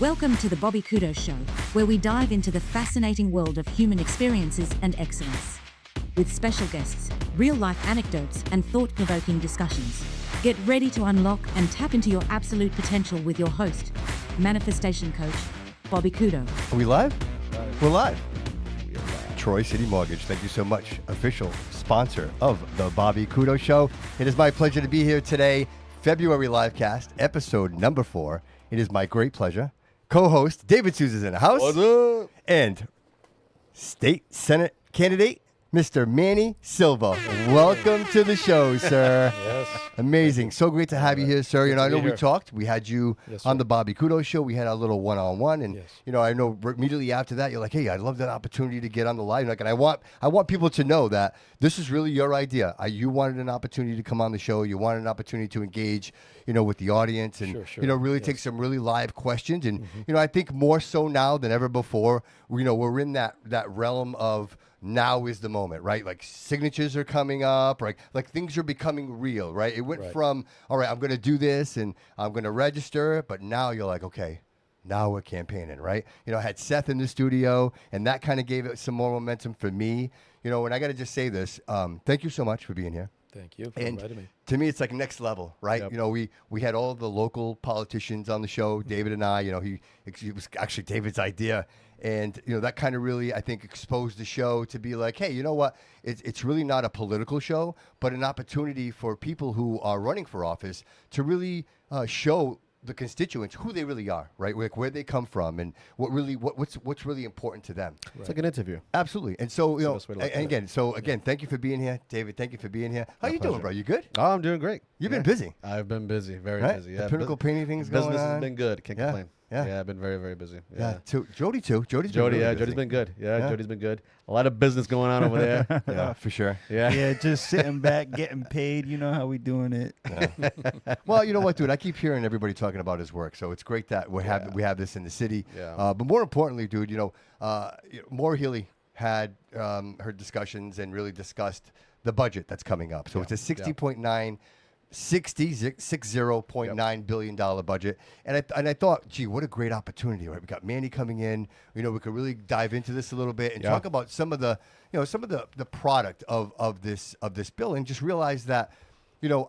Welcome to the Bobby Couto Show, where we dive into the fascinating world of human experiences and excellence. With special guests, real-life anecdotes, and thought-provoking discussions. Get ready to unlock and tap into your absolute potential with your host, manifestation coach, Bobby Couto. Are we live? We're live. Troy City Mortgage, thank you so much. Official sponsor of the Bobby Couto Show. It is my pleasure to be here today. February livecast, episode number 4. It is my great pleasure. Co-host David Sousa is in the house. What's up? And State Senate candidate, Mr. Manny Silva. Welcome to the show, sir. Yes. Amazing. So great to have you here, sir. Good I know be we here. talked. We had you Yes, on sir. the Bobby Couto Show. We had our little one-on-one. And, Yes. I know immediately after that, you're like, hey, I'd love that opportunity to get on the live. And I want people to know that this is really your idea. You wanted an opportunity to come on the show. You wanted an opportunity to engage, with the audience and, Sure. really take some really live questions. And, I think more so now than ever before, we're in that realm of now is the moment, right? Like signatures are coming up, right? Like things are becoming real, right? It went Right. from, all right, I'm going to do this and I'm going to register, but now you're like, okay, now we're campaigning, right? I had Seth in the studio and that kind of gave it some more momentum for me. And I got to just say this, thank you so much for being here. Thank you for And inviting me. to me, it's like next level, right? Yep. We had all the local politicians on the show, David and I, it was actually David's idea. And, that kind of really, I think, exposed the show to be like, hey, you know what? It's really not a political show, but an opportunity for people who are running for office to really show the constituents who they really are, right? Like where they come from and what's really important to them. Right. It's like an interview. Absolutely. And so, the best way to look at it. again, thank you for being here. David, thank you for being here. How you doing, pleasure. bro? You good? Oh, I'm doing great. You've been busy. I've been busy, very Right? busy. The Yeah, pinnacle painting things going business on. has been good. Can't Yeah, complain. yeah. I've been very, very busy. Yeah. Jody too. Jody's been Jody, really Jody's busy. been good. Yeah, Yeah. Jody's been good. A lot of business going on over there. Yeah, for sure. Yeah. Yeah, just sitting back, getting paid. You know how we doing it. Well, you know what, dude? I keep hearing everybody talking about his work, so it's great that we have this in the city. Yeah. But more importantly, dude, Maura Healy had her discussions and really discussed the budget that's coming up. So it's a $60.9 billion budget. And I thought, gee, what a great opportunity, right? We got Manny coming in. We could really dive into this a little bit and talk about some of the product of this bill and just realize that,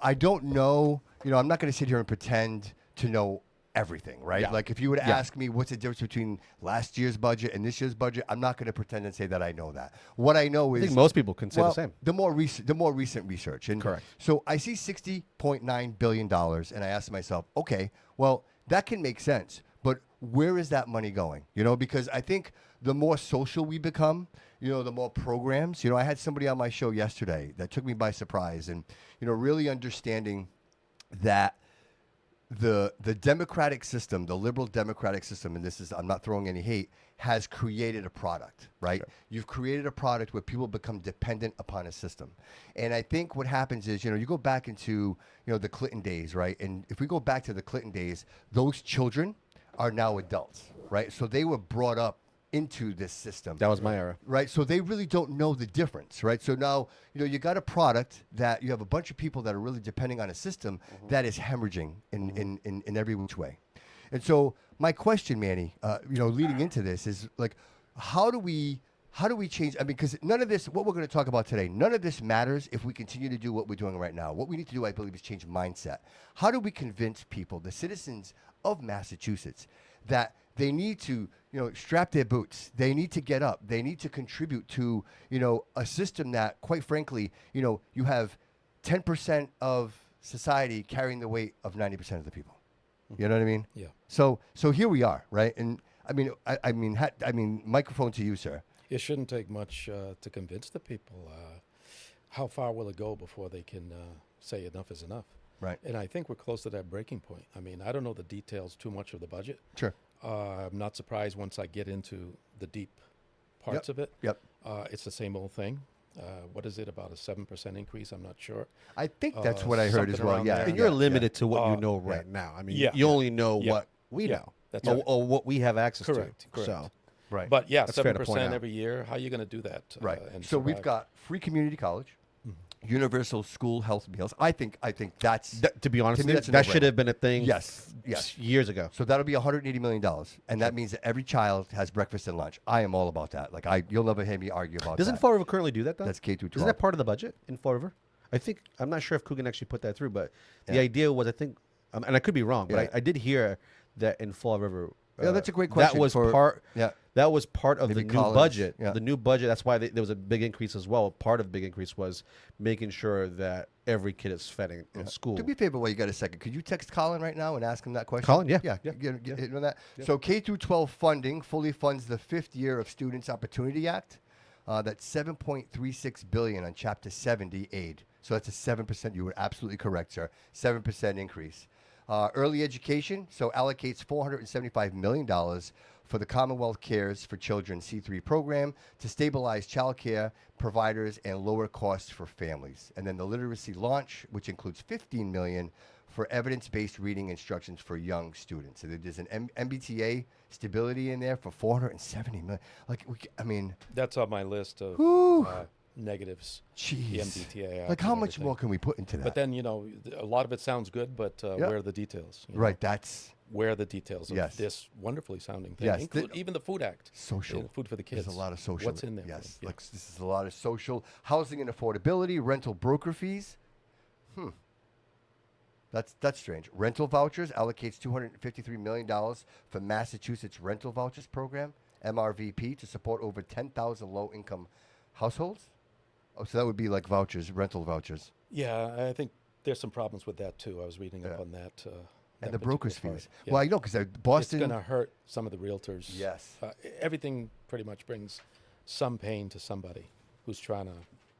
I don't know, I'm not going to sit here and pretend to know everything, right? Yeah. Like if you were to ask me what's the difference between last year's budget and this year's budget, I'm not going to pretend and say that I know that. What I know I is think most people can say the same. The more recent research. And Correct. So I see $60.9 billion and I ask myself, okay, well, that can make sense, but where is that money going? Because I think the more social we become, the more programs, I had somebody on my show yesterday that took me by surprise and, really understanding that the democratic system, the liberal democratic system, and I'm not throwing any hate, has created a product, right? Sure. You've created a product where people become dependent upon a system. And I think what happens is, you go back into, the Clinton days, right? And if we go back to the Clinton days, those children are now adults, right? So they were brought up into this system. That was my era. Right, so they really don't know the difference, right? So now, you got a product that you have a bunch of people that are really depending on a system that is hemorrhaging in every which way. And so my question, Manny, leading into this is like, how do we change? I mean, because none of this, what we're going to talk about today, none of this matters if we continue to do what we're doing right now. What we need to do, I believe, is change mindset. How do we convince people, the citizens of Massachusetts, that they need to, strap their boots. They need to get up. They need to contribute to, a system that, quite frankly, you have 10% of society carrying the weight of 90% of the people. You know what I mean? Yeah. So here we are, right? And I mean, microphone to you, sir. It shouldn't take much to convince the people. How far will it go before they can say enough is enough? Right. And I think we're close to that breaking point. I mean, I don't know the details too much of the budget. Sure. I'm not surprised once I get into the deep parts of it. Yep. It's the same old thing. What is it, about a 7% increase? I'm not sure. I think that's what I heard as something well. around Yeah. there. And you're yeah, limited to what you know yeah. right now. I mean, Yeah. you only know Yeah. what we Yeah. know. That's or, right. or what we have access Correct, to. correct. So, Right. But yeah, That's fair to point 7% out. every year. How are you going to do that? Right. And So we've survive? got free community college. universal school health meals. I think that's To be honest, to me, with that's you, a that should no-brainer. have been a thing. Yes. Years ago. So that'll be $180 million, and that means that every child has breakfast and lunch. I am all about that. Like you'll never hear me argue about Doesn't that. Fall River currently do that though? That's K through 12. Isn't that part of the budget in Fall River? I'm not sure if Coogan actually put that through, but the Yeah. idea was, I think, and I could be wrong, but Yeah. I did hear that in Fall River. Yeah, that's a great question That was for- part. yeah. That was part of Maybe the new college, budget. yeah. The new budget. That's why there was a big increase as well. Part of the big increase was making sure that every kid is fed in school. Do me a favor while you got a second. Could you text Colin right now and ask him that question? Colin, yeah. Yeah. Yeah. Get on that. So K through 12 funding fully funds the 5th year of Students Opportunity Act. That's $7.36 billion on Chapter 70 aid. So that's a 7%. You were absolutely correct, sir. 7% increase. Early education, so allocates $475 million for the Commonwealth Cares for Children C3 program to stabilize childcare providers and lower costs for families. And then the literacy launch, which includes $15 million for evidence-based reading instructions for young students. So there's an MBTA stability in there for $470 million. That's on my list of Whew. negatives. Jeez. The MBTA Act Like how and much everything. more can we put into that? But then, a lot of it sounds good, but Yeah. where are the details? you know? Right, that's Where are the details of Yes. this wonderfully sounding thing? Yes, Even the Food Act. social. Food for the kids. There's a lot of social. What's in there? Yes, Yeah. like this is a lot of social housing and affordability, rental broker fees. That's strange. Rental vouchers allocates $253 million for Massachusetts Rental Vouchers Program, MRVP, to support over 10,000 low-income households. Oh, so that would be like vouchers, rental vouchers. Yeah, I think there's some problems with that too. I was reading up Yeah. on that. And that the brokers' particular fees. part. Yeah. Well, I know because Boston. It's going to hurt some of the realtors. Yes. Everything pretty much brings some pain to somebody who's trying to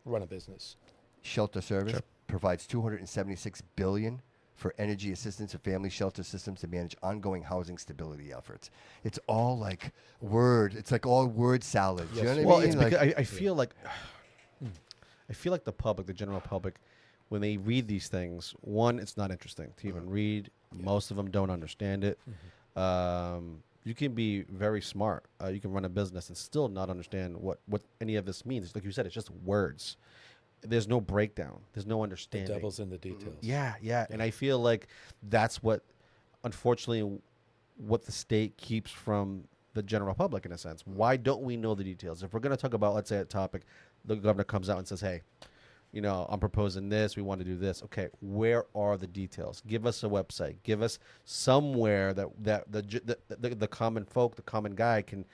run a business. Shelter Service provides $276 billion for energy assistance and family shelter systems to manage ongoing housing stability efforts. It's all like it's like all word salad. Do you know what Well, I mean? it's Like- because I feel like the public, the general public, when they read these things, one, it's not interesting to even read. Most of them don't understand it. You can be very smart. You can run a business and still not understand what any of this means. Like you said, it's just words. There's no breakdown. There's no The understanding. devil's in the details. Yeah. And I feel like that's unfortunately, what the state keeps from the general public in a sense. Why don't we know the details? If we're going to talk about, let's say, a topic, the governor comes out and says, hey, I'm proposing this. We want to do this. Okay, where are the details? Give us a website. Give us somewhere that the common folk, the common guy and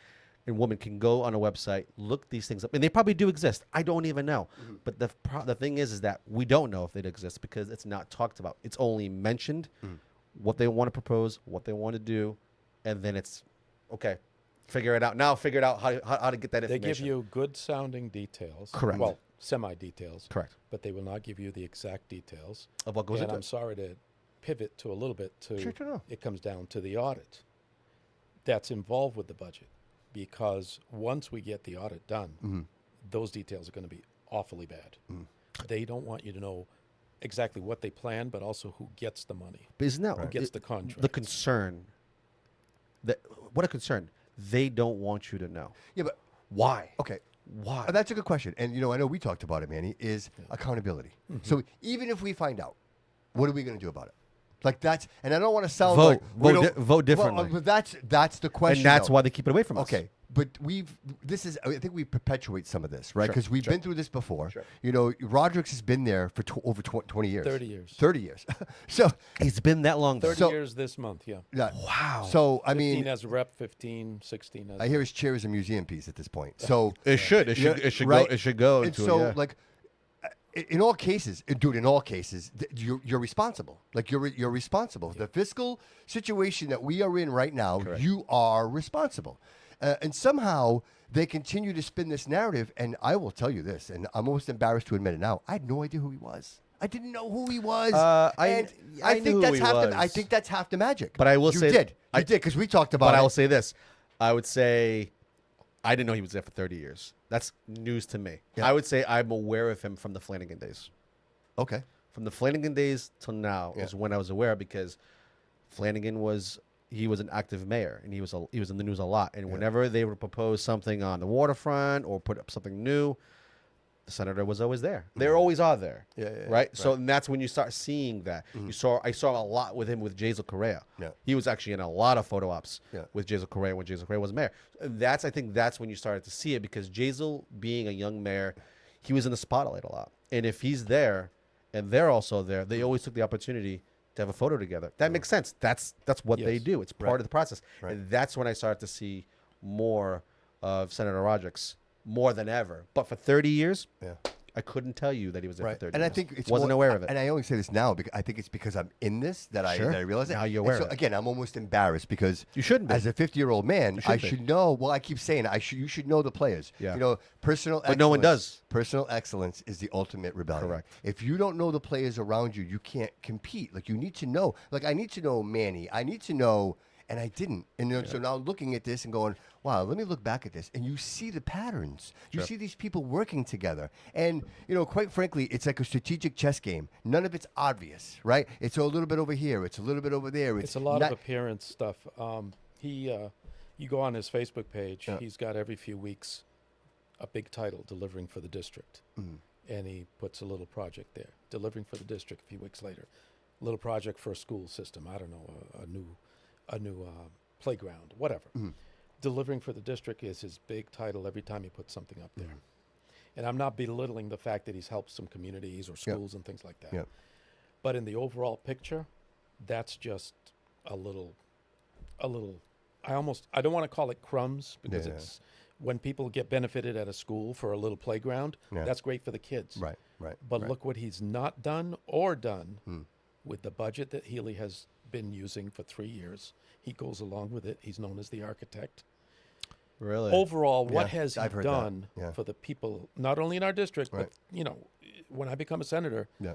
woman can go on a website, look these things up, and they probably do exist. I don't even know. But the thing is that we don't know if they exist because it's not talked about. It's only mentioned what they want to propose, what they want to do, and then it's okay. Figure it out now. Figure it out how to get that They information. give you good sounding details. Correct. Well, semi-details. Correct. But they will not give you the exact details. Of what goes and into I'm it. sorry to pivot to a little bit to Sure, no. it comes down to the audit that's involved with the budget. Because once we get the audit done, those details are going to be awfully bad. They don't want you to know exactly what they plan, but also who gets the money. But isn't that Who gets the contract? The concern. What a concern. They don't want you to know. yeah, but Why? okay. Why? That's a good question. And, I know we talked about it, Manny, is accountability. So even if we find out, what are we going to do about it? Like and I don't want to sound Vote. like we Vote don't- di- vote differently. Well, but that's the question. And that's though. why they keep it away from us. Okay, but I think we perpetuate some of this, right? Sure, Because we've been through this before. Sure. Roderick's has been there for over 20 years. 30 years. 30 years. So, It's been that long. 30 So- years this month, yeah. yeah. Wow. So, I 15 mean, as a rep, 15, 16 as I hear his chair is a museum piece at this point. So, It should. It should. Yeah, It should right? go. It should go. and into so, it, yeah. in all cases, dude, you're responsible. Like you're responsible. The fiscal situation that we are in right now, you are responsible. And somehow they continue to spin this narrative. And I will tell you this, and I'm almost embarrassed to admit it now. I had no idea who he was. I didn't know who he was. I think knew who that's he half was. I think that's half the magic. But I will you say did. I You did because we talked about But it. I will say this. I would say I didn't know he was there for 30 years. That's news to me. Yeah. I would say I'm aware of him from the Flanagan days. Okay. From the Flanagan days till now Yeah. is when I was aware because Flanagan was an active mayor and he was in the news a lot. And whenever they would propose something on the waterfront or put up something new, the senator was always there. They always are there. Yeah, right? So and that's when you start seeing that. I saw a lot with him with Jazel Correa. Yeah. He was actually in a lot of photo ops Yeah. with Jazel Correa when Jazel Correa was mayor. I think that's when you started to see it, because Jazel, being a young mayor, he was in the spotlight a lot. And if he's there and they're also there, they always took the opportunity to have a photo together. That makes sense. That's what they Yes. do. It's part of the process. Right. And that's when I started to see more of Senator Rodrick's, more than ever. But for 30 years, Yeah. I couldn't tell you that he was there Right. for 30 And years. I think it's wasn't aware of it. And I only say this now because I think it's because I'm in this that Sure. I realize it. Now you're And aware so of it. again, I'm almost embarrassed because You shouldn't be. as a 50-year-old man, I should be. should know. Well, I keep saying you should know the players. Yeah. You know, personal But no one does. Personal excellence is the ultimate rebellion. Correct. If you don't know the players around you, you can't compete. Like you need to know. Like I need to know Manny. I need to know. And I didn't. And so now looking at this and going, wow, let me look back at this. And you see the patterns. You see these people working together. And, quite frankly, it's like a strategic chess game. None of it's obvious, right? It's a little bit over here. It's a little bit over there. It's a lot of appearance stuff. You go on his Facebook page. Yeah. He's got every few weeks a big title, delivering for the district, and he puts a little project there, delivering for the district. A few weeks later, a little project for a school system. I don't know, a new playground, whatever. Delivering for the district is his big title every time he puts something up there. And I'm not belittling the fact that he's helped some communities or schools and things like that. Yeah. But in the overall picture, that's just a little I don't want to call it crumbs, because Yeah. it's when people get benefited at a school for a little playground, Yeah. that's great for the kids. Right. But look what he's not done or done with the budget that Healy has been using for 3 years. He goes along with it. He's known as the architect. Really? Overall, what Yeah, has he I've heard that. done Yeah. for the people, not only in our district, Right. but, when I become a senator, Yeah.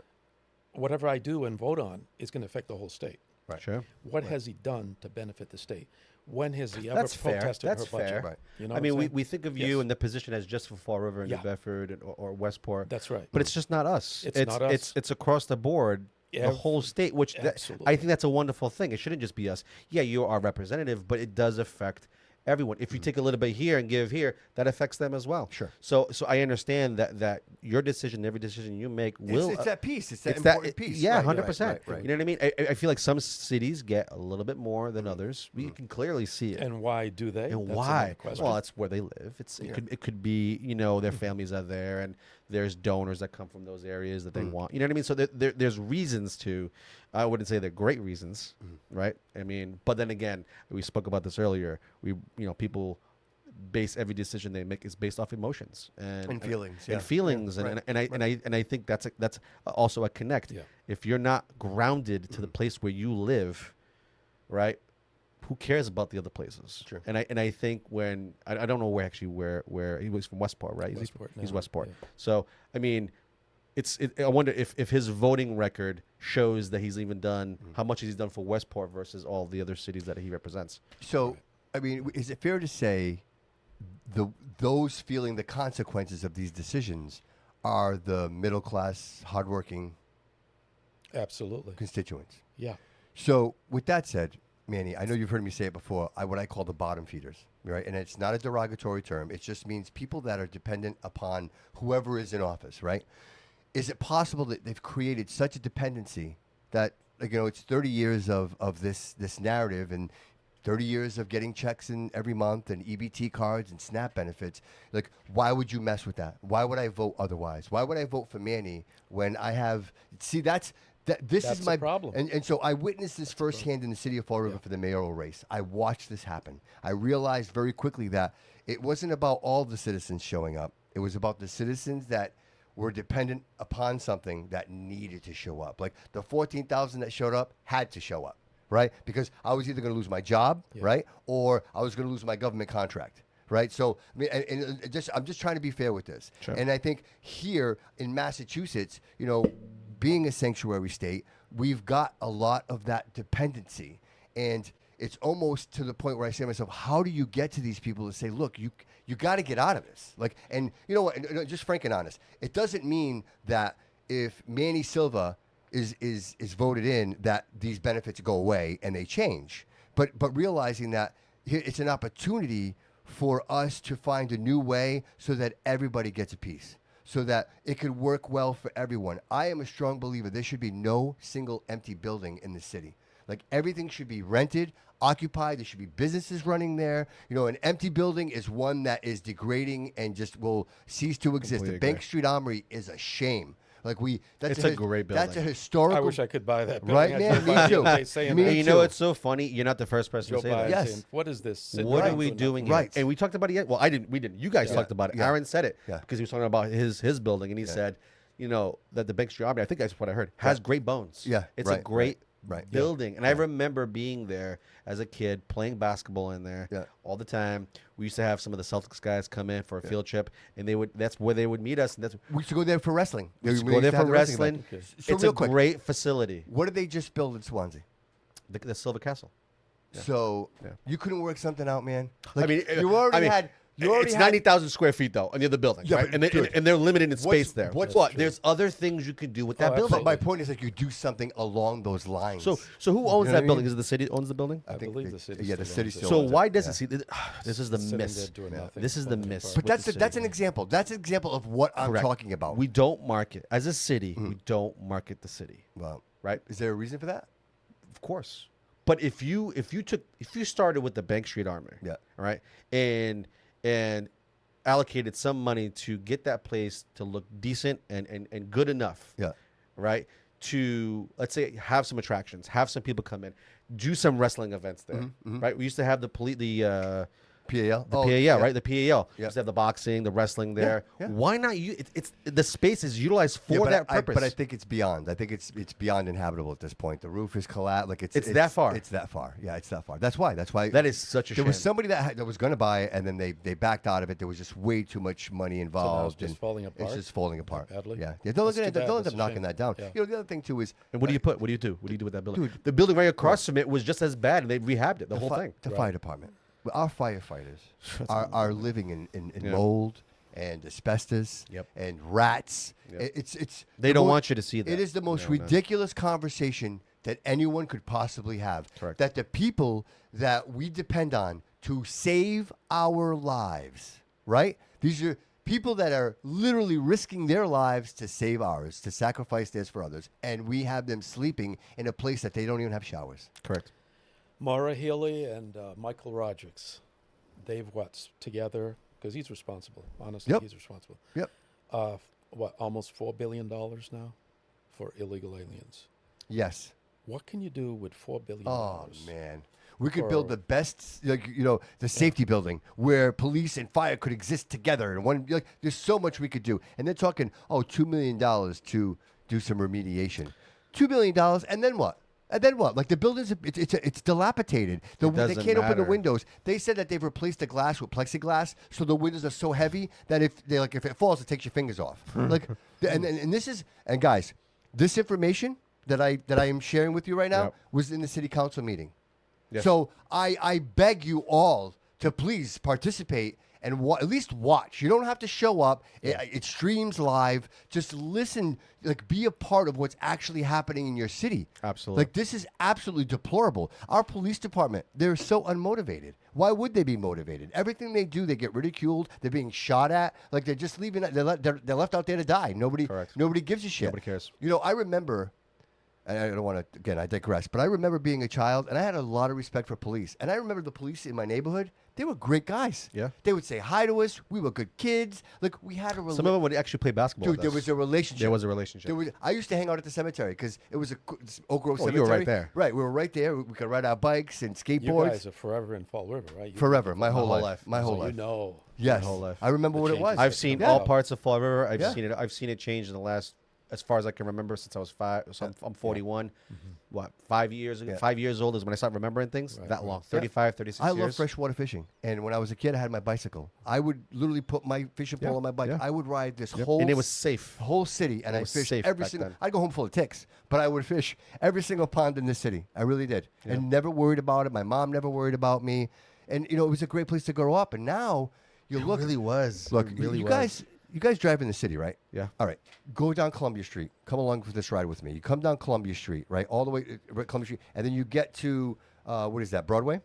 whatever I do and vote on is going to affect the whole state. Right. Sure. What has he done to benefit the state? When has he ever That's fair. protested That's her budget? fair. Right. You know I what mean, I'm we saying? we think of Yes. you in the position as just for Fall River and New Yeah. Bedford or Westport. That's right. But it's just not us. It's not us. It's across the board, the whole state. Which Absolutely. I think that's a wonderful thing. It shouldn't just be us. Yeah, you are representative, but it does affect everyone. If you take a little bit here and give here, that affects them as well. Sure. So I understand that your decision, every decision you make will. It's that piece. It's that it's important piece. Yeah, Right, 100%. right. You know what I mean? I feel like some cities get a little bit more than others. We can clearly see it. And why do they? And That's why? another question. Well, it's where they live. It could be their families are there, and there's donors that come from those areas that they want. You know what I mean? So there's reasons to. I wouldn't say they're great reasons, right? I mean, but then again, we spoke about this earlier. People base every decision they make is based off emotions and feelings, and yeah. feelings, Yeah, and right, I think that's also a connect. Yeah. If you're not grounded to the place where you live, right? Who cares about the other places? Sure. And I think when I don't know where he was from Westport, right? Westport He's now, Westport. yeah. So I mean, I wonder if his voting record shows that he's even done how much he's done for Westport versus all the other cities that he represents. So, I mean, is it fair to say those feeling the consequences of these decisions are the middle class, hardworking Absolutely. constituents? Yeah. So, with that said, Manny, I know you've heard me say it before. What I call the bottom feeders, right? And it's not a derogatory term. It just means people that are dependent upon whoever is in office, right? Is it possible that they've created such a dependency that, it's 30 years of this narrative and 30 years of getting checks in every month and EBT cards and SNAP benefits? Like, why would you mess with that? Why would I vote otherwise? Why would I vote for Manny when I have? See, this That's is the my problem. And so I witnessed this firsthand in the city of Fall River for the mayoral race. I watched this happen. I realized very quickly that it wasn't about all the citizens showing up. It was about the citizens that were dependent upon something that needed to show up. Like the 14,000 that showed up had to show up, right? Because I was either going to lose my job, right? Or I was going to lose my government contract. Right, so I mean, I'm just trying to be fair with this, Sure. and I think here in Massachusetts, being a sanctuary state, we've got a lot of that dependency, and it's almost to the point where I say to myself, how do you get to these people to say, look, you got to get out of this? Like, and you know what? And just frank and honest, it doesn't mean that if Manny Silva is voted in, that these benefits go away and they change. But realizing that it's an opportunity for us to find a new way so that everybody gets a piece. so that it could work well for everyone. I am a strong believer there should be no single empty building in the city. Like everything should be rented, occupied. There should be businesses running there. You know, an empty building is one that is degrading and just will cease to exist. Completely The Bank agree. Street Armory is a shame. Like It's a great That's a building. historical. I wish I could buy that building. Right, I man? drove Me by the too. other day saying Me that. And you too. know, it's so funny. You're not the first person Joe to say Biden that. Yes. saying, what is this? sitting What are around we for doing nothing? here? Right. And we talked about it yet. Well, I didn't. We didn't. You guys talked about it. Yeah. Aaron said it Yeah. because he was talking about his building, and he said, you know, that the Bank Street Armory, I think that's what I heard, has great bones. Yeah, It's a right, great right. building. And I remember being there as a kid, playing basketball in there all the time. We used to have some of the Celtics guys come in for a field trip, and that's where they would meet us. And that's We used to go there for wrestling. we used to We go used there to for have the wrestling. event. So It's real a quick, great facility. what did they just build in Swansea? The Silver Castle. So you couldn't work something out, man. I Like, mean, you already had. You already it's had 90,000 square feet though on the other building, Yeah, right? but And, dude, and they're limited in space there. what's But true? there's other things you can do with that Oh, building. But my point is that you do something along those lines. So who owns You know what that I mean? building? Is it the city that owns the building? I think believe the city Yeah, the still city owns it. still So owns it. why does Yeah. it see? This is the Sitting miss. there doing nothing, This is the falling miss. apart. But with that's the that's city. an example. That's an example of what I'm Correct. talking about. We don't market as a city. We don't market the city, Well, right? is there a reason for that? Of course. But if you started with the Bank Street Armory, Yeah. all right, and allocated some money to get that place to look decent and good enough, Yeah. right? To let's say have some attractions, have some people come in, do some wrestling events there, right? We used to have the PAL. the PAL, right? The PAL. Yeah. Used to have the boxing, the wrestling there. yeah. Why not you? It's the space is utilized for Yeah, but that I, purpose. but I think it's beyond. I think it's beyond inhabitable at this point. The roof is collapsed. Like it's that far. It's that far. Yeah, it's that far. That's why. that is such a There shame. was somebody that was going to buy it, and then they backed out of it. There was just way too much money involved. just and falling apart? It's just falling apart. Badly? Yeah. That's They'll too bad. end That's up a knocking shame. that down. Yeah. You know, the other thing too is And what do you put? What do you do? What do you do with that building? Dude. The building right across from it was just as bad, and they rehabbed it. The whole thing. The fire department. Our firefighters are living in Yeah. mold and asbestos Yep. and rats. Yep. It's They the don't mo- want you to see that. It is the most ridiculous conversation that anyone could possibly have. Correct. That the people that we depend on to save our lives, right? These are people that are literally risking their lives to save ours, to sacrifice theirs for others, and we have them sleeping in a place that they don't even have showers. Correct. Maura Healy and Michael Rogers, they've together, because he's responsible. Honestly, Yep. he's responsible. Yep. Almost $4 billion now for illegal aliens. Yes. What can you do with $4 billion? Oh man, we could For- build the best, like the safety building where police and fire could exist together. And one, like, there's so much we could do. And they're talking, $2 million to do some remediation. $2 million, and then what? And then what? Like the building's, it's dilapidated. They doesn't can't open the matter. windows. They said that they've replaced the glass with plexiglass, so the windows are so heavy that if it falls, it takes your fingers off. and this is, and guys, this information that I am sharing with you right now Yep. was in the city council meeting. Yes. So I beg you all to please participate and at least watch. You don't have to show up. It streams live. Just listen, be a part of what's actually happening in your city. Absolutely. Like, this is absolutely deplorable. Our police department, they're so unmotivated. Why would they be motivated? Everything they do, they get ridiculed. They're being shot at. Like, they're just leaving. They're left out there to die. Nobody gives a shit. Nobody cares. I remember, and I don't want to, again, I digress, but I remember being a child, and I had a lot of respect for police. And I remember the police in my neighborhood, they were great guys. Yeah. They would say hi to us. We were good kids. Like, we had a relationship. Some of them would actually play basketball. Dude, with there us. was a relationship. There was a relationship. I used to hang out at the cemetery because it was Oak Grove Oh, Cemetery. you were right there. Right, we were right there. We could ride our bikes and You skateboards. guys are forever in Fall River, right? Forever, my whole whole life. life. My whole So life. you know. Yes, whole life. I remember The what it changes. was. I've seen Yeah. all parts of Fall River. Yeah. I've seen it change in the last, as far as I can remember, since I was 5. So I'm 41. What, 5 years ago? Yeah. 5 years old is when I started remembering things. Right, that right. long, 35, 36 I years. love freshwater fishing, and when I was a kid, I had my bicycle. I would literally put my fishing pole Yeah, on my bike. yeah. I would ride this Yep. whole And it was safe. whole city, and It I was fished safe every back single. then. I'd go home full of ticks, but I would fish every single pond in this city. I really did, and never worried about it. My mom never worried about me, and it was a great place to grow up. And now you look. really was. Look, It really you was. guys drive in the city, right? Yeah. All right. Go down Columbia Street. Come along for this ride with me. You come down Columbia Street, right, all the way Columbia Street, and then you get to what is that? Broadway.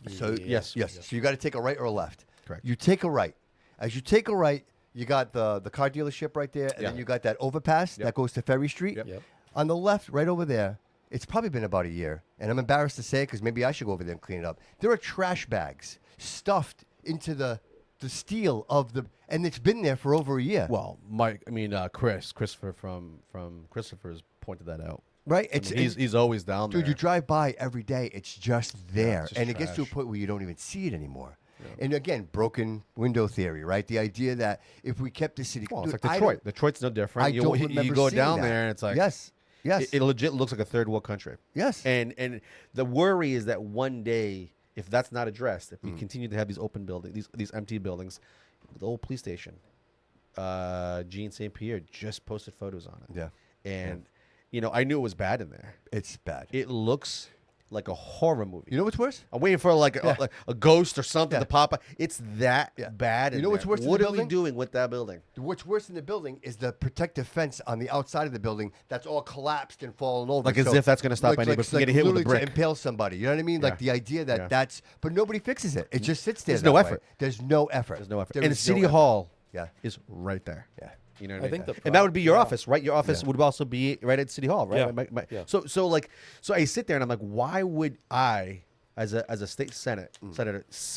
So Yes. yes. So you got to take a right or a left. Correct. You take a right. As you take a right, you got the car dealership right there, and Yeah. then you got that overpass that goes to Ferry Street. Yep. Yep. On the left, right over there, it's probably been about a year, and I'm embarrassed to say it because maybe I should go over there and clean it up. There are trash bags stuffed into the steel of the, and it's been there for over a year. Well, Christopher from Christopher's pointed that out. Right? I mean, he's always down there. Dude, you drive by every day, it's just there. it's just And it gets to a trash. point where you don't even see it anymore. And again, broken window theory, right? The idea that if we kept the city... Well, Dude, it's like I Detroit. don't- Detroit's no different. I you, don't you remember go seeing down that. there and it's like... Yes. It legit looks like a third world country. Yes. And the worry is that one day, if that's not addressed, if we continue to have these open buildings, these empty buildings, the old police station, Jean St. Pierre just posted photos on it. Yeah. And, I knew it was bad in there. It's bad. It looks like a horror movie. You know what's worse? I'm waiting for like a ghost or something Yeah. to pop up. It's that Yeah. bad. You in know what's there. worse than What the are we building? doing with that building? What's worse than the building is the protective fence on the outside of the building that's all collapsed and fallen over. Like as if that's gonna stop anybody from getting hit with a literally brick. to impale somebody. You know what I mean? Like the idea that that's... But nobody fixes it. It just sits there. There's no that way. effort. There's no effort. There's no effort. There And is City no effort. Hall Yeah. is right there. Yeah. You know what I I mean? think the And that would be your problem- office, right? Your office would also be right at City Hall, right? Yeah. Yeah. So I sit there and I'm like, why would I, as a state senator,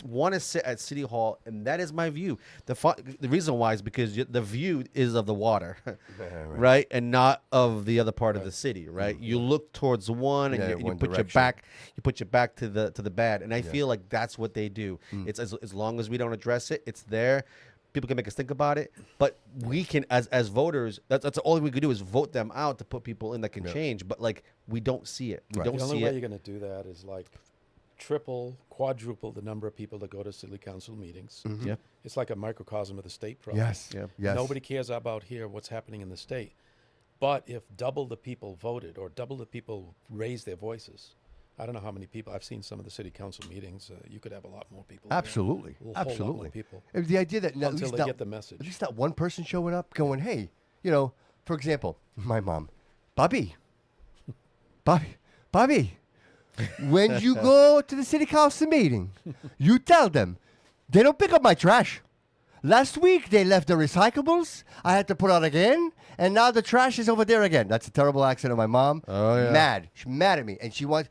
want to sit at City Hall? And that is my view. The reason why is because the view is of the water, right, and not of the other part of the city, right? You look towards one and, Yeah, you one put direction. your back to the bad, and I feel like that's what they do. It's as long as we don't address it, it's there. People can make us think about it, but we can, as voters, that's all we could do is vote them out to put people in that can change. But like, we don't see it. We don't The only see way it. you're going to do that is like triple, quadruple the number of people that go to city council meetings. Yeah. It's like a microcosm of the state problem. Yes. Yeah. Yes. Nobody cares about here what's happening in the state. But if double the people voted or double the people raised their voices, I don't know how many people. I've seen some of the city council meetings. You could have a lot more people. there. Absolutely. A whole lot more Absolutely. people. The idea that at Until least they not, get the message. At least not one person showing up going, hey, for example, my mom, Bobby, when you go to the city council meeting, you tell them they don't pick up my trash. Last week they left the recyclables. I had to put out again, and now the trash is over there again. That's a terrible accent of my mom. Oh, yeah. Mad. She's mad at me, and she wants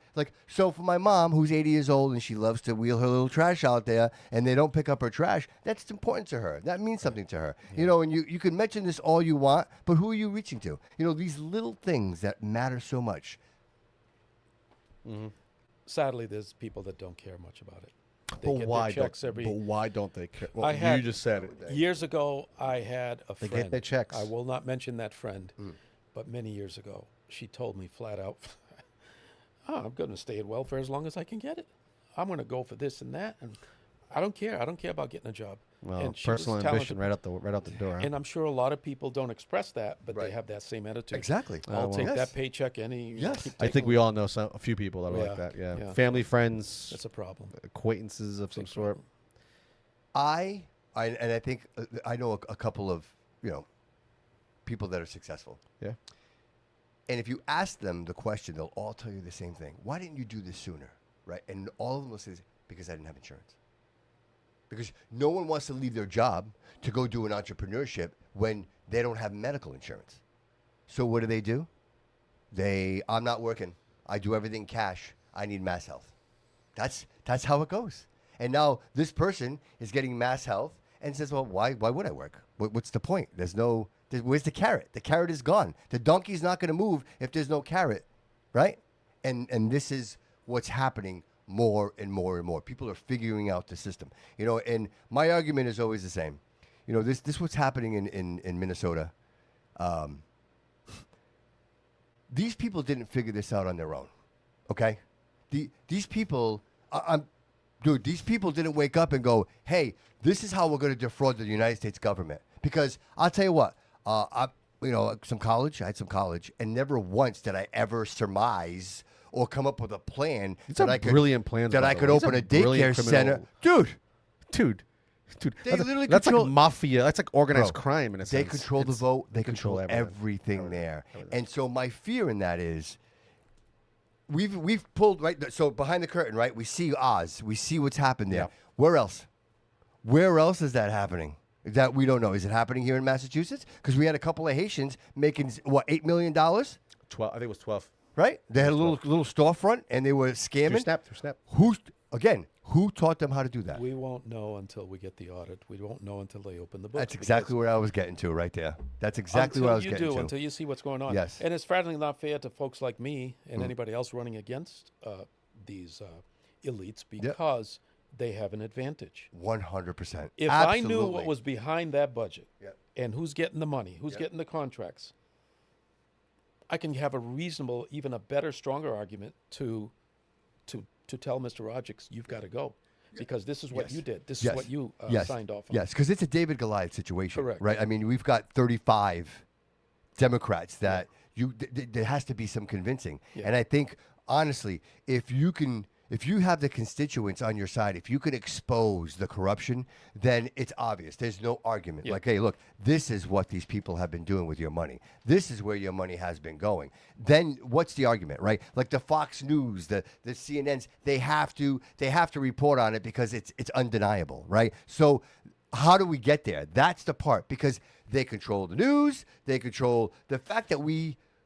so for my mom, who's 80 years old, and she loves to wheel her little trash out there, and they don't pick up her trash. That's important to her. That means something to her. And you can mention this all you want, but who are you reaching to? These little things that matter so much. Sadly, there's people that don't care much about it. They But get why their checks don't? every. But why don't they care? Well, I had- you just said it. Years ago, I had a They friend. get their checks. I will not mention that friend, but many years ago, she told me flat out, I'm going to stay at welfare as long as I can get it. I'm going to go for this and that, and I don't care. I don't care about getting a job. Well, and she was personal ambition talented. right out the door. Huh? And I'm sure a lot of people don't express that, but Right. they have that same attitude. Exactly. I'll take Yes. that paycheck any. Yes. keep I taking think we it. all know a few people that are like Yeah, that. Yeah. yeah. Family, friends, That's a problem. acquaintances of some Big sort. problem. I think I know a couple of people that are successful. Yeah. And if you ask them the question, they'll all tell you the same thing. Why didn't you do this sooner? Right? And all of them will say, because I didn't have insurance. Because no one wants to leave their job to go do an entrepreneurship when they don't have medical insurance. So what do? I'm not working. I do everything cash. I need Mass Health. That's how it goes. And now this person is getting Mass Health and says, well, why would I work? What's the point? Where's the carrot? The carrot is gone. The donkey's not going to move if there's no carrot, right? And this is what's happening more and more and more. People are figuring out the system. And my argument is always the same. This what's happening in Minnesota. These people didn't figure this out on their own, okay? These people, these people didn't wake up and go, hey, this is how we're going to defraud the United States government. Because I'll tell you what, I had some college, and never once did I ever surmise or come up with a plan These are brilliant plans, that by I the could way. These open are a daycare brilliant center. criminal- Dude, Dude, They that's, literally that's control- like mafia. That's like organized Bro, crime in a they sense. control the It's- vote. They control everything. everything there. And so my fear in that is, we've pulled right. So behind the curtain, right? We see Oz. We see what's happened there. Yeah. Where else? Where else is that happening? that we don't know. Is it happening here in Massachusetts? Because we had a couple of Haitians making what, $8 million, 12. I think it was 12. right? They had a little storefront and they were Through scamming. Snap. Who taught them how to do that? We won't know until we get the audit. We won't know until they open the books. That's exactly where I was getting to right there. That's exactly what I was getting to. Until you see what's going on. Yes. And it's frankly not fair to folks like me and anybody else running against these elites because they have an advantage. 100%. If I knew what was behind that budget and who's getting the money, who's getting the contracts, I can have a reasonable, even a better, stronger argument to tell Mr. Rogers, you've got to go. Because this is what you did. This is what you signed off on. Yes, because it's a David Goliath situation. Correct. Right? I mean, we've got 35 Democrats that there has to be some convincing. Yeah. And I think, honestly, if you have the constituents on your side, if you can expose the corruption, then it's obvious. There's no argument. Yeah. Like, hey, look, this is what these people have been doing with your money. This is where your money has been going. Then what's the argument, right? Like the Fox News, the CNNs, they have to report on it because it's undeniable, right? So how do we get there? That's the part, because they control the news. They control the fact that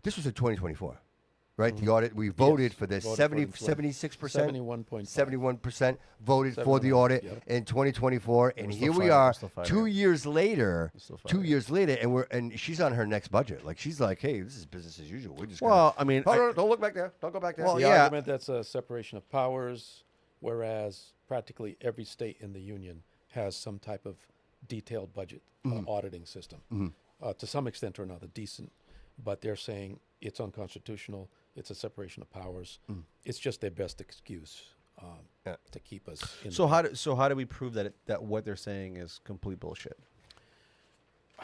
this was in 2024. Right, the audit, we voted for this. 76%, 71% voted for the audit in 2024, and here we are, 2 years later. And she's on her next budget. Like, she's like, hey, this is business as usual. We're just don't look back there. Don't go back there. Well, The argument that's a separation of powers, whereas practically every state in the union has some type of detailed budget auditing system, to some extent or another, decent. But they're saying it's unconstitutional. It's a separation of powers. It's just their best excuse to keep us in. So how do we prove that what they're saying is complete bullshit?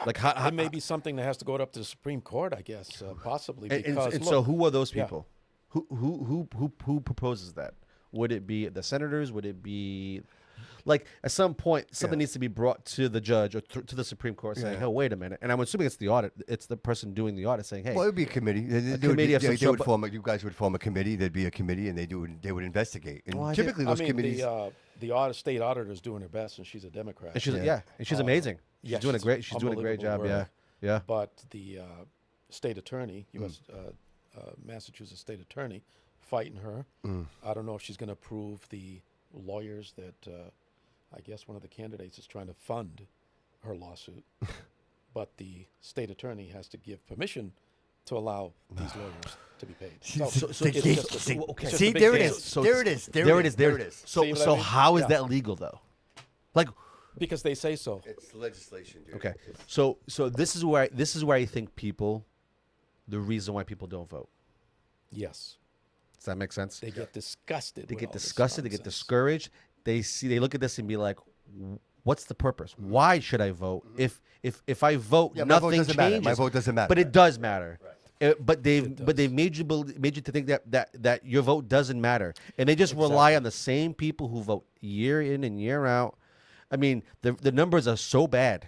Like, it may be something that has to go up to the Supreme Court, I guess, possibly. Because and so who are those people? Who proposes that? Would it be the senators? Would it be, like, at some point something needs to be brought to the judge or to the Supreme Court saying, "Hey, wait a minute." And I'm assuming it's the audit. It's the person doing the audit saying, "Hey." Well, it would be a committee. You guys would form a committee. There'd be a committee, and they would investigate. And typically, those committees. The state auditor is doing her best, and she's a Democrat. And she's amazing. She's doing a great job. Yeah. But the state attorney, U.S. Massachusetts state attorney, fighting her. I don't know if she's going to approve the lawyers that I guess one of the candidates is trying to fund her lawsuit. But the state attorney has to give permission to allow these lawyers to be paid. There it is. So how is that legal though? Like, because they say so. It's legislation, dude. Okay. So this is where I think the reason why people don't vote. Yes. Does that make sense? They get disgusted. They get discouraged. They look at this and be like, what's the purpose? Why should I vote? If I vote, nothing changes. My vote doesn't matter. But it does matter. Right. But they've made you to think that your vote doesn't matter, and they just rely on the same people who vote year in and year out. I mean, the numbers are so bad.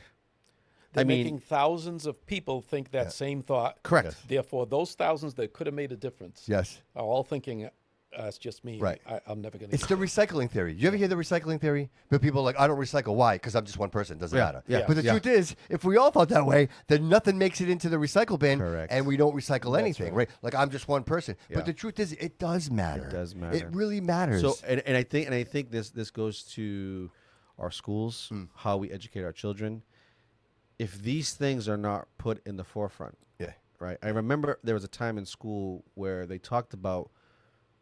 They're making thousands of people think that same thought. Correct. Yes. Therefore, those thousands that could have made a difference are all thinking, it's just me. Right. I'm never going to. It's the recycling theory. You ever hear the recycling theory? But people are like, I don't recycle. Why? Because I'm just one person. Doesn't matter. Yeah. But the truth is, if we all thought that way, then nothing makes it into the recycle bin. Correct. And we don't recycle anything, right. Like, I'm just one person. Yeah. But the truth is, it does matter. It does matter. It really matters. So, and I think this goes to our schools, how we educate our children. If these things are not put in the forefront, right? I remember there was a time in school where they talked about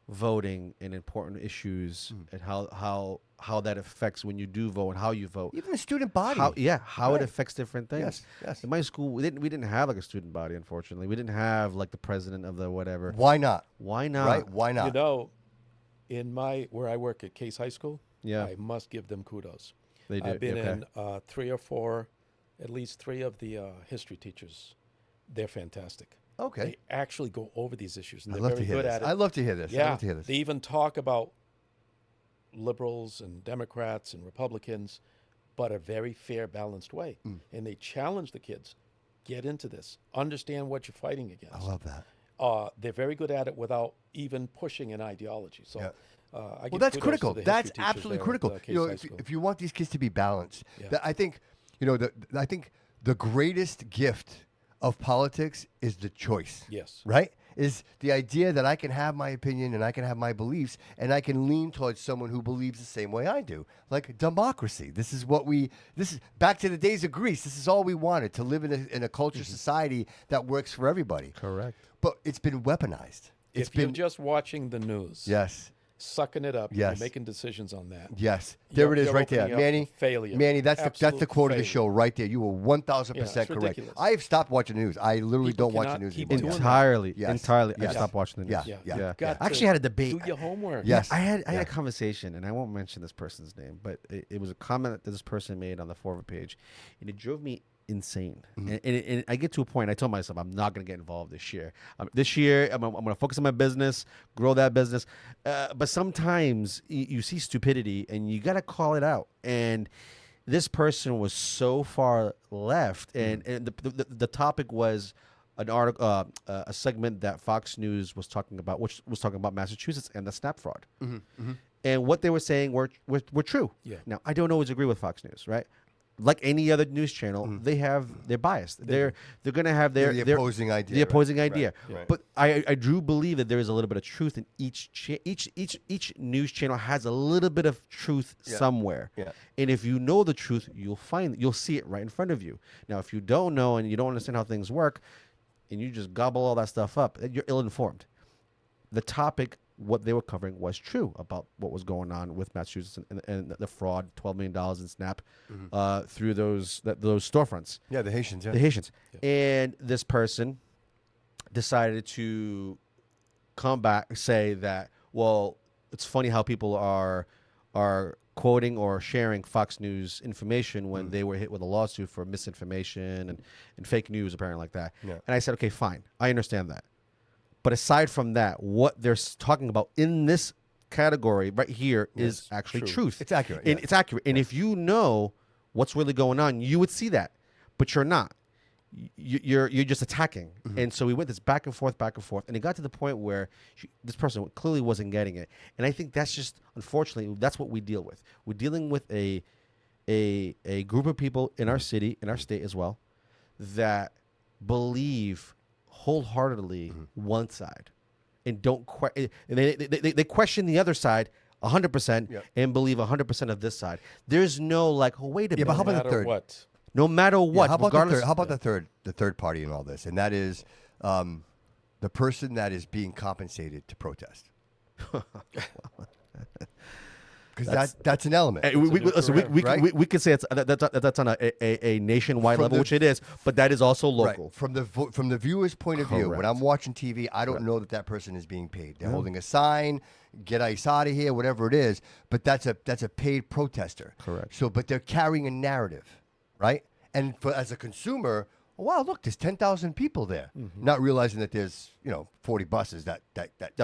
voting and important issues and how that affects when you do vote and how you vote. Even the student body. How it affects different things. Yes. In my school, we didn't have like a student body, unfortunately. We didn't have like the president of the whatever. Why not? Right? Why not? You know, where I work at Case High School, Yeah. I must give them kudos. They do. I've been in at least three of the history teachers. They're fantastic. Okay. They actually go over these issues, and I they're love very to hear good this. at it. I love to hear this. Yeah, they even talk about liberals and Democrats and Republicans, but a very fair, balanced way. And they challenge the kids, get into this, understand what you're fighting against. I love that. They're very good at it without even pushing an ideology. So, well, that's critical. That's absolutely critical. You know, if you want these kids to be balanced, I think, I think the greatest gift of politics is the choice. Yes. Right? Is the idea that I can have my opinion and I can have my beliefs and I can lean towards someone who believes the same way I do. Like democracy. This is back to the days of Greece. This is all we wanted, to live in a culture society that works for everybody. Correct. But it's been weaponized. If you're just watching the news, Yes. sucking it up, Yes. and making decisions on that. Yes, there it is, You're right there, opening up Manny. failure. Manny, that's the Absolute quote of the failure. show right there. You were 1,000% Yeah, it's correct. ridiculous. I have stopped watching the news. I literally People don't watch the cannot news keep anymore. doing that. Entirely. Yes. Entirely. Yes. I stopped watching the news. Yeah. Yeah. Yeah. You've got I actually had a debate. Do your homework. Yes. I had Yeah. a conversation, and I won't mention this person's name, but it was a comment that this person made on the forward page, and it drove me insane. And I get to a point, I told myself, I'm not going to get involved this year. This year, I'm going to focus on my business, grow that business. But sometimes you see stupidity, and you got to call it out. And this person was so far left, and the topic was an article, a segment that Fox News was talking about, which was talking about Massachusetts and the SNAP fraud. And what they were saying were true. Yeah. Now, I don't always agree with Fox News, right? Like any other news channel, they're biased. They're going to have their opposing idea. the right. opposing idea. Right. But I do believe that there is a little bit of truth in each news channel has a little bit of truth somewhere. Yeah. And if you know the truth, you'll see it right in front of you. Now, if you don't know and you don't understand how things work, and you just gobble all that stuff up, you're ill-informed. The topic, what they were covering, was true about what was going on with Massachusetts and the fraud, $12 million in SNAP through those storefronts. Yeah, the Haitians. Yeah. The Haitians. And this person decided to come back, say that, well, it's funny how people are quoting or sharing Fox News information when they were hit with a lawsuit for misinformation and fake news, apparently, like that. Yeah. And I said, okay, fine. I understand that. But aside from that, what they're talking about in this category right here is actually truth. It's accurate. And yeah. it's accurate. And if you know what's really going on, you would see that. But you're not. You're just attacking. And so we went this back and forth, and it got to the point where this person clearly wasn't getting it. And I think that's just, unfortunately, that's what we deal with. We're dealing with a group of people in our city, in our state as well, that believe wholeheartedly one side and don't they question the other side 100% and believe 100% of this side. There's no like, oh, wait a minute. But how about No the matter third? what. No matter what, how about regardless. the third party in all this? And that is the person that is being compensated to protest. Because that's an element. We could say that's on a nationwide From level, the- which it is, but that is also local. Right. From the viewer's point of view, when Correct. I'm watching TV, I don't know that person is being paid. They're holding a sign, get ice out of here, whatever it is. But that's a paid protester. Correct. So, but they're carrying a narrative, right? And as a consumer, oh, wow, look, there's 10,000 people there, not realizing that there's 40 buses that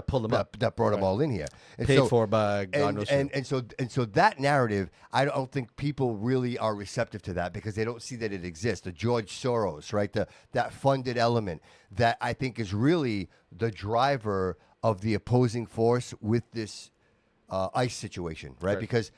pulled them up. that brought them all in here, and Paid so, for by God knows who. and so that narrative, I don't think people really are receptive to that because they don't see that it exists. The George Soros, right? That funded element that I think is really the driver of the opposing force with this ICE situation, right? Right. Because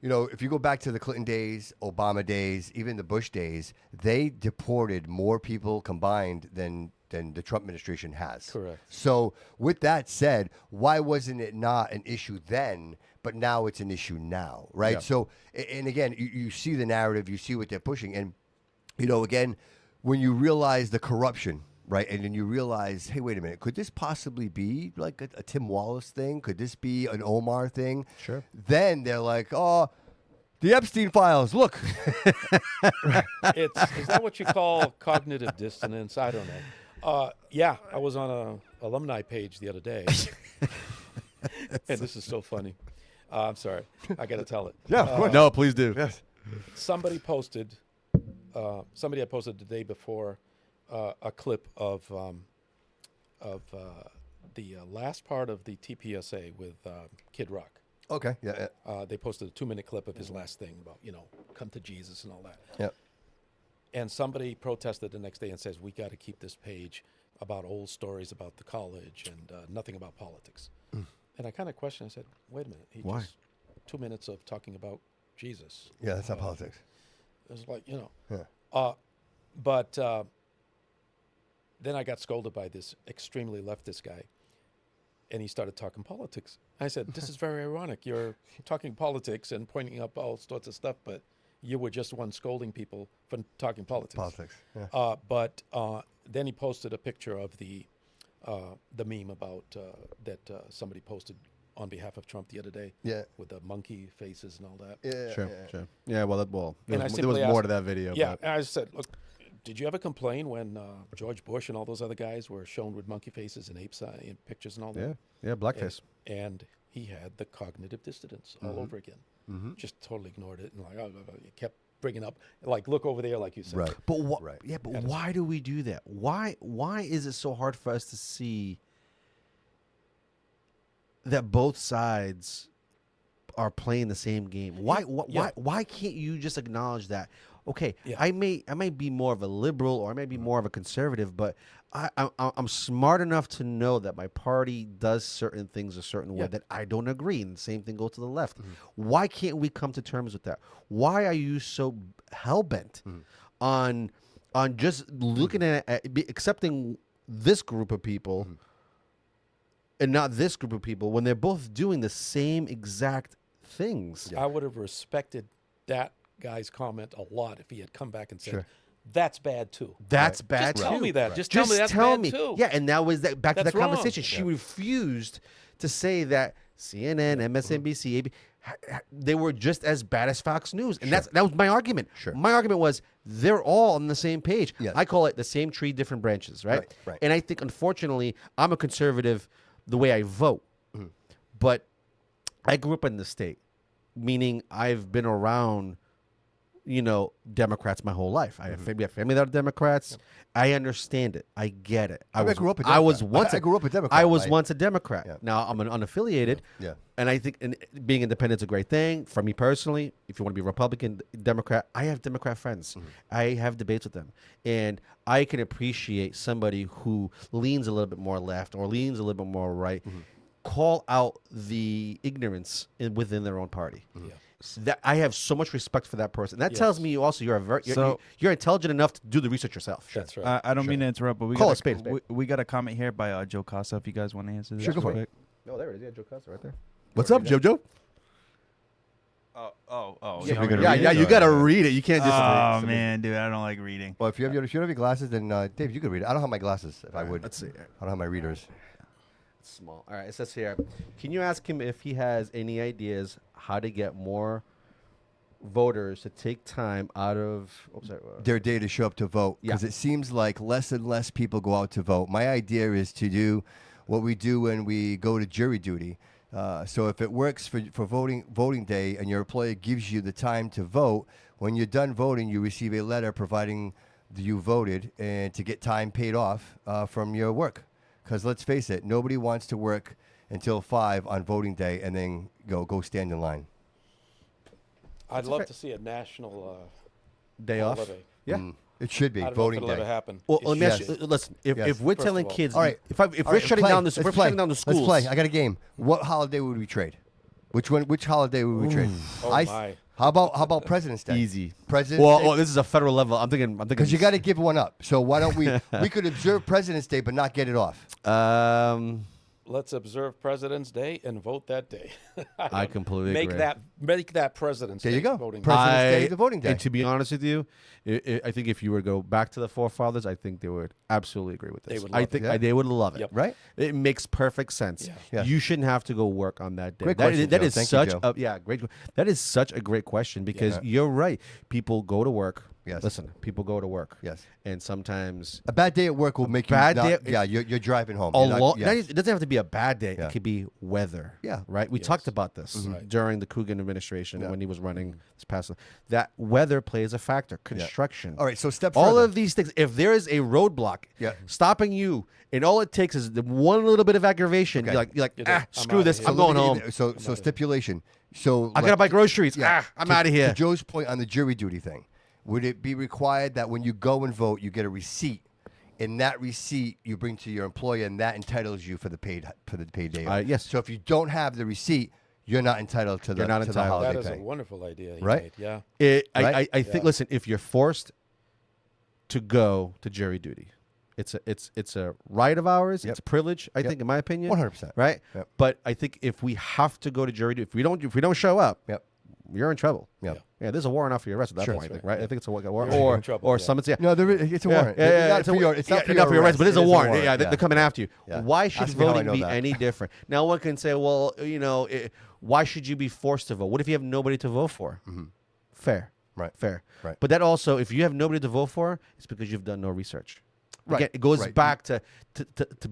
if you go back to the Clinton days, Obama days, even the Bush days, they deported more people combined than the Trump administration has. Correct. So with that said, why wasn't it not an issue then, but now it's an issue now, right? Yeah. So, and again, you see the narrative, you see what they're pushing. And, again, when you realize the corruption, right, and then you realize, hey, wait a minute, could this possibly be like a Tim Wallace thing? Could this be an Omar thing? Sure. Then they're like, oh, the Epstein files, look. Is that what you call cognitive dissonance? I don't know. Yeah, I was on a alumni page the other day, and this is so funny. I'm sorry, I got to tell it. Yeah, of course. No, please do. Yes. Somebody had posted the day before a clip of the last part of the TPSA with Kid Rock. Okay. Yeah. They posted a 2-minute clip of his last thing about, come to Jesus and all that. Yeah. And somebody protested the next day and says, we got to keep this page about old stories about the college and nothing about politics. And I kind of questioned, I said, wait a minute. Why? Just 2 minutes of talking about Jesus. Yeah, that's not politics. It was like, you know. Yeah. But then I got scolded by this extremely leftist guy, and he started talking politics. I said, this is very ironic. You're talking politics and pointing up all sorts of stuff, but you were just one scolding people for talking politics. Politics. Yeah. But then he posted a picture of the meme about that somebody posted on behalf of Trump the other day. Yeah. With the monkey faces and all that. Yeah. Sure, yeah. sure. Yeah, well, And I there was simply more asked- to that video. Yeah, but and I said, look, did you ever complain when George Bush and all those other guys were shown with monkey faces and apes in pictures and all that? yeah, blackface. And he had the cognitive dissonance all over again. Just totally ignored it and like, he kept bringing up, like, look over there, like you said. Right. But Right. yeah, but That is- why do we do that? Why is it so hard for us to see that both sides are playing the same game? Why can't you just acknowledge that? Okay, Yeah. I may be more of a liberal or I may be more of a conservative, but I'm smart enough to know that my party does certain things a certain way Yeah. that I don't agree, and the same thing goes to the left. Why can't we come to terms with that? Why are you so hell bent on just looking accepting this group of people and not this group of people when they're both doing the same exact things? I would have respected that guy's comment a lot if he had come back and said, Sure. that's bad too. That's bad Just too. tell me that. Just tell me that's tell bad me. too. Yeah, and that was back to That's that wrong. conversation. She refused to say that CNN, MSNBC, AB, they were just as bad as Fox News, and that was my argument. Sure. My argument was they're all on the same page. Yes. I call it the same tree, different branches, right? Right. And I think, unfortunately, I'm a conservative the way I vote, but I grew up in the state, meaning I've been around, Democrats my whole life. I have family that are Democrats. I understand it. I get it. I grew up a I was Democrat. once I grew up a Democrat. I was Like- once a Democrat. Yeah. Now I'm an unaffiliated. Yeah. And I think being independent is a great thing for me personally. If you want to be Republican, Democrat, I have Democrat friends. I have debates with them, and I can appreciate somebody who leans a little bit more left or leans a little bit more right. Call out the ignorance within their own party. That I have so much respect for that person. That tells me also you're intelligent enough to do the research yourself. That's right. I don't mean to interrupt, but we Call got a spade a spade. We got a comment here by Joe Costa. If you guys want to answer this, Sure, go real for it. quick. Oh, there it is. Yeah, Joe Costa right there. What's up, JoJo? Oh. Yeah, you we're want me gonna to read Yeah, it? you gotta read it. You can't just. Oh man, dude, I don't like reading. Well, if you have your glasses, then Dave, you could read it. I don't have my glasses. If I would, Let's see. I don't have my readers. It's small. All right, it says here. Can you ask him if he has any ideas how to get more voters to take time out of Their day to show up to vote, because it seems like less and less people go out to vote. My idea is to do what we do when we go to jury duty. So if it works for voting day, and your employer gives you the time to vote, when you're done voting, you receive a letter providing that you voted and to get time paid off from your work. Because let's face it, nobody wants to work until 5 on voting day and then go stand in line. I'd love to see a national day off. holiday. Yeah. It should be I don't voting know if it'll day. ever happen. Well, It let me ask should. you. Listen, if Yes. we're First telling of all. kids, All right. if All we're right, shutting play. down the Let's we're play. shutting down the schools. Let's play. I got a game. What holiday would we trade? Which holiday would we trade? Oh, my. How about President's Day? Easy. President's Well, Day. this is a federal level. I'm thinking. Because you got to give one up. So why don't we could observe President's Day but not get it off? Let's observe President's Day and vote that day. I completely make agree. that President's There Day you go. voting. President's Day, the voting day. And to be honest with you, I think if you were to go back to the forefathers, I think they would absolutely agree with this. They would I love think it. Yeah. they would love it. Yep. Right? It makes perfect sense. Yeah. Yes. You shouldn't have to go work on that day. Great That question, is- that Joe. is Thank you, such Joe. great. That is such a great question because you're right. People go to work. Yes. Listen, people go to work. Yes. And sometimes A bad day at work will make you bad not, day- yeah, you're driving home. a You're not- lot. yes. It doesn't have to be a bad day. Yeah. It could be weather. Yeah. Right. We talked about this Right. during the Coogan administration Yeah. when he was running this past. That weather plays a factor. Construction. All right, so step All further. of these things. If there is a roadblock Yeah. stopping you, and all it takes is the one little bit of aggravation, Okay. you're like, You're done. I'm screw outta this. here. I'm going home. So stipulation. So I gotta buy groceries. I'm out of here. To Joe's point on the jury duty thing, would it be required that when you go and vote, you get a receipt, and that receipt you bring to your employer, and that entitles you for the paid day? Yes. So if you don't have the receipt, you're not entitled to the, You're not to the entitled. holiday That is pay. a wonderful idea. He Right? made. Yeah. Right? I think. Yeah. Listen, if you're forced to go to jury duty, it's a right of ours. Yep. It's a privilege. I think, in my opinion, 100%. right? Yep. But I think if we have to go to jury duty, if we don't show up, Yep. you're in trouble. Yep. Yeah, there's a warrant out for your arrest at that Sure. point, I That's think, right? I think it's a warrant, You're in trouble, or yeah. summons. Yeah, No, it's a warrant. Not it's for your, it's not for not for your arrest, but it's It a is warrant. Yeah, they're coming after you. Yeah. Why should Ask me how I voting know be that. any different? Now, one can say, well, why should you be forced to vote? What if you have nobody to vote for? Fair. Right. Fair. Right. But that also, if you have nobody to vote for, it's because you've done no research. Right, Again, it goes right. back to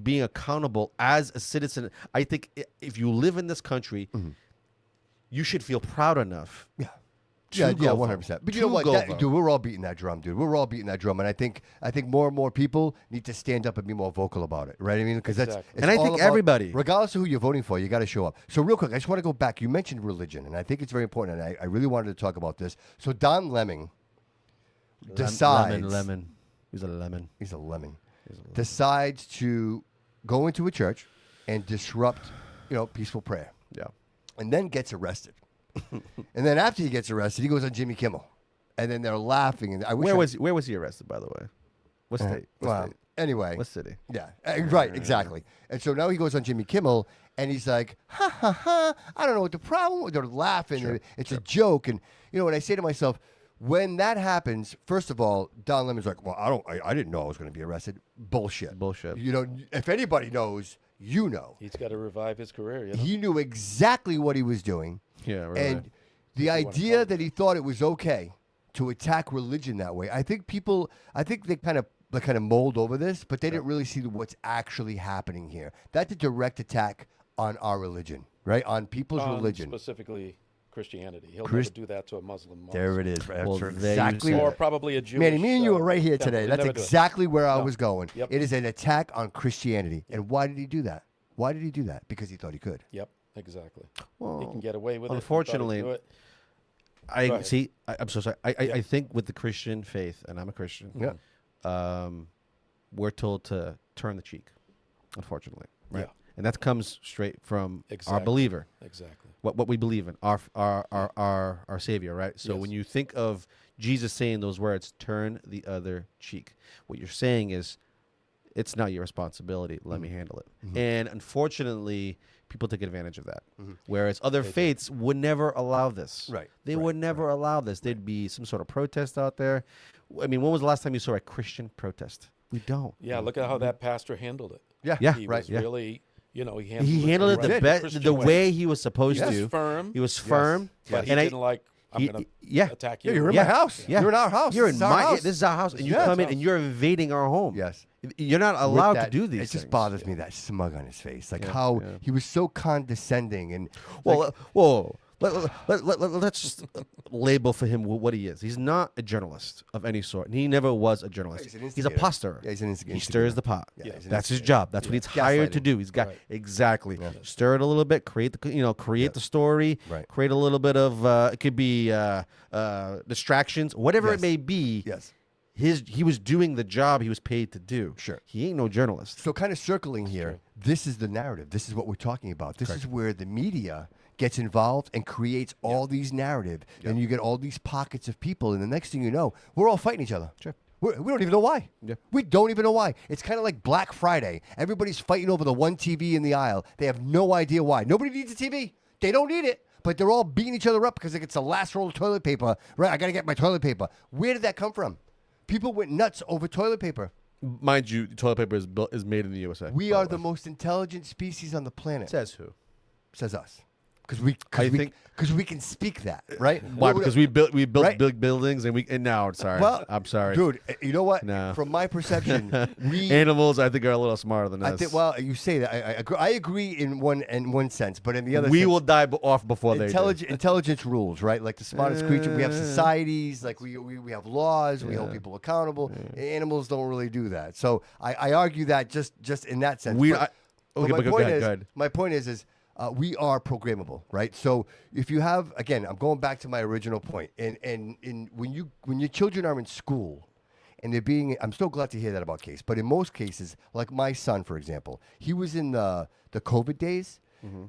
being accountable as a citizen. I think if you live in this country, you should feel proud enough. Yeah. to Yeah, go 100%. vote. But you know To what, go that, vote. dude? We're all beating that drum, dude. We're all beating that drum, and I think more and more people need to stand up and be more vocal about it, right? I mean, because Exactly. it's And I all think about- everybody- regardless of who you're voting for, you got to show up. So real quick, I just want to go back. You mentioned religion, and I think it's very important. And I really wanted to talk about this. So Don Lemon decides Lemon. He's a lemon. He's a lemon. Decides to go into a church and disrupt, peaceful prayer, Yeah. and then gets arrested. And then after he gets arrested, he goes on Jimmy Kimmel, and then they're laughing. And I wish Where was he arrested, by the way? What state? What Well, state? anyway, What city? yeah, right, exactly. And so now he goes on Jimmy Kimmel, and he's like, ha ha ha! I don't know what the problem was. They're laughing. It's a joke, and and I say to myself, when that happens, first of all, Don Lemon's like, well, I didn't know I was going to be arrested. Bullshit. Bullshit. If anybody knows, you know. He's got to revive his career. He knew exactly what he was doing. Yeah, right. And the idea that he thought it was okay to attack religion that way, I think they kind of mold over this, but they didn't really see what's actually happening here. That's a direct attack on our religion, right? On people's religion. Specifically Christianity. He'll Christ- never do that to a Muslim. There it is. Right? Well, That's there you exactly. said Or it. probably a Jewish. Manny, me and you were right here temple. today. He'll That's never do it. exactly where I No. was going. Yep. It is an attack on Christianity. And why did he do that? Why did he do that? Because he thought he could. Yep, exactly. Well, He can get away with unfortunately, it. He thought I Go ahead. see. I'm so sorry. I think with the Christian faith, and I'm a Christian. Yeah. We're told to turn the cheek, unfortunately, right? Yeah. And that comes straight from our Exactly. believer, he would. Exactly. what we believe in, our Savior, right? So Yes. when you think of Jesus saying those words, "Turn the other cheek," what you're saying is, it's not your responsibility. Let me handle it. And unfortunately, people take advantage of that. Whereas other faiths would never allow this. Right, They right, would never allow this. There'd be some sort of protest out there. I mean, when was the last time you saw a Christian protest? We don't. Yeah, look at how that pastor handled it. Yeah. Yeah, He right. was yeah. really, he handled He handled it the correct best, Christian the way he was supposed He was to. firm. He was firm. But he And I- didn't like, I'm he- going to yeah. attack Yeah, you. you're in Yeah. my house. Yeah. You're in our house. You're This in is our my. house. This is our house, and you Yeah. come in and you're invading our home. Yes. You're not With allowed to that- do these. It just things. bothers me, that smug on his face, like Yeah, how yeah. he was so condescending and Well, like, whoa. Let's just label for him what he is. He's not a journalist of any sort. And he never was a journalist. He's an He's a instigator. pot stirrer. Yeah, he's an He instigator. stirs the pot. Yeah, he's an That's his instigator. job. That's what he's hired to Gaslighting. do. He's got Right. exactly stir it a little bit, create the story, Right. create a little bit of it could be distractions, whatever Yes. it may be. Yes. He was doing the job he was paid to do. Sure. He ain't no journalist. So kind of circling here, this is the narrative. This is what we're talking about. This is where the media gets involved and creates all these narrative, and you get all these pockets of people, and the next thing you know, we're all fighting each other. Sure. We don't even know why. Yeah. We don't even know why. It's kind of like Black Friday. Everybody's fighting over the one TV in the aisle. They have no idea why. Nobody needs a TV. They don't need it. But they're all beating each other up because it's the last roll of toilet paper. Right? I got to get my toilet paper. Where did that come from? People went nuts over toilet paper. Mind you, toilet paper is made in the USA. We are the most intelligent species on the planet. Says who? Says us. Because we can speak that, right? Why? Because we built Right? big buildings and now sorry. Well, I'm sorry. dude. You know what? No. From my perception, we. Animals, I think, are a little smarter than us. I think. Well, you say that. I agree in one sense, but in the other, we sense, will die off before they do. intelligence rules, right? Like the smartest creature. We have societies. Like we have laws. We hold people accountable. Animals don't really do that. So I argue that just in that sense. But Okay, my but point go is, ahead. my point is we are programmable, right? So if you have, again, I'm going back to my original point, and when your children are in school, and they're being, I'm so glad to hear that about Case, but in most cases, like my son, for example, he was in the COVID days,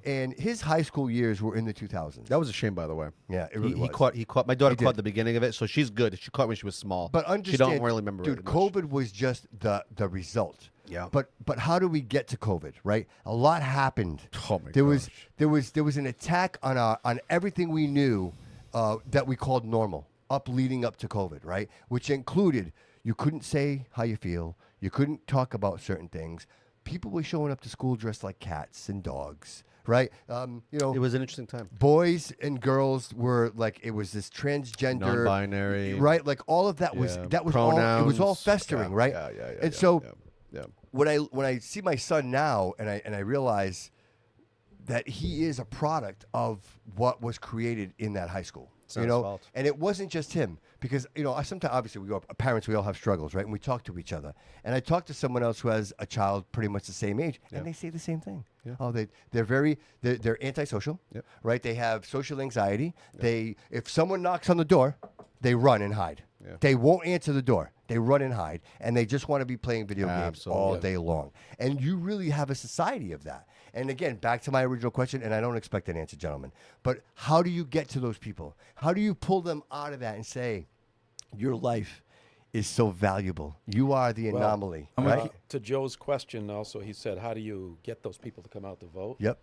And his high school years were in the 2000s. That was a shame, by the way. Yeah, it really he was. caught my daughter He caught did. the beginning of it, so she's good. She caught when she was small. But she understand, don't really remember dude, it much. COVID was just the result. Yeah. But how do we get to COVID? Right, a lot happened. Oh my there was gosh. there was an attack on everything we knew that we called normal leading up to COVID. Right, which included you couldn't say how you feel, you couldn't talk about certain things. People were showing up to school dressed like cats and dogs. Right, you know, It was an interesting time. boys and girls were like it was this transgender, Non-binary. right? Like all of that was Yeah. that was all it was all Pronouns. festering, Yeah, right? yeah, And yeah, so yeah. when I see my son now and I realize that he is a product of what was created in that high school. It's not You his know, fault. and it wasn't just him because you know I sometimes obviously we go parents we all have struggles, right? And we talk to each other. And I talk to someone else who has a child pretty much the same age, Yeah. and they say the same thing. Yeah. Oh, they're antisocial, Yep. right? They have social anxiety. If someone knocks on the door, they run and hide. Yeah. They won't answer the door. They run and hide, and they just want to be playing video games all Absolutely. day long. And you really have a society of that. And again, back to my original question, and I don't expect an answer, gentlemen, but how do you get to those people? How do you pull them out of that and say, your life is so valuable. You are the Well, anomaly, I'm right? gonna To Joe's question also, he said, how do you get those people to come out to vote? Yep.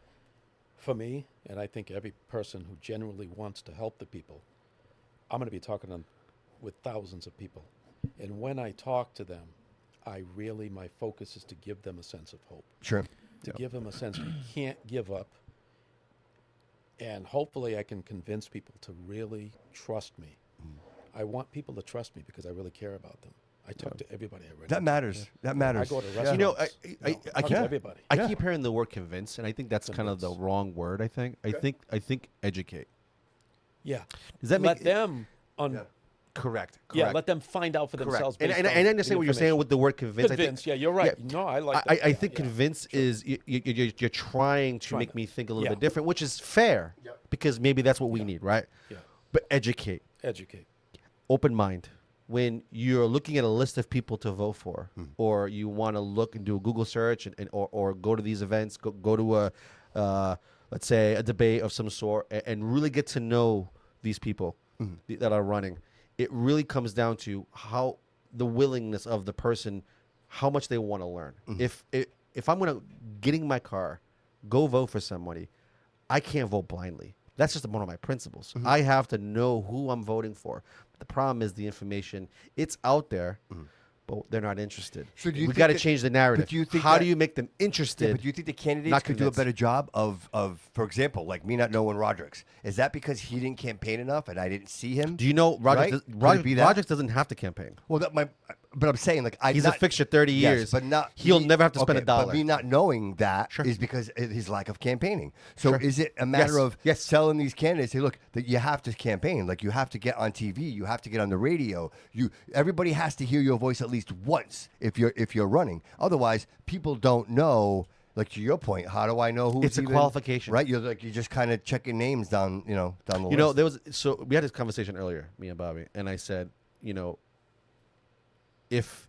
For me, and I think every person who genuinely wants to help the people, I'm going to be talking with thousands of people. And when I talk to them, my focus is to give them a sense of hope. Sure. To give them a sense you can't give up. And hopefully I can convince people to really trust me. I want people to trust me because I really care about them. I talk to everybody I run That into. matters. That matters. I go to Yeah. restaurants. You know, I talk to keep, everybody. I Yeah. keep hearing the word convince, and I think that's kind of the Convince. wrong word. I think educate. Yeah. Does that let make them correct? Yeah, let them find out for Correct. themselves. And, based and, on and I understand the what you're saying information. with the word convince. Convince, yeah, you're right. yeah. No, I like I that. Yeah, think yeah. convince is you're trying to Trying make to- me think a little yeah. bit different, which is fair because maybe that's what we need, right? Yeah. But educate, Educate. open mind. When you're looking at a list of people to vote for, or you want to look and do a Google search, or go to these events, go to a let's say a debate of some sort, and really get to know these people that are running. It really comes down to how the willingness of the person, how much they want to learn. If I'm gonna get in my car, go vote for somebody, I can't vote blindly. That's just one of my principles. I have to know who I'm voting for. The problem is the information. It's out there, but they're not interested. So do you we think got to that- change the narrative. but do you think how that- do you make them Yeah, interested? but do you think the candidates not could do a convinced. better job of, for example, like me not knowing Roderick's? Is that because he didn't campaign enough and I didn't see him? Do you know Right? Rogers? Could it be that? Rogers doesn't have to campaign. Well, but I'm saying like He's a fixture 30 yes, years. but not He'll me- never have to spend okay, a dollar. But me not knowing that is Sure. because of his lack of campaigning. So Sure. is it a matter Yes. of Yes. telling these candidates, hey, look, that you have to campaign, like you have to get on TV, you have to get on the radio, everybody has to hear your voice at least once if you're running. Otherwise, people don't know. Like to your point, how do I know who's It's a even- qualification. right? You're just kind of checking names down the You know, list. we had this conversation earlier, me and Bobby, and I said, if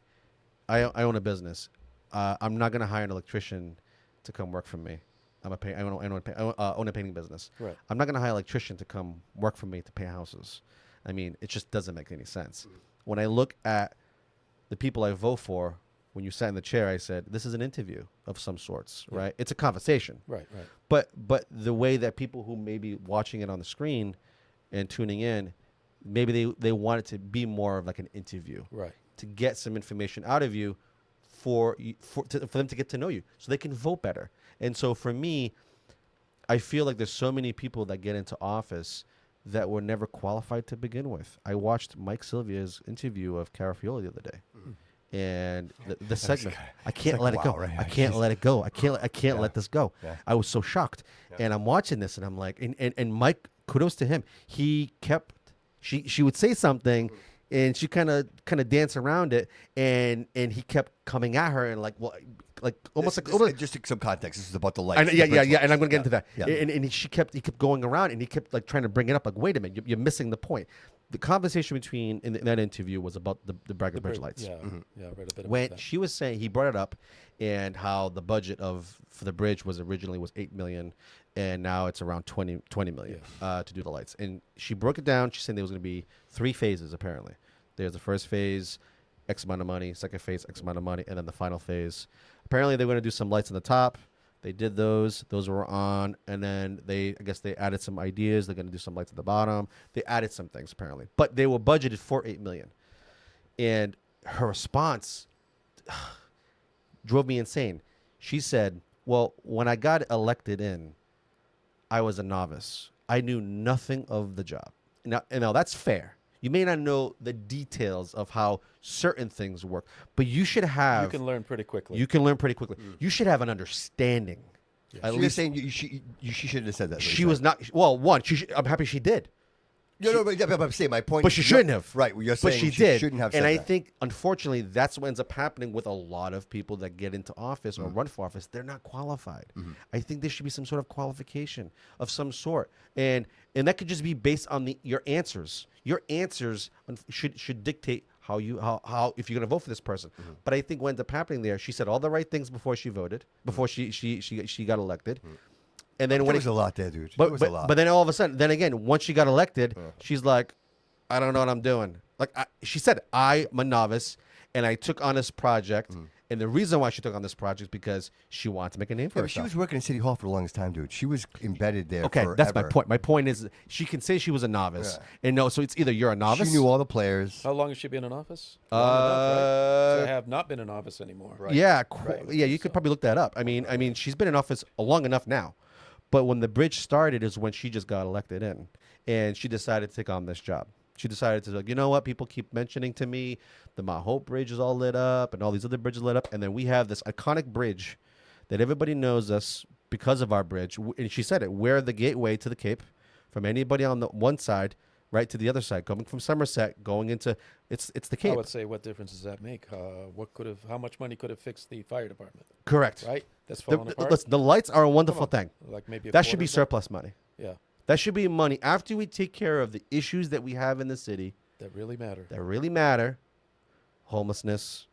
I own a business, I'm not going to hire an electrician to come work for me. I own a painting business. Right. I'm not going to hire an electrician to come work for me to paint houses. I mean, it just doesn't make any sense. When I look at the people I vote for, when you sat in the chair, I said, this is an interview of some sorts, right? It's a conversation. Right, right. But the way that people who may be watching it on the screen and tuning in, maybe they want it to be more of like an interview, Right. to get some information out of you for them to get to know you so they can vote better. And so for me, I feel like there's so many people that get into office that were never qualified to begin with. I watched Mike Sylvia's interview of Carafioli the other day. And the segment, I can't let it go. wow, right? I can't let it go. I can't let this go. Yeah. I was so shocked. And I'm watching this and I'm like, and Mike, kudos to him. He kept, she would say something and she kind of dance around it and he kept coming at her and like, well, almost This- like almost, just some context. This is about the lights. and, the yeah, bridge and I'm lights. going to get into that. Yeah. And he kept going around, and he kept like trying to bring it up. Like, wait a minute, you're missing the point. The conversation between in that interview was about the Braga Bridge lights. Yeah, yeah, I read a bit When about that. she was saying, he brought it up, and how the budget for the bridge was originally $8 million, and now it's around 20 million to do the lights. And she broke it down. She said there was going to be 3 phases apparently. There's the first phase, X amount of money. Second phase, X amount of money, and then the final phase. Apparently, they were going to do some lights on the top. They did those. Those were on, and then I guess they added some ideas. They're going to do some lights at the bottom. They added some things apparently, but they were budgeted for $8 million. And her response drove me insane. She said, "Well, when I got elected in, I was a novice. I knew nothing of the job." Now that's fair. You may not know the details of how certain things work, but you should have. You can learn pretty quickly. You can learn pretty quickly. You should have an understanding. At So you're least saying she shouldn't have said that. she was not. Well, one, I'm happy she did, No, but I'm saying my point. but she shouldn't have. Right. You're But saying she did, shouldn't have said and I that. think, unfortunately, that's what ends up happening with a lot of people that get into office Mm-hmm. or run for office. They're not qualified. I think there should be some sort of qualification of some sort, and that could just be based on your answers. Your answers should dictate how if you're going to vote for this person. Mm-hmm. But I think what ended up happening there, she said all the right things before she voted, before she got elected, and then There when was a lot there, dude. There but was a lot. but then all of a sudden, then again, once she got elected, she's like, I don't know what I'm doing. Like she said, I'm a novice, and I took on this project. And the reason why she took on this project is because she wanted to make a name for Yeah, but she herself. was working in City Hall for the longest time, dude. She was embedded there. Okay, forever. that's my point. My point is she can say she was a novice, and no, so it's either you're a novice. She knew all the players. How long has she been in office? Long enough, right? So I have not been in office anymore. Right. Yeah, Right. yeah, you could probably look that up. I mean, she's been in office long enough now, but when the bridge started is when she just got elected in, and she decided to take on this job. She decided to like, you know what? People keep mentioning to me the Mount Hope Bridge is all lit up, and all these other bridges lit up, and then we have this iconic bridge that everybody knows us because of our bridge. And she said it. We're the gateway to the Cape, from anybody on the one side right to the other side, coming from Somerset, going into it's the I Cape. would say, what difference does that make? How much money could have fixed the fire department? Correct. Right, that's falling apart. Listen, the lights are a wonderful thing. Like maybe a That should be quarter of surplus money. that? Yeah, That should be money after we take care of the issues that we have in the city that really matter. that really matter. Homelessness,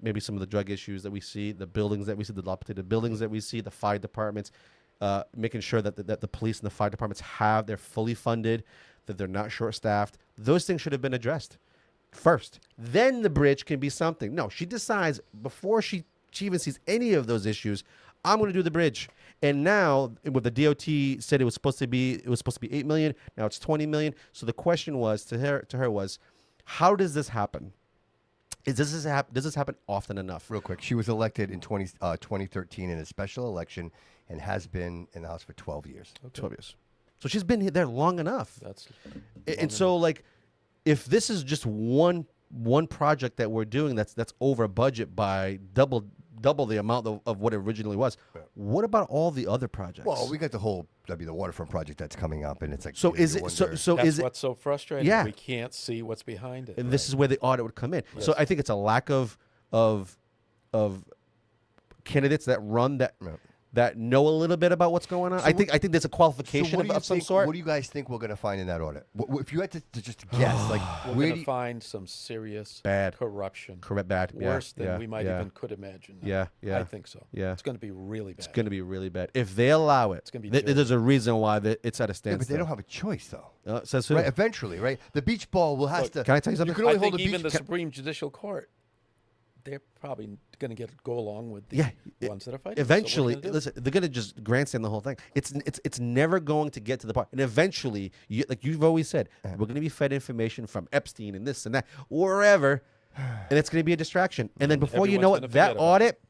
maybe some of the drug issues that we see, the buildings that we see, the dilapidated buildings that we see, the fire departments, making sure that the police and the fire departments they're fully funded, that they're not short-staffed. Those things should have been addressed first. Then the bridge can be something. No, she decides before she even sees any of those issues, I'm going to do the bridge. And now, with the DOT said it was supposed to be 8 million. Now it's 20 million. So the question was to her was, how does this happen? Does this happen often enough? Real quick, she was elected in 2013 in a special election and has been in the House for 12 years. 12 years. So she's been there long enough. That's And so, like, if this is just one project that we're doing that's over budget by double the amount of what it originally was, what about all the other projects? Well, we got the waterfront project that's coming up, and it's like. So you is it wonder- so that's is it? what's so frustrating. Yeah. We can't see what's behind it. And this is where the audit would come in. So I think it's a lack of candidates that run that know a little bit about what's going on. So I think there's a So qualification what do you of some think- sort. What do you guys think we're going to find in that audit? If you had to just guess, like, We're where going do to you, find some serious Bad. corruption. Correct, bad. Yeah, Worse than yeah, we might yeah. even could imagine. Yeah, yeah. I think so. Yeah. It's going to be really bad. It's going to be really bad if they allow it. gonna be There's a reason why it's at a yeah, standstill. but they don't have a choice, though. Says who? Right? Eventually, right? The beach ball will have to. Can I tell you something? You can only I hold think a even beach. the Supreme Judicial Court, they're probably going to go along with the Yeah, ones that are fighting. Eventually, So what are you gonna do? listen, they're gonna just grandstand the whole thing. It's never going to get to the part. And eventually, like you've always said, we're gonna be fed information from Epstein and this and that, wherever, and it's gonna be a distraction. And then before you know Everyone's it, gonna that forget about audit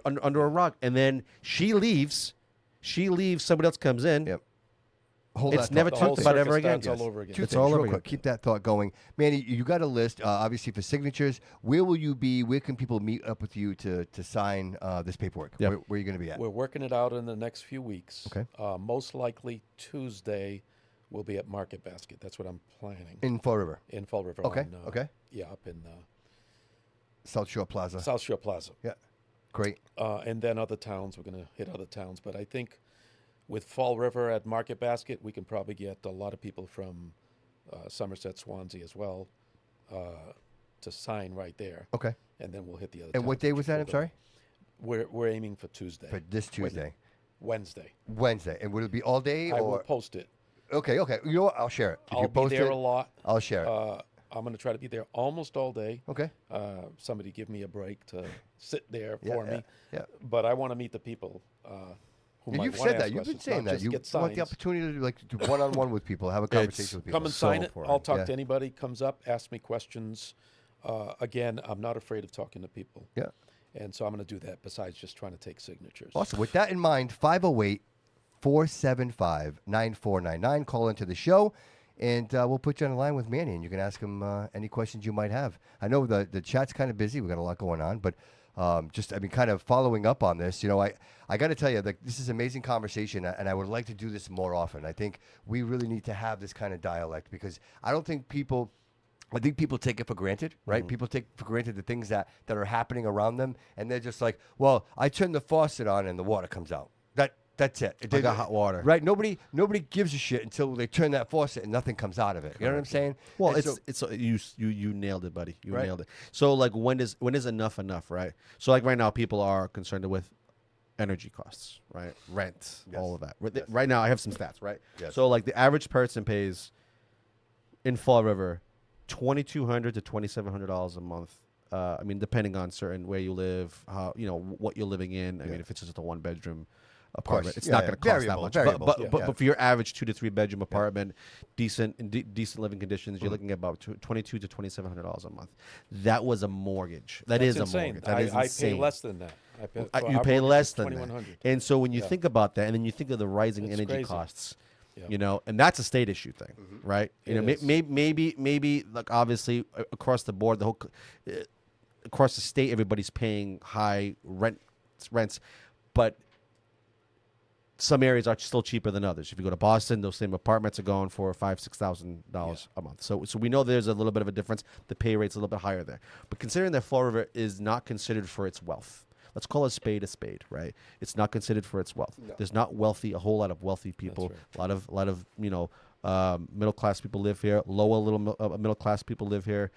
Yep. under a rug, and then she leaves. Somebody else comes in. Yep. Hold It's that never thought. The whole talked about ever circus again. starts all over again. Two It's things, all real over quick. again. Keep that thought going. Manny, you got a list, obviously, for signatures. Where will you be? Where can people meet up with you to sign this paperwork? Yep. Where are you going to be at? We're working it out in the next few weeks. Okay. Most likely Tuesday, we'll be at Market Basket. That's what I'm planning. In Fall River. In Fall River. Okay, okay. Yeah, up in South Shore Plaza. South Shore Plaza. Yeah. Great. And then other towns, we're going to hit other towns. But I think with Fall River at Market Basket, we can probably get a lot of people from Somerset, Swansea as well to sign right there. Okay. And then we'll hit the other And towns. what day was that? I'm sorry. We're aiming for Tuesday. For this Tuesday. Wednesday. Wednesday. And will it be all day? I will or post it. Okay. You know what? I'll share it. If you I'll be post there it, a lot. I'll share it. I'm going to try to be there almost all day. Okay. Somebody give me a break to sit there Yeah, for yeah, me. yeah. But I want to meet the people who And might you've wanna said that. ask You've been questions, saying not that. just You get want the signs. opportunity to like do one-on-one with people, have a conversation with people. Come and so sign it. important. I'll talk Yeah. to anybody comes up, ask me questions. Again, I'm not afraid of talking to people. Yeah. And so I'm going to do that besides just trying to take signatures. Awesome. With that in mind, 508-475-9499. Call into the show, and we'll put you on the line with Manny, and you can ask him any questions you might have. I know the chat's kind of busy. We've got a lot going on, but kind of following up on this, I got to tell you, like, this is an amazing conversation, and I would like to do this more often. I think we really need to have this kind of dialect because I think people take it for granted, right? People take for granted the things that are happening around them, and they're just like, well, I turn the faucet on and the water comes out. That's it. I got hot water. Right? Nobody gives a shit until they turn that faucet and nothing comes out of it. You know what I'm saying? Well, And you nailed it, buddy. You Right. nailed it. So like when is enough, right? So like right now, people are concerned with energy costs, right? Rent, Yes. all of that. Yes. Right now, I have some stats, right? Yes. So like the average person pays in Fall River $2,200 to $2,700 a month. Depending on certain where you live, how what you're living in. I mean, if it's just a 1-bedroom apartment, it's Yeah, not yeah. going to cost Variable, that much. variable. But for your average 2 to 3 bedroom apartment, decent living conditions, you're looking at about $2,200 to $2,700 a month. That was a mortgage. That's That's a insane. mortgage. That is I insane. pay less than that. You pay less than that. $2,100. And so when you think about that, and then you think of the rising It's energy crazy. costs, Yeah. and that's a state issue thing, right? It is. Maybe like obviously across the board, the whole across the state, everybody's paying high rents, but some areas are still cheaper than others. If you go to Boston, those same apartments are going for $5,000-$6,000 a month. So we know there's a little bit of a difference. The pay rate's a little bit higher there. But considering that Fall River is not considered for its wealth, let's call a spade, right? It's not considered for its wealth. No. There's not a whole lot of wealthy people. That's A lot of middle class people live here. Middle class people live here.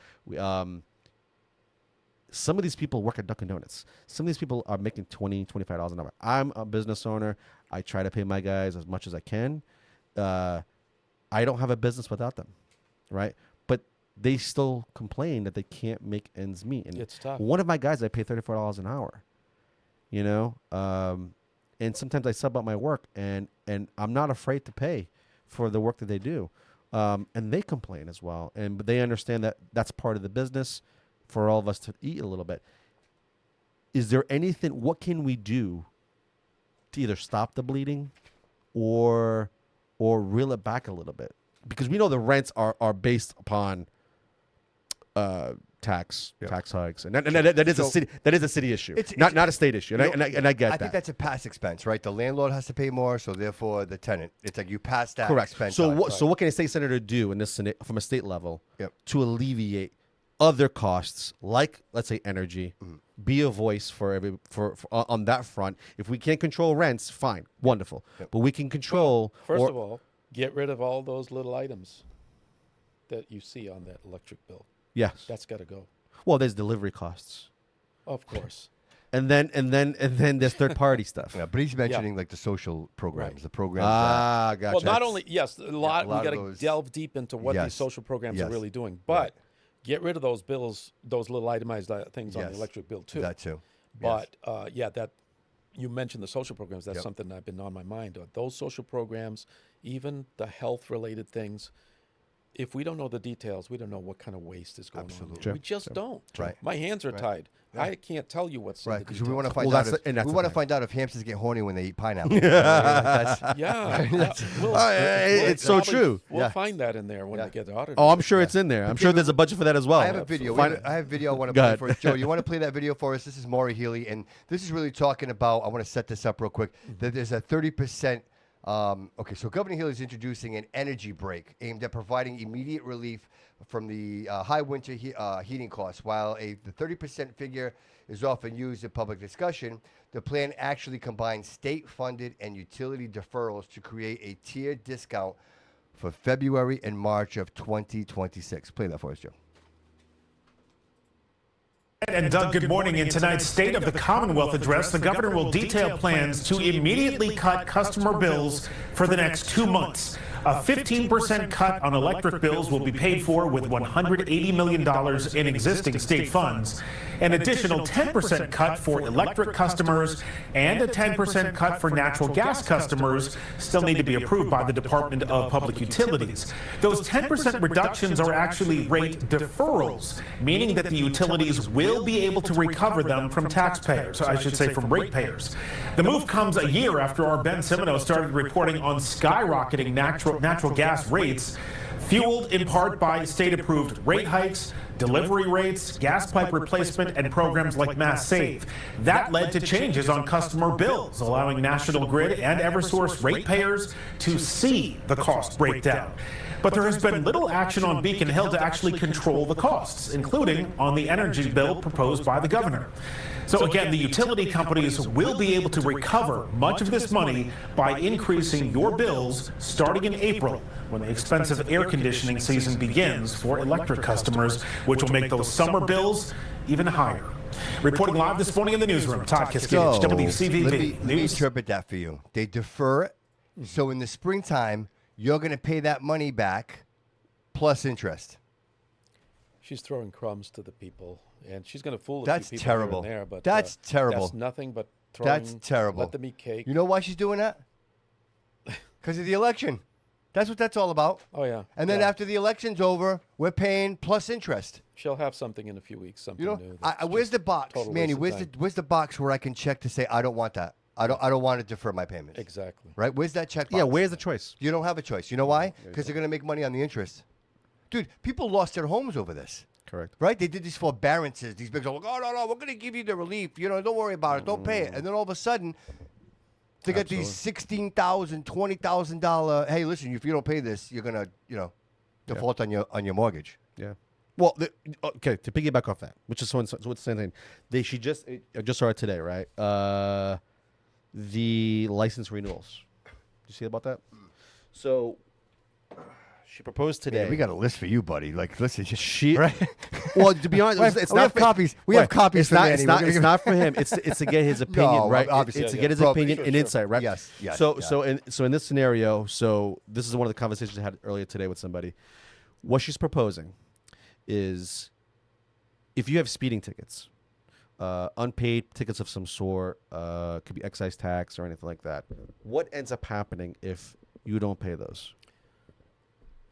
Some of these people work at Dunkin' Donuts. Some of these people are making $20-$25 an hour. I'm a business owner. I try to pay my guys as much as I can. I don't have a business without them, right? But they still complain that they can't make ends meet. And It's tough. one of my guys, I pay $34 an hour, and sometimes I sub out my work, and I'm not afraid to pay for the work that they do. And they complain as well. But they understand that that's part of the business for all of us to eat a little bit. Is there anything, what can we do to either stop the bleeding or reel it back a little bit? Because we know the rents are based upon tax hikes, and that is a city issue, not a state issue, and I get that. I think that's a past expense, right? The landlord has to pay more, so therefore the tenant. It's like you pass that Correct. expense. So on, what can a state senator do in this from a state level Yep. to alleviate other costs, like let's say energy? Be a voice for on that front. If we can't control rents, fine, wonderful. Yep. But we can control. First of all, get rid of all those little items that you see on that electric bill. yes. That's got to go. Well, there's delivery costs, Of course. and then there's third party stuff. Yeah, but he's mentioning like the social programs, Right. the programs. Gotcha. Well, not only, yes, a lot of we got to those- delve deep into what Yes. these social programs are Yes. really doing. But get rid of those bills, those little itemized things on Yes. the electric bill, too. That too. But that you mentioned the social programs. That's Yep. something I've been on my mind. Those social programs, even the health-related things. If we don't know the details, we don't know what kind of waste is going Absolutely. on. Sure. We just don't. Right. My hands are Right. tied. I can't tell you what's in Right, the because details. we want to find Well, out. that's the- and that's We the want to thing. find out if hamsters get horny when they eat pineapple. That's- It's so probably- true. We'll Yeah. find that in there when Yeah. they get the auditor. Oh, I'm sure it's in there. I'm sure there's a budget for that as well. I have a video. Find- I have a video I want to Go play ahead. for us. Joe, you want to play that video for us? This is Maury Healy, and this is really talking about, I want to set this up real quick, that there's a 30% Okay, so Governor Healy is introducing an energy break aimed at providing immediate relief from the high winter heating costs. While the 30% figure is often used in public discussion, the plan actually combines state-funded and utility deferrals to create a tiered discount for February and March of 2026. Play that for us, Joe. And Doug, good morning. In tonight's State of the Commonwealth address, the governor will detail plans to immediately cut customer bills for the next 2 months. A 15% cut on electric bills will be paid for with $180 million in existing state funds. An additional 10% cut for electric customers and a 10% cut for natural gas customers still need to be approved by the Department of Public Utilities. Those 10% reductions are actually rate deferrals, meaning that the utilities will be able to recover them from taxpayers, I should say from ratepayers. The move comes a year after our Ben Simino started reporting on skyrocketing natural gas rates, fueled in part by state-approved rate hikes, delivery rates, gas pipe replacement, and programs like Mass Save. That led to changes on customer bills, allowing National Grid and Eversource ratepayers to see the cost breakdown. But there has been little action on Beacon Hill to actually control the costs, including on the energy bill proposed by the governor. So again, the utility companies will be able to recover much of this money by increasing your bills starting in April, when the expensive air conditioning season begins for electric customers, which will make those summer bills even higher. Reporting live this morning in the newsroom, Todd Kiskevich, WCVB let me News. interpret that for you. They defer it, so in the springtime, you're going to pay that money back plus interest. She's throwing crumbs to the people, and she's going to fool a That's few people terrible. here and there. But That's terrible. That's nothing but throwing. That's terrible. Let them eat cake. You know why she's doing that? Because of the election. That's what that's all about. Oh yeah. And then Yeah. after the election's over, we're paying plus interest. She'll have something in a few weeks. Something You know, new. that's where's just the box, total Manny? waste of Where's the box where I can check to say I don't want that? I don't want to defer my payments. Exactly. Right? Where's that check box? Yeah, where's the choice? You don't have a choice. You know why? Because they're going to make money on the interest. Dude, people lost their homes over this. Correct. Right? They did these forbearances. These big, like, oh, no, we're going to give you the relief. You know, don't worry about it. Don't pay it. And then all of a sudden, they got these $16,000, $20,000. Hey, listen, if you don't pay this, you're going to, default on your mortgage. Yeah. Well, okay, to piggyback off that, which is what's the same thing. I just saw it today, right? The license renewals. Did you see about that? So she proposed today. Man, we got a list for you, buddy. Like, listen, Right? Well, to be honest, it's we not have for, copies. We have copies It's for not. Manny. It's We're not. gonna It's give- not for him. It's to get his opinion, No, right? obviously. It's to Yeah, get his yeah. opinion Sure, and sure. insight, right? Yes. So in this scenario, this is one of the conversations I had earlier today with somebody. What she's proposing is, if you have speeding tickets, unpaid tickets of some sort, could be excise tax or anything like that. What ends up happening if you don't pay those?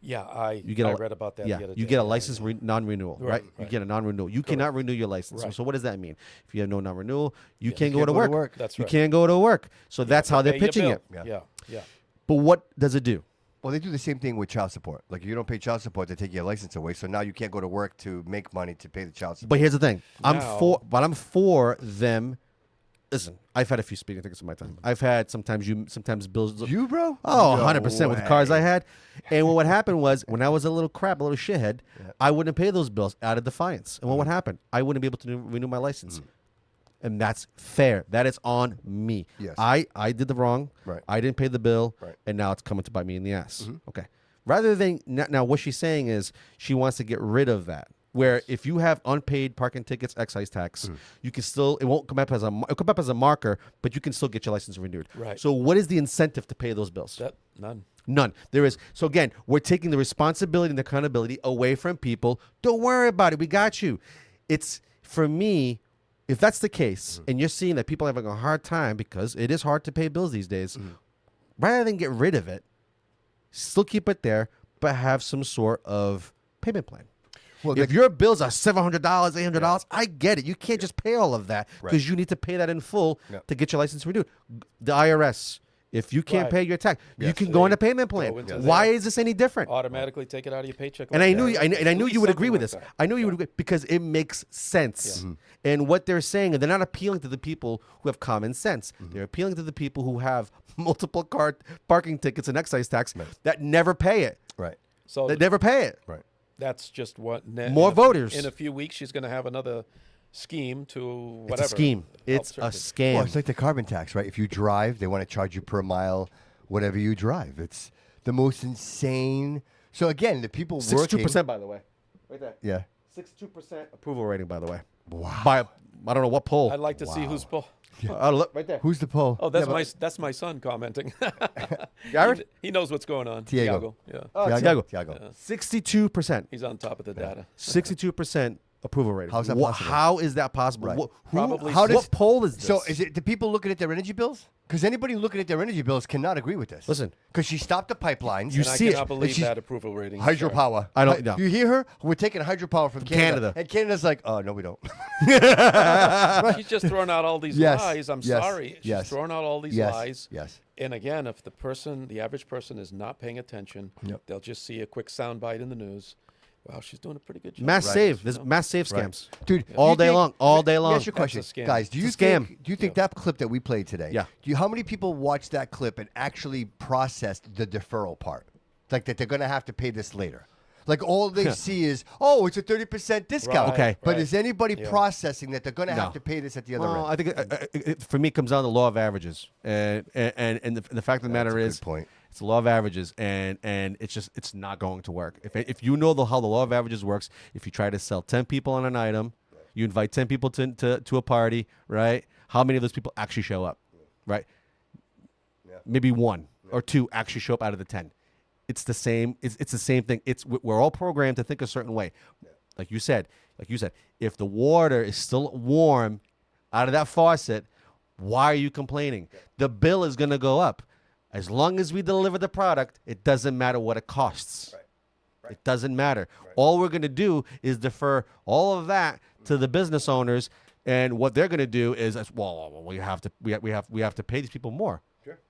Yeah, I read about that. Yeah, the other you day. get a license non-renewal, right? Right, You right. get a non-renewal. You cannot renew your license. Right. So what does that mean? If you have no non-renewal, you can't you go can't to go to work. work. That's You right. can't go to work. So that's how they're Pay your pitching it. bill. Yeah. Yeah. But what does it do? Well, they do the same thing with child support. Like, if you don't pay child support, they take your license away. So now you can't go to work to make money to pay the child support. But here's the thing. I'm Now- for them. Listen, I've had a few speeding tickets in my time. I've had sometimes bills. You, bro? Oh, No 100% with the cars I way. had. And what would happen was, when I was a little shithead, I wouldn't pay those bills out of defiance. And what would happen? I wouldn't be able to renew my license. And that's fair. That is on me. Yes. I did the wrong. Right. I didn't pay the bill. Right. And now it's coming to bite me in the ass. Okay. Rather than, now what she's saying is she wants to get rid of that. Where if you have unpaid parking tickets, excise tax, you can still, it won't come up as it'll come up as a marker, but you can still get your license renewed. Right. So what is the incentive to pay those bills? None. None. There is. So again, we're taking the responsibility and the accountability away from people. Don't worry about it. We got you. It's, for me, if that's the case, and you're seeing that people are having a hard time because it is hard to pay bills these days, rather than get rid of it, still keep it there, but have some sort of payment plan. Well, If your bills are $700, $800, I get it. You can't just pay all of that because you need to pay that in full Yeah. to get your license renewed. The IRS If you can't Right. pay your tax, you Yes. can go on a payment plan. Go into Why there. is this any different? Automatically take it out of your paycheck. And like I knew, that. and I knew At you would least agree with this. something like I knew you would agree because it makes sense. And what they're saying, and they're not appealing to the people who have common sense. They're appealing to the people who have multiple parking tickets and excise tax that never pay it. Right. So That never pay it. Right. that's just what. More voters. In a few weeks, she's going to have another scheme to whatever. It's a scheme. help It's a certain- scam. Well, it's like the carbon tax, right? If you drive, they want to charge you per mile, whatever you drive. It's the most insane. So again, the people working. 62%, by the way. Right there. Yeah. 62% approval rating, by the way. Wow. By I don't know what poll. I'd like to see who's. Look right there. Who's the poll? Oh, that's Yeah, that's my son commenting. Jared? He knows what's going on. Tiago. Yeah, Tiago. Tiago. 62%. he's on top of the data. 62% approval rating. How's that possible? How is that possible? Right. Probably How does- what poll is this? So is it the people looking at their energy bills? Because anybody looking at their energy bills cannot agree with this. Listen. Because she stopped the pipelines. You And see I it. cannot believe she's- that approval rating. Hydropower. I don't know. You hear her? We're taking hydropower from Canada. Canada. And Canada's like, oh, no, we don't. She's just throwing out all these Yes, lies. I'm yes, sorry. She's yes. throwing out all these Yes, lies. yes. And again, if the average person is not paying attention, Yep. they'll just see a quick soundbite in the news. Wow, she's doing a pretty good job. mass Right. save. There's mass save Right. scams. Dude, All you day think- long. All day Let me long. ask you a question. That's a scam. Guys, do you It's a scam. think that clip that we played today, Yeah. how many people watched that clip and actually processed the deferral part? Like that they're going to have to pay this later. Like all they see is, oh, it's a 30% discount. Right, Okay. But right. is anybody Yeah. processing that they're going to No. have to pay this at the other Well, end? I think for me it comes down to law of averages, and the fact of the matter That's a good is, point. it's the law of averages, and it's not going to work. If you know how the law of averages works, if you try to sell 10 people on an item, you invite 10 people to a party, right? How many of those people actually show up, right? Maybe one or two actually show up out of the 10. It's the same. It's the same thing. We're all programmed to think a certain way. Like you said, if the water is still warm out of that faucet, why are you complaining? The bill is going to go up. As long as we deliver the product, it doesn't matter what it costs. It doesn't matter. All we're going to do is defer all of that to the business owners, and what they're going to do is, well, we have to pay these people more,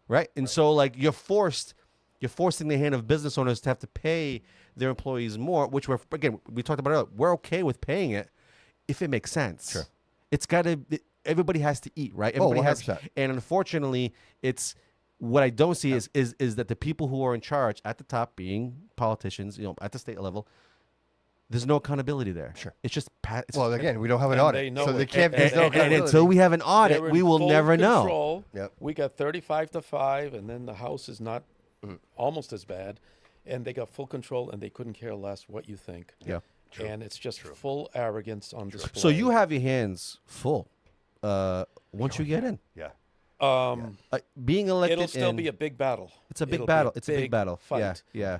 right? And so, like, you're forcing the hand of business owners to have to pay their employees more, which we talked about earlier. We're okay with paying it if it makes sense. Sure. It's got to. Everybody has to eat, right? Oh, Everybody has, 100%. and unfortunately, it's what I don't see is that the people who are in charge at the top, being politicians, at the state level, there's no accountability there. Sure. It's just Well, again, we don't have an And audit. they know So they it. can't. And- There's no and- accountability. until we have an audit, They're in we will full never know. control. Yep. We got 35-5, and then the House is not almost as bad, and they got full control, and they couldn't care less what you think. Yeah. And it's just full arrogance on display. So you have your hands full once you get in. Yeah. Being elected, It'll still in- be a big battle. It's a big It'll be battle. It's a big battle. Fight. Yeah.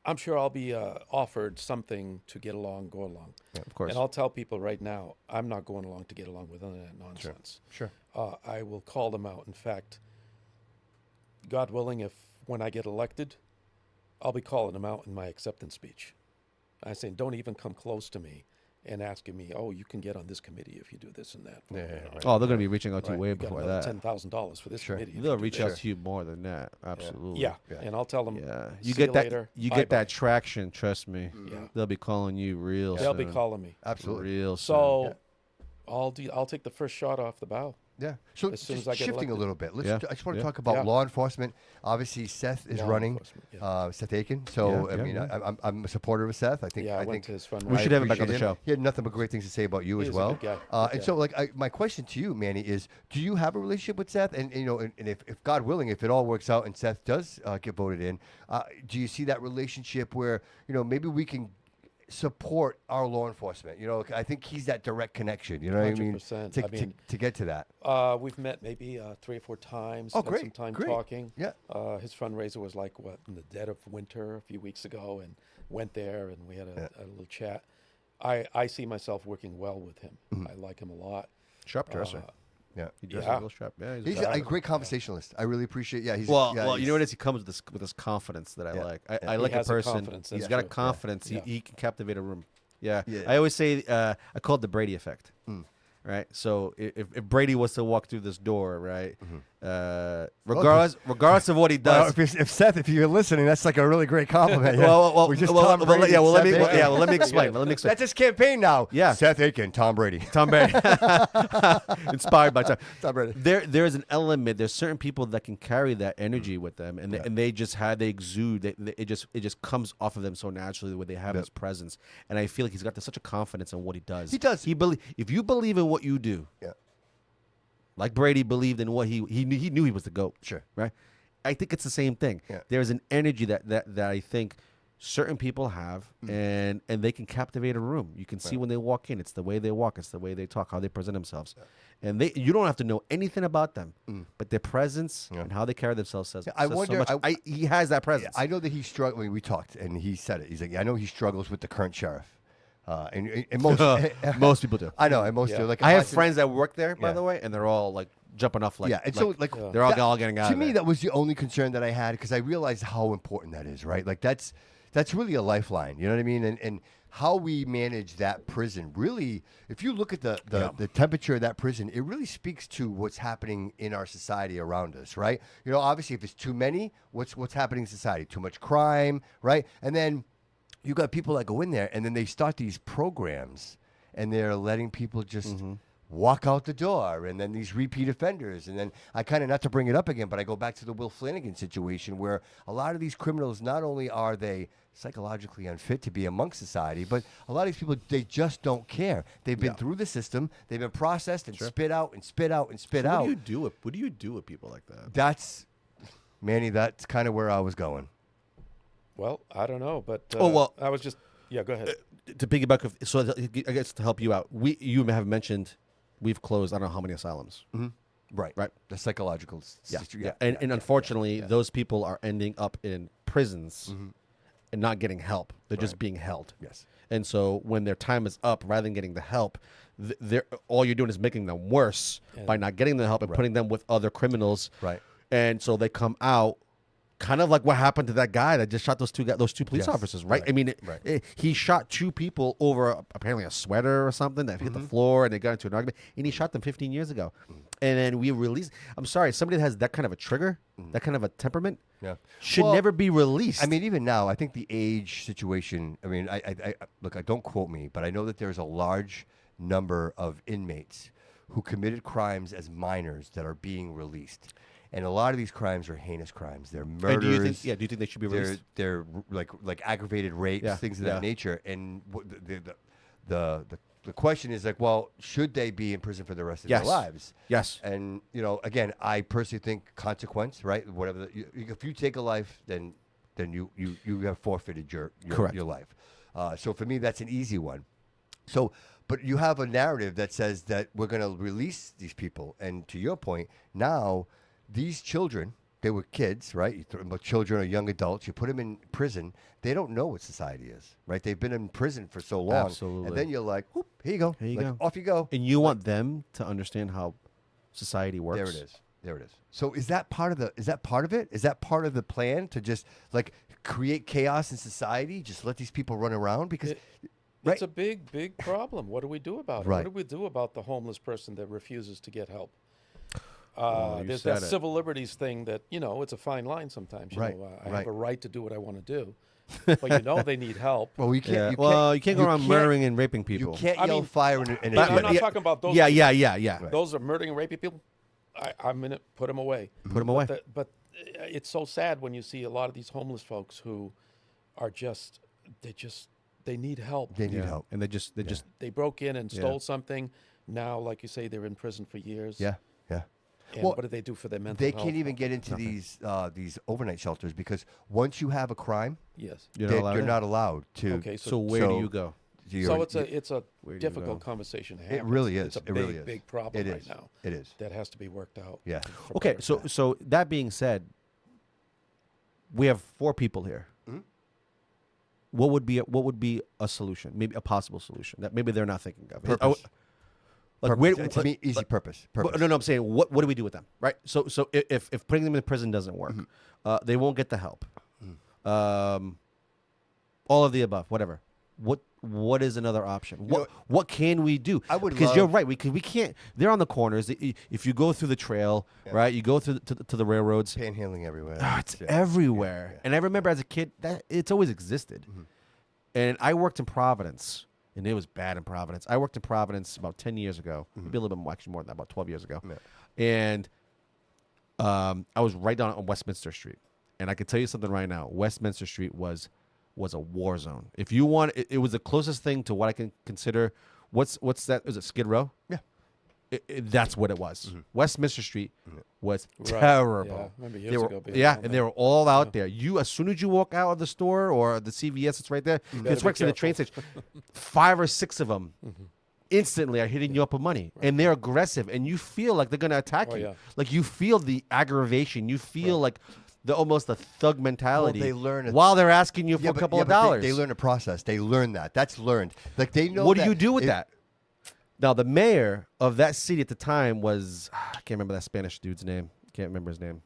I'm sure I'll be offered something to get along, go along. Yeah, of course. And I'll tell people right now, I'm not going along to get along with any of that nonsense. Sure. I will call them out. In fact, God willing, when I get elected, I'll be calling them out in my acceptance speech. I say, don't even come close to me and asking me, oh, you can get on this committee if you do this and that. Right. Oh, they're going to be reaching out to you way You got before another that. $10,000 for this committee. if They'll you do reach this. out to you more than that. Absolutely. Yeah, and I'll tell them. Yeah. See You get that. later. You Bye-bye. get that traction. Trust me. Yeah. They'll be calling you real. They'll be soon. calling me. Absolutely. Real. So I'll take the first shot off the bow. Yeah. So As soon just as I get shifting a elected. little bit, Yeah. I just want to Yeah. talk about Yeah. law enforcement. Obviously, Seth is Law running. enforcement, yeah. Seth Aiken. So Yeah, I yeah, mean, yeah. I'm a supporter of Seth. I think. Yeah, I I went think to his fundraiser. We should have him back on the appreciate show. He had nothing but great things to say about you He as is a well. good guy. Good And guy. so, like, my question to you, Manny, is: do you have a relationship with Seth? And and if God willing, if it all works out and Seth does get voted in, do you see that relationship where maybe we can support our law enforcement? I think he's that direct connection. You know what I mean? 100%. To, I mean, to get to that. We've met maybe 3 or 4 times. Oh, spent great, some time great. talking. Yeah. His fundraiser was like in the dead of winter a few weeks ago, and went there and we had a little chat. I see myself working well with him. I like him a lot. Sharp dresser. Yeah. He dresses yeah. real sharp. Yeah. He's a great conversationalist. I really appreciate. Yeah. He's Well, yeah, you he's- know what it is? He comes with this confidence that I Yeah. like. Yeah. I He like a has a person. confidence, He's that's got a true. Yeah. confidence. Yeah. He can captivate a room. Yeah. Yeah. I always say I call it the Brady effect. Right. So if Brady was to walk through this door, right, regardless of what he does. If Seth, if you're listening, that's like a really great compliment. Well, we just well, Tom well, Brady yeah, well, and Seth Aiken. let me explain. Let me explain. That's his campaign now. Yeah. Seth Aiken, Tom Brady. Tom Brady, inspired by Tom. Tom Brady. There is an element. There's certain people that can carry that energy with them, and they exude. It just comes off of them so naturally where they have this presence. And I feel like he's got such a confidence in what he does. He does. If you believe in what you do, like Brady believed in what he knew he was the GOAT. Sure. Right. I think it's the same thing. Yeah. There's an energy that I think certain people have, and they can captivate a room. You can see when they walk in. It's the way they walk. It's the way they talk, how they present themselves. And you don't have to know anything about them, but their presence and how they carry themselves says I so wonder. much. He has that presence. I know that he struggled. We talked, and he said it. He's like, I know he struggles with the current sheriff. And Most people do. I know, and most do. Like I have watching- friends that work there, by the way, and they're all like jumping off and so they're all getting out. To of me, there. that was the only concern that I had because I realized how important that is, right? Like that's really a lifeline. You know what I mean? And how we manage that prison really, if you look at the temperature of that prison, it really speaks to what's happening in our society around us, right? You know, obviously, if it's too many, what's happening in society? Too much crime, right? And then you got people that go in there and then they start these programs and they're letting people just walk out the door, and then these repeat offenders. And then I kind of, not to bring it up again, but I go back to the Will Flanagan situation where a lot of these criminals, not only are they psychologically unfit to be amongst society, but a lot of these people, they just don't care. They've been through the system. They've been processed and spit out and spit out and spit out. What do you do with people like that? That's, Manny, that's kind of where I was going. Well, I don't know, but I was just go ahead. To piggyback, I guess to help you out, you have mentioned we've closed I don't know how many asylums. Right. The psychological. And unfortunately, those people are ending up in prisons and not getting help. They're just being held. Yes. And so when their time is up, rather than getting the help, all you're doing is making them worse by not getting the help and putting them with other criminals. Right. And so they come out. Kind of like what happened to that guy that just shot those two police officers, right? I mean, he shot two people over apparently a sweater or something that hit the floor, and they got into an argument, and he shot them 15 years ago. And then we released. I'm sorry, somebody that has that kind of a trigger, that kind of a temperament, should never be released. I mean, even now, I think the age situation. I mean, I look. Don't quote me, but I know that there's a large number of inmates who committed crimes as minors that are being released. And a lot of these crimes are heinous crimes. They're murders. Do you think they should be released? They're like aggravated rapes, things of that nature. And the question is like, well, should they be in prison for the rest of their lives? Yes. And again, I personally think consequence, right? Whatever. If you take a life, then you have forfeited your life. So for me, that's an easy one. So, but you have a narrative that says that we're going to release these people, and to your point, now. These children, they were kids, right? You throw them, children or young adults, you put them in prison, they don't know what society is, right? They've been in prison for so long. Absolutely. And then you're like, whoop, here you go. Here you go. Off you go. And you want them to understand how society works. There it is. So is that part of it? Is that part of the plan to just like create chaos in society? Just let these people run around? Because it's a big problem. What do we do about it? Right. What do we do about the homeless person that refuses to get help? There's said that it. civil liberties thing that, it's a fine line sometimes. I have a right to do what I want to do. But they need help. Well, you can't. You can't go around murdering and raping people. You can't yell fire in a I'm not talking about those. Yeah. Those are murdering and raping people. I'm going to put them away. Put them away. But it's so sad when you see a lot of these homeless folks who are they need help. They need help. And they broke in and stole something. Now, like you say, they're in prison for years. Yeah. And what do they do for their mental health? They can't even get into these overnight shelters because once you have a crime, you're not allowed to. Okay, so where do you go? So it's a difficult conversation to have. It really is. It's a big problem right now. It is. That has to be worked out. Yeah. Okay, so that being said, we have 4 people here. What would be a solution? Maybe a possible solution that maybe they're not thinking of. Purpose. Purpose. To me, easy purpose. No, I'm saying what do we do with them, right? So if putting them in prison doesn't work, they won't get the help. All of the above, whatever. what is another option? know, What can we do? I would because you're love- right. We can't. They're on the corners. If you go through the trail, right? You go through to the railroads. Panhandling everywhere. It's everywhere. And I remember as a kid that it's always existed. And I worked in Providence, and it was bad in Providence. I worked in Providence about 10 years ago, maybe a little bit more, actually more than that, about 12 years ago. And I was right down on Westminster Street. And I can tell you something right now. Westminster Street was a war zone. If you want, it was the closest thing to what I can consider. What's that? Is it Skid Row? Yeah. That's what it was. Westminster Street was Right. terrible. Yeah, I remember They years were, ago being yeah, down and there. they were all out there. You, as soon as you walk out of the store or the CVS, it's right there. It's be right to the train station. 5 or 6 of them instantly are hitting you up with money, and they're aggressive, and you feel like they're going to attack you. yeah. Like you feel the aggravation. You feel like almost the thug mentality. they learn it. while they're asking you for a couple of dollars. They learn a process. They learn that. That's learned. Like they know. What do that you do with if- that? Now, the mayor of that city at the time was I can't remember that Spanish dude's name. Can't remember his name.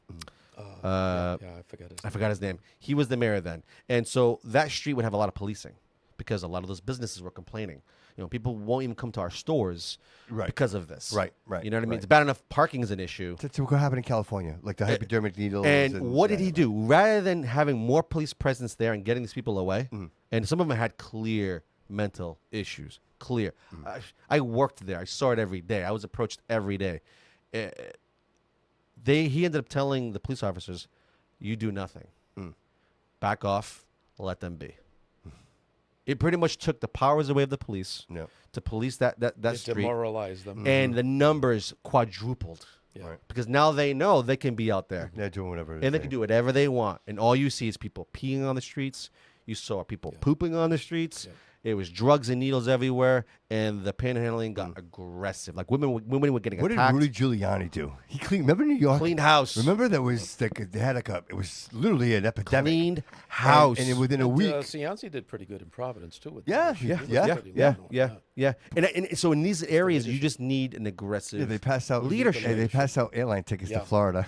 I forgot his I name. forgot his name. He was the mayor then, and so that street would have a lot of policing because a lot of those businesses were complaining. You know, people won't even come to our stores because of this. Right. You know what I mean? right. It's bad enough parking is an issue. That's what happened in California, like the hypodermic needles. And what did he yeah. do? Rather than having more police presence there and getting these people away, and some of them had clear mental issues. Clear. I worked there. I saw it every day. I was approached every day. He ended up telling the police officers, "You do nothing. Back off. Let them be." It pretty much took the powers away of the police to police that It street, demoralized them. and the numbers quadrupled. Yeah. Right. Because now they know they can be out there. They're doing whatever. And they can do whatever they want. And all you see is people peeing on the streets. You saw people pooping on the streets. It was drugs and needles everywhere. And the panhandling got aggressive. Like women were getting What did attacked. Rudy Giuliani do? He cleaned. Remember New York? Cleaned house. Remember there was like they had like it was literally an epidemic. Cleaned house. And within a week. Cianci did pretty good in Providence too. With Yeah, that. yeah, He was yeah, pretty Yeah, well. yeah. And so in these areas, you just need an aggressive Yeah, they passed out leadership. Hey, they passed out airline tickets Yeah. to Florida.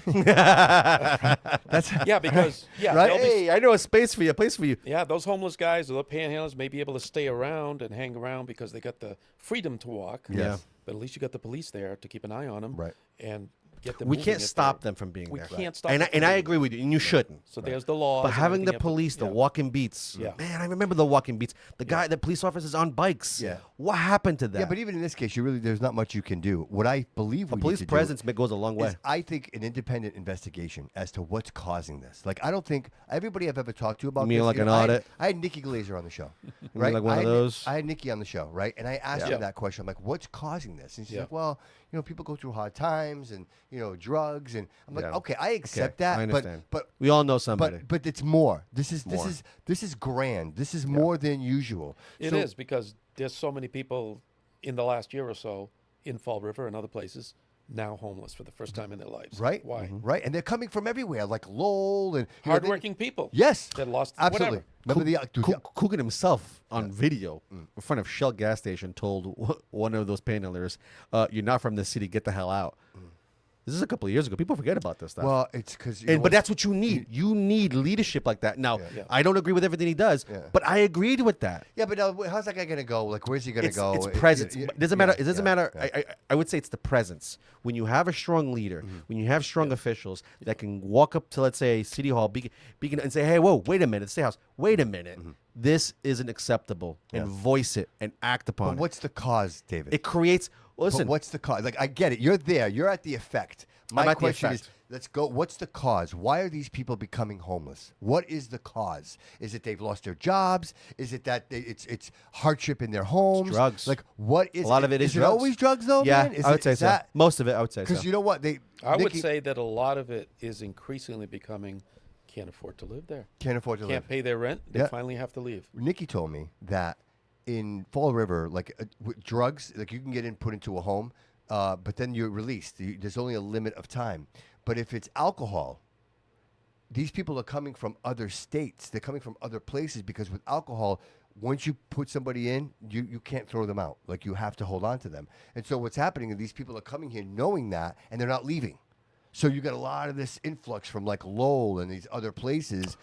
That's Yeah, because Right? they'll be- Hey, I know a place for you. yeah, those homeless guys or the panhandlers may be able to stay around and hang around because they got the freedom to walk. Yes. But at least you got the police there to keep an eye on them. Right. And get them. We moving can't if stop they're- them from being We there. can't stop. And them I from being- agree with you, and you shouldn't. So there's the laws. But and having the everything else. police, the Yeah. walking beats, Yeah. man, I remember the walking beats. The police officers on bikes. Yeah. What happened to that? Yeah, but even in this case, there's not much you can do. What I believe a we police need to presence do goes a long way. is, I think, an independent investigation as to what's causing this. Like, I don't think everybody I've ever talked to about You mean this, like an I had- audit? I had Nikki Glazer on the show, mean right? like one I of had those? I had Nikki on the show, right? And I asked her Yeah. that question. I'm like, what's causing this? And she's Yeah. like, well, people go through hard times and drugs, and I'm like, Yeah. okay, I accept Okay, that, I understand. but We all know somebody. but it's more. This is More. this is grand. This is more than usual. It So- is because there's so many people in the last year or so in Fall River and other places now homeless for the first time in their lives. Right. Why? Right. And they're coming from everywhere, like Lowell and Hardworking people. Yes. That lost absolutely. whatever. Remember the Coogan himself on video in front of Shell gas station told one of those panhandlers, "You're not from this city. Get the hell out." This is a couple of years ago. People forget about this stuff. well, it's because But that's what you need. You need leadership like that. Now, Yeah. I don't agree with everything he does, but I agreed with that. yeah. But now, how's that guy gonna go? Like, where's he gonna go? It's presence. It doesn't matter. It doesn't matter. yeah. I would say it's the presence. When you have a strong leader, when you have strong officials that can walk up to, let's say, City Hall, Beacon, and say, "Hey, whoa, wait a minute, State House, wait a minute, this isn't acceptable," and voice it and act upon But it. what's the cause, David? It creates. Listen, But what's the cause? Like, I get it. You're there. You're at the effect. My I'm at the question is, effect. let's go. What's the cause? Why are these people becoming homeless? What is the cause? Is it they've lost their jobs? Is it that it's hardship in their homes? drugs. Like, what is a lot of it is Is drugs. it always drugs, though, Yeah, man? Is I would say is so. that- Most of it, I would say so. Because you know what? I would Nikki say that a lot of it is increasingly becoming can't afford to live there. can't afford to Can't live. pay their rent. They Yeah. finally have to leave. Nikki told me that in Fall River, like with drugs, like you can get put into a home, but then you're released. There's only a limit of time. But if it's alcohol, these people are coming from other states. They're coming from other places because with alcohol, once you put somebody in, you can't throw them out. Like you have to hold on to them. And so what's happening is these people are coming here knowing that, and they're not leaving. So you got a lot of this influx from like Lowell and these other places.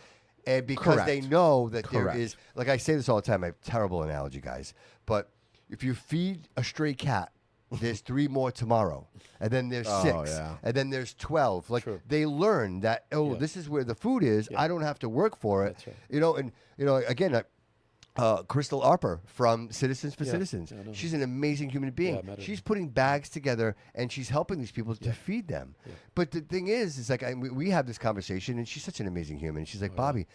And because they Correct. know that there Correct. is, like I say this all the time, I have a terrible analogy, guys, but if you feed a stray cat, there's 3 more tomorrow, and then there's 6, yeah. and then there's 12. Like True. they learn that, this is where the food is. I don't have to work for it. That's right. And again, Crystal Arper from Citizens for Citizens. Yeah, I know She's an amazing human being. Yeah, I met her. She's putting bags together and she's helping these people to feed them. Yeah. But the thing is like we have this conversation, and she's such an amazing human. She's like, Bobby,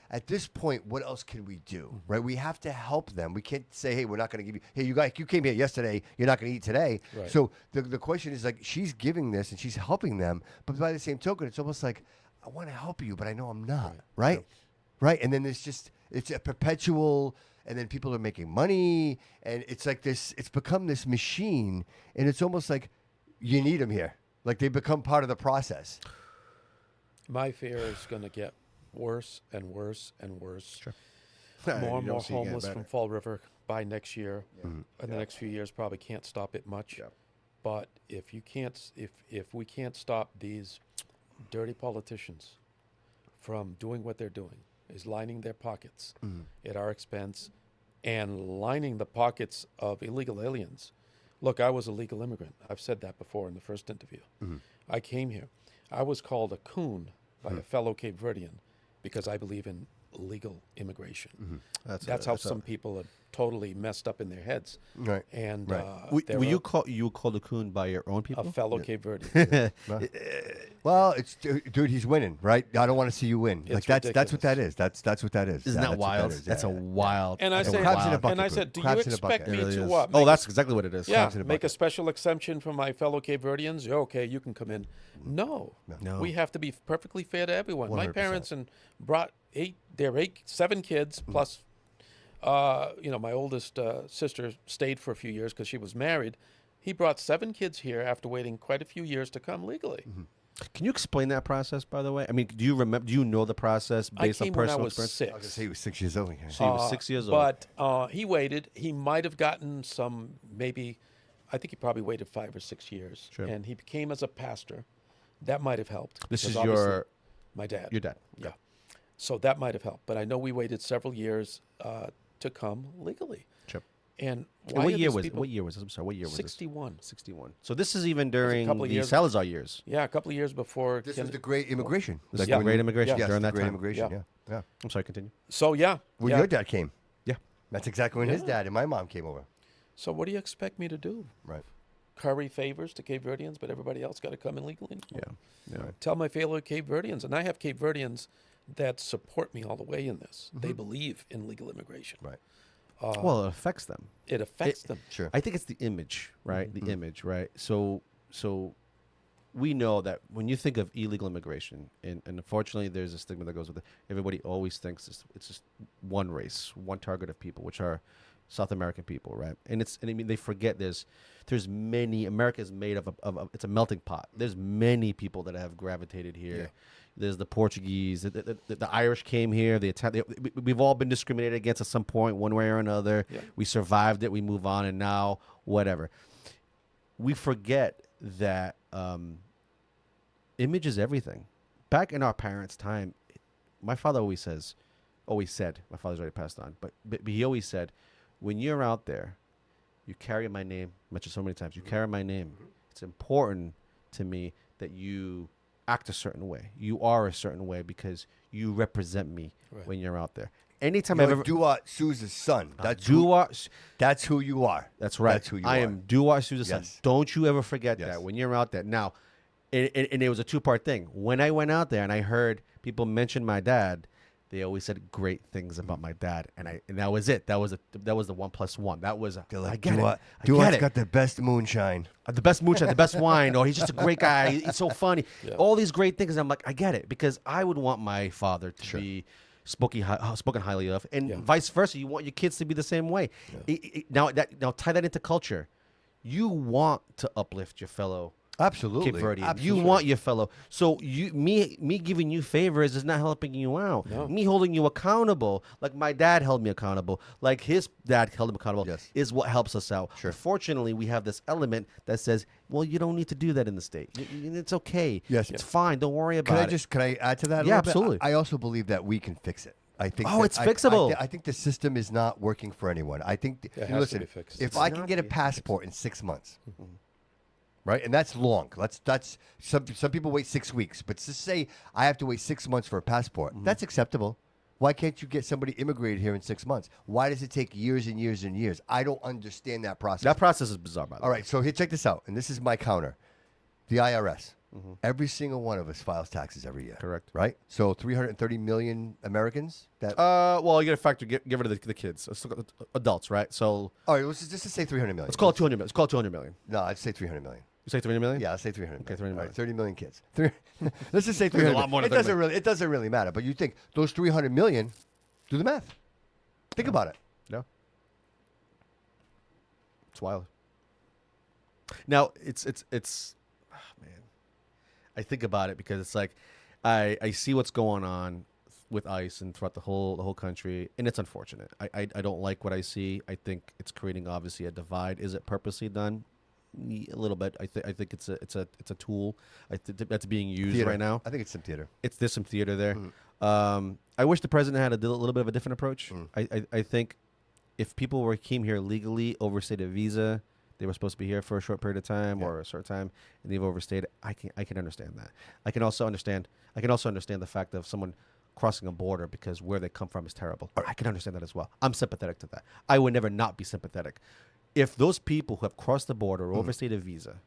at this point, what else can we do? Right? We have to help them. We can't say, hey, we're not going to give you. Hey, you came here yesterday. You're not going to eat today. Right. So the question is like, she's giving this and she's helping them, but by the same token, it's almost like I want to help you, but I know I'm not. Right? Right? And then it's a perpetual, and then people are making money, and it's like this. It's become this machine, and it's almost like you need them here. Like they become part of the process. My fear is going to get worse and worse and worse. Sure. More and You don't more see it getting homeless from better. Fall River by next year. In the next few years, probably can't stop it much. Yeah. But if we can't stop these dirty politicians from doing what they're doing, is lining their pockets at our expense and lining the pockets of illegal aliens. Look, I was a legal immigrant. I've said that before in the first interview. I came here. I was called a coon by a fellow Cape Verdean because I believe in legal immigration. That's how some people are totally messed up in their heads. Right. And Were you called a coon by your own a people? fellow Cape Verdean. Well, it's dude, he's winning, right? I don't want to see you win. It's Like that's what that ridiculous. is. That's what that is. Isn't Yeah, that that's what wild? is. That's Yeah, a yeah. wild. And I that's a said, crabs in a wild- bucket, and I dude. said, do Crabs you in a expect bucket. me It really to is. what? Oh, Make that's exactly what it is. Yeah, Crabs in a make a bucket. special exemption for my fellow Cape Verdeans. Yeah, okay, you can come in. No, No. we have to be perfectly fair to everyone. My 100%. parents brought 7 kids plus. My oldest sister stayed for a few years because she was married. He brought 7 kids here after waiting quite a few years to come legally. Can you explain that process, by the way? I mean, do you remember? Do you know the process I based on came when I personal was experience? I was gonna 6. say he was 6 years old. So he was 6 years old. But he waited. He might have gotten some, maybe, I think he probably waited 5 or 6 years. Sure. And he became as a pastor. That might have helped. This because is obviously my dad. your dad. Yeah. So that might have helped. But I know we waited several years to come legally. Sure. And And why what are year these was it? people- What year was this? I'm sorry. What year was 61. this? 61. So this is even during couple of the years- Salazar years. Yeah, a couple of years before. This Ken- was the Great Immigration. This is Yeah. the Great Immigration Yes, during the that Great time. Immigration. Yeah. Yeah. I'm sorry. Continue. So yeah. When yeah. your dad came. Yeah. That's exactly when his dad and my mom came over. So what do you expect me to do? Right. Curry favors to Cape Verdeans, but everybody else got to come in legally? Yeah. Yeah. Tell my fellow Cape Verdeans, and I have Cape Verdeans that support me all the way in this. They believe in legal immigration. Right. Well, it affects them. It affects them. Sure. I think it's the image, right? The image, right? So we know that when you think of illegal immigration, and unfortunately there's a stigma that goes with it. Everybody always thinks it's just one race, one target of people, which are South American people, right? And I mean they forget there's many. America is made of it's a melting pot. There's many people that have gravitated here. Yeah. There's the Portuguese, the Irish came here. We've all been discriminated against at some point, one way or another. Yeah. We survived it. We move on, and now whatever. We forget that image is everything. Back in our parents' time, my father always said, my father's already passed on, but he always said, when you're out there, you carry my name. Mentioned so many times, you carry my name. It's important to me that you act a certain way. You are a certain way because you represent me Right. when you're out there. Anytime You're I've ever Duat Sousa's son. That's That's who you are. That's right. That's who you I are. am Duat Sousa's son. Yes. Don't you ever forget Yes. that when you're out there. Now, and it was a 2-part thing. When I went out there and I heard people mention my dad, they always said great things about my dad, and that was it. That was the 1+1. That was They're I like, get Duat, it. Duat's got the best moonshine. The best moonshine, the best wine, or he's just a great guy. He's so funny. Yeah. All these great things. I'm like, I get it, because I would want my father to be spoken highly of, and vice versa. You want your kids to be the same way. Now tie that into culture. You want to uplift your fellow Absolutely. Cape Verdean. Absolutely. You want your fellow. So me giving you favors is not helping you out. No. Me holding you accountable, like my dad held me accountable, like his dad held him accountable, Yes. is what helps us out. Sure. Fortunately, we have this element that says, well, you don't need to do that in the state. It's okay. Yes. It's fine. Don't worry about it. Can I add to that? A Yeah, little bit? absolutely. I also believe that we can fix it. I think. Oh, that it's fixable. I think the system is not working for anyone. I think. It has to Listen, be fixed. if It's I can not get a being passport in 6 months, right, and that's long. That's some people wait 6 weeks, but to say I have to wait 6 months for a passport, that's acceptable. Why can't you get somebody immigrated here in 6 months? Why does it take years and years and years? I don't understand that process. That process is bizarre, by the way. All right, so here, check this out, and this is my counter. The IRS. Every single one of us files taxes every year. Correct. Right? So 330 million Americans that Well, you got to factor get rid of the kids, adults, right? So all right, let's just say 300 million. let's call it 200 million. Let's call it 200 million. No, I'd say 300 million. You say 300 million? Yeah, I'll say 300 Okay, million. 300 All right, million. 30 million kids. Let's just say 300 lot more million. than 30 It doesn't really matter, but you think those 300 million, do the math. Think about it. No. It's wild. Now it's oh, man. I think about it because it's like I see what's going on with ICE and throughout the whole country, and it's unfortunate. I don't like what I see. I think it's creating obviously a divide. Is it purposely done? A little bit. I think it's a tool that's being used Theater. right now. I think it's some theater. There's some theater there. I wish the president had a little bit of a different approach. I think if people came here legally, overstayed a visa, they were supposed to be here for a short period of time or a short time, and they've overstayed. I can understand that. I can also understand the fact of someone crossing a border because where they come from is terrible. I can understand that as well. I'm sympathetic to that. I would never not be sympathetic. If those people who have crossed the border or overstayed a visa,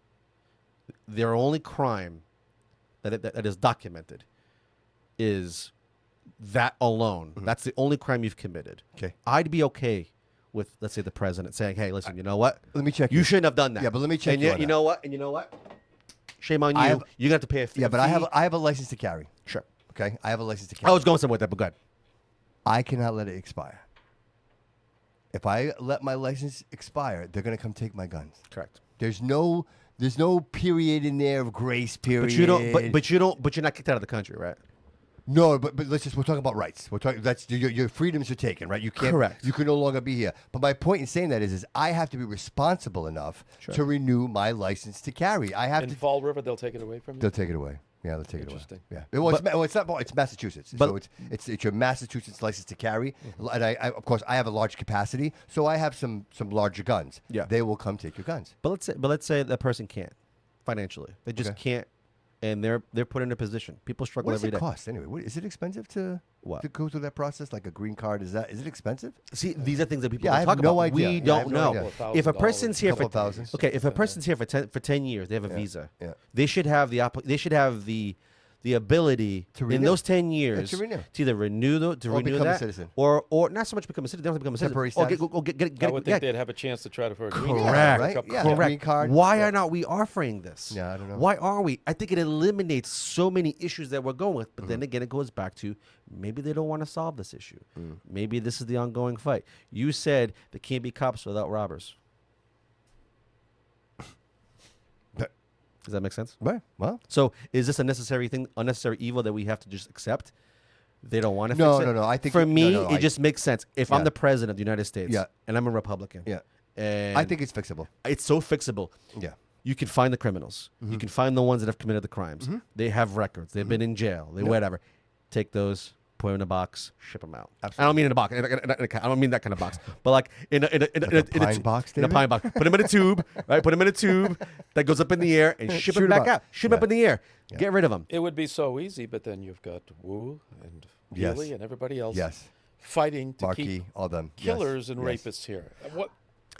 their only crime that is documented is that alone. That's the only crime you've committed. Okay. I'd be okay with, let's say, the president saying, "Hey, listen, you know what? Let me check You you. shouldn't have done that." Yeah, but let me check and you on you that. know what? And you know what? Shame on you. I have- You're gonna have to pay a fee. Yeah, but I have a license to carry. Sure. Okay? I have a license to carry. I was going somewhere with that, but go ahead. I cannot let it expire. If I let my license expire, they're going to come take my guns. Correct. There's no period in there of grace period. But you don't. But you don't. But you're not kicked out of the country, right? No, but we're talking about rights. We're talking that's your freedoms are taken, right? You can't. Correct. You can no longer be here. But my point in saying that is I have to be responsible enough to renew my license to carry. I have In to. Fall River, they'll take it away from you. They'll take it away. Yeah, they'll take it away. Interesting. Yeah. Well, it's not. It's Massachusetts. So it's your Massachusetts license to carry. And I of course I have a large capacity, so I have some larger guns. Yeah. They will come take your guns. But let's say that person can't financially. They just can't, and they're put in a position. People struggle What does every it day. cost anyway? Is it expensive to go through that process? Like a green card? Is it expensive? See, these are things that people Yeah, I don't have talk no about. idea. We Yeah, I don't have no know. idea. If a person's here Couple for thousands. okay, if a person's here for 10 years, they have a visa. Yeah. They should have the ability To in renew. those 10 years to renew. either renew Or renew become a that, citizen. or not so much become a citizen. They don't have to become a citizen. Temporary Or status? I would think they'd have a chance to try to for a green card. Correct. right? Yeah. Correct. Green card. Why Yeah. are not we offering this? Yeah, I don't know. Why are we? I think it eliminates so many issues that we're going with. But then again, it goes back to maybe they don't want to solve this issue. Maybe this is the ongoing fight. You said there can't be cops without robbers. Does that make sense? Right. Well. So is this a necessary thing, unnecessary evil that we have to just accept? They don't want to No, fix it? no, no, I think- for me, no, it just makes sense. If I'm Yeah. the president of the United States Yeah. and I'm a Republican, Yeah. and I think it's fixable. it's so fixable. Yeah. You can find the criminals. You can find the ones that have committed the crimes. They have records. They've been in jail. They whatever. Take those, put them in a box, ship them out. I don't mean in a box. I don't mean that kind of box. But like in a pine box, In a David? pine box. Put them in a tube, right? Put them in a tube that goes up in the air and ship Shoot them 'em back out. out. Shoot them up in the air. Get rid of them. It would be so easy, but then you've got Wu and Yes. Healy and everybody else Yes. fighting to Markey, keep all them. Yes. killers and Yes. rapists here. What?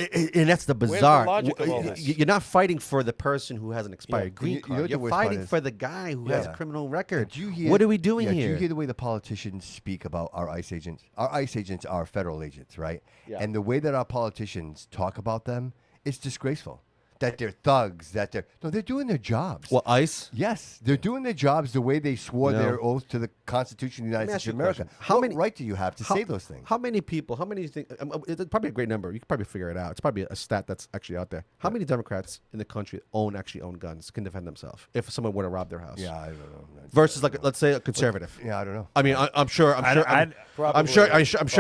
And that's the the bizarre. logic of all this? You're not fighting for the person who has an expired Yeah. green You know card. what the You're worst part fighting is? for the guy who has a Yeah. criminal record. Do you hear, What are we doing Do here? you hear the way the politicians speak about our ICE agents? Our ICE agents are federal agents, right? Yeah. And the way that our politicians talk about them is disgraceful. that they're thugs, they're doing their jobs. Well, ICE. Yes, they're doing their jobs the way they swore No. their oath to the Constitution of the Let me United ask States you of a America. question. How What many- right do you have to say those things? How many people? How many think? It's probably a great number. You can probably figure it out. It's probably a stat that's actually out there. How many Democrats in the country actually own guns, can defend themselves if someone were to rob their house? Yeah, I don't know. Versus, like, let's say a conservative. Yeah, I don't know. I mean, I'm sure. I'm sure. I'm Probably sure.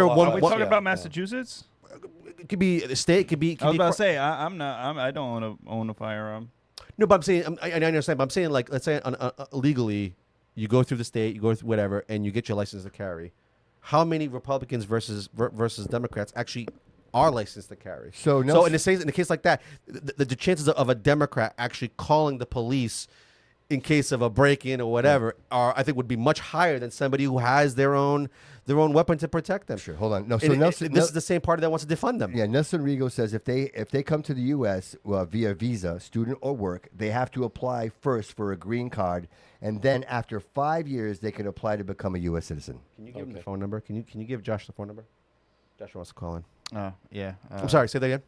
a lot One. Are we less, talking yeah, about yeah. Massachusetts? It could be the state. It could be. It could I was be about to say I don't own a firearm. No, but I'm saying I understand. But I'm saying, like, let's say legally, you go through the state, you go through whatever, and you get your license to carry. How many Republicans versus Democrats actually are licensed to carry? So in the case like that, the chances of a Democrat actually calling the police in case of a break-in or whatever I think would be much higher than somebody who has their own weapon to protect them. Sure, hold on. No, so And Nelson, this is the same party that wants to defund them. Yeah, Nelson Rigo says if they come to the U.S. Via visa, student or work, they have to apply first for a green card, and then after 5 years they can apply to become a U.S. citizen. Can you give him the phone number? Can you give Josh the phone number? Josh wants to call in. Oh yeah. I'm sorry. Say that again.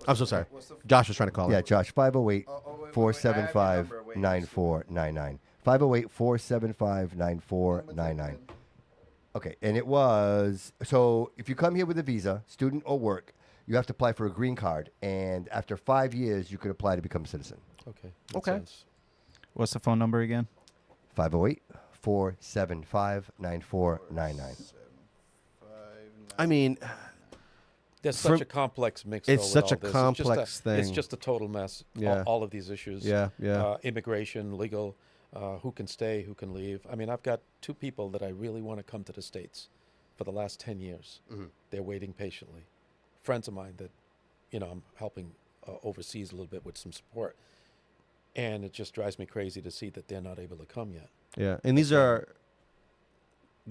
I'm so sorry. Josh was trying to call Yeah, in. Josh, 508-475-9499. 508-475-9499. Okay, and it was, so if you come here with a visa, student or work, you have to apply for a green card, and after 5 years, you could apply to become a citizen. Okay. Okay. Sense. What's the phone number again? 508-475-9499. I mean, There's For- such a complex mix. It's though, with such all a this. complex It's thing. just a total mess. Yeah. All of these issues. Yeah, yeah. Immigration, legal, who can stay, who can leave. I mean, I've got 2 people that I really want to come to the States for the last 10 years. They're waiting patiently. Friends of mine that, I'm helping overseas a little bit with some support. And it just drives me crazy to see that they're not able to come yet. yeah, and these are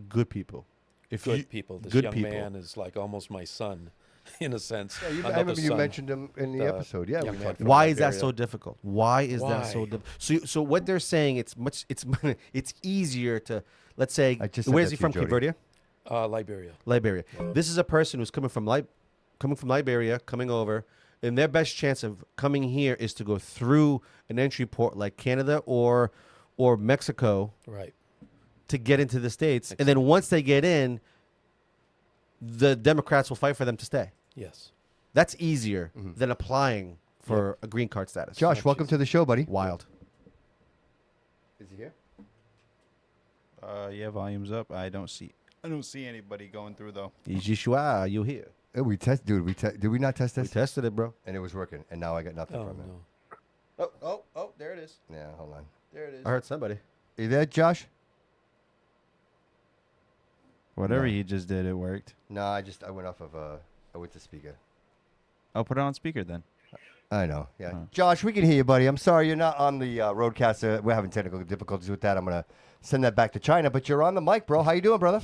good people. Good people. This good young people. man is like almost my son, in a sense. I Another remember you son. mentioned him in the episode. Yeah, young we man talked from Why is that Liberia. so difficult? Why is that so Why? difficult? So what they're saying, it's it's easier to, let's say, I just said where's that he to you, from? Jody. Liberia. Liberia. Liberia. This is a person who's coming from Liberia, coming over, and their best chance of coming here is to go through an entry port like Canada or Mexico Right. to get into the States. And then once they get in, the Democrats will fight for them to stay. Yes. That's easier than applying for a green card status. Josh, welcome to the show, buddy. Wild. Is he here? Yeah, volume's up. I don't see anybody going through though. Yeshua, you here? We did we not test We this? tested it, bro. And it was working, and now I got nothing Oh, from it. no. Oh, there it is. Yeah, hold on. There it is. I heard somebody. Are you there, Josh? Whatever No. he just did, it worked. No, I went off of I went to speaker. I'll put it on speaker then. I know. Yeah, Huh. Josh, we can hear you, buddy. I'm sorry you're not on the roadcaster. We're having technical difficulties with that. I'm gonna send that back to China, but you're on the mic, bro. How you doing, brother?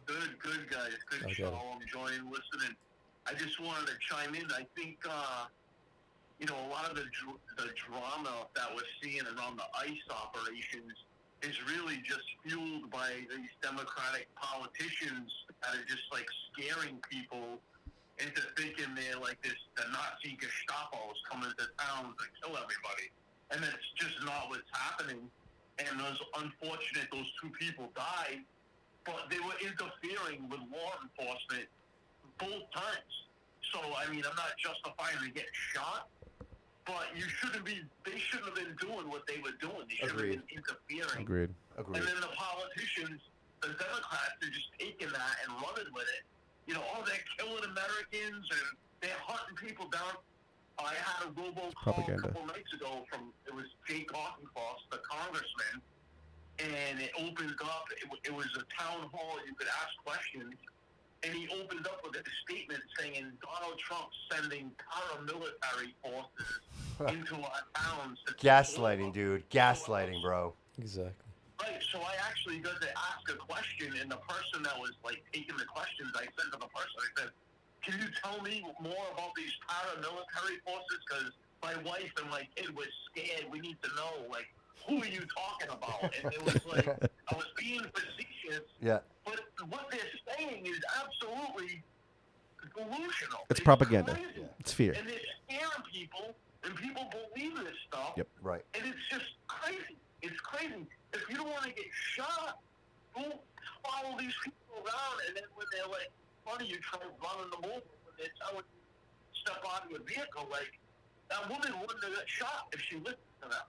Good guys. Good Okay. show. I'm enjoying listening. I just wanted to chime in. I think, a lot of the drama that we're seeing around the ICE operations is really just fueled by these Democratic politicians that are just like scaring people into thinking they're like the Nazi Gestapo's coming to town to kill everybody. And that's just not what's happening. And those 2 people died, but they were interfering with law enforcement both times. So, I mean, I'm not justifying they get shot, but they shouldn't have been doing what they were doing. They should have been interfering. Agreed. And then the politicians, the Democrats, are just taking that and running with it. They're killing Americans and they're hunting people down. I had a robocall Propaganda. a couple nights ago it was Jay Coffenfoss, the congressman, and it opened up, it was a town hall, you could ask questions, and he opened up with a statement saying Donald Trump's sending paramilitary forces into our towns. Gaslighting, dude. Gaslighting, bro. Exactly. Right, so I actually got to ask a question, and the person that was taking the questions, I said to the person, I said, "Can you tell me more about these paramilitary forces? Because my wife and my kid was scared. We need to know, who are you talking about?" And it was I was being facetious. Yeah. But what they're saying is absolutely delusional. It's propaganda. Crazy. Yeah. It's fear. And they're scaring people, and people believe this stuff. Yep. Right. And it's just crazy. It's crazy. If you don't want to get shot, don't follow these people around, and then when they're like, funny, you try running them over when they're telling you step out of your vehicle, like, that woman wouldn't have got shot if she listened to them.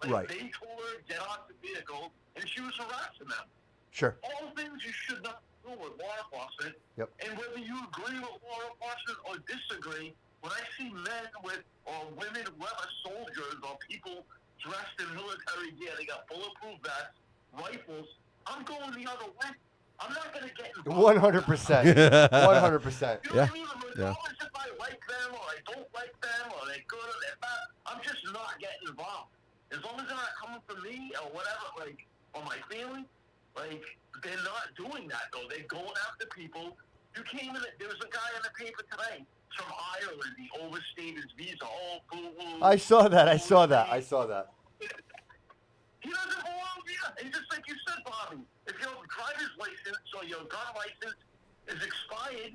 Like, Right. they told her to get out the vehicle, and she was harassing them. Sure. All things you should not do with law enforcement. Yep. And whether you agree with law enforcement or disagree, when I see men with, or women, whether soldiers or people dressed in military gear, they got bulletproof vests, rifles, I'm going the other way. I'm not going to get involved. 100%. 100%. You know what I mean? Yeah. Regardless if I like them or I don't like them or they're good or they're bad, I'm just not getting involved. As long as they're not coming for me or whatever, like, or my family, like, they're not doing that, though. They're going after people. You came in, there was a guy in the paper today from Ireland. He overstayed his visa. Oh, boo-boo. I saw that. I saw that. He doesn't belong here. And just like you said, Bobby, if your driver's license or your gun license is expired,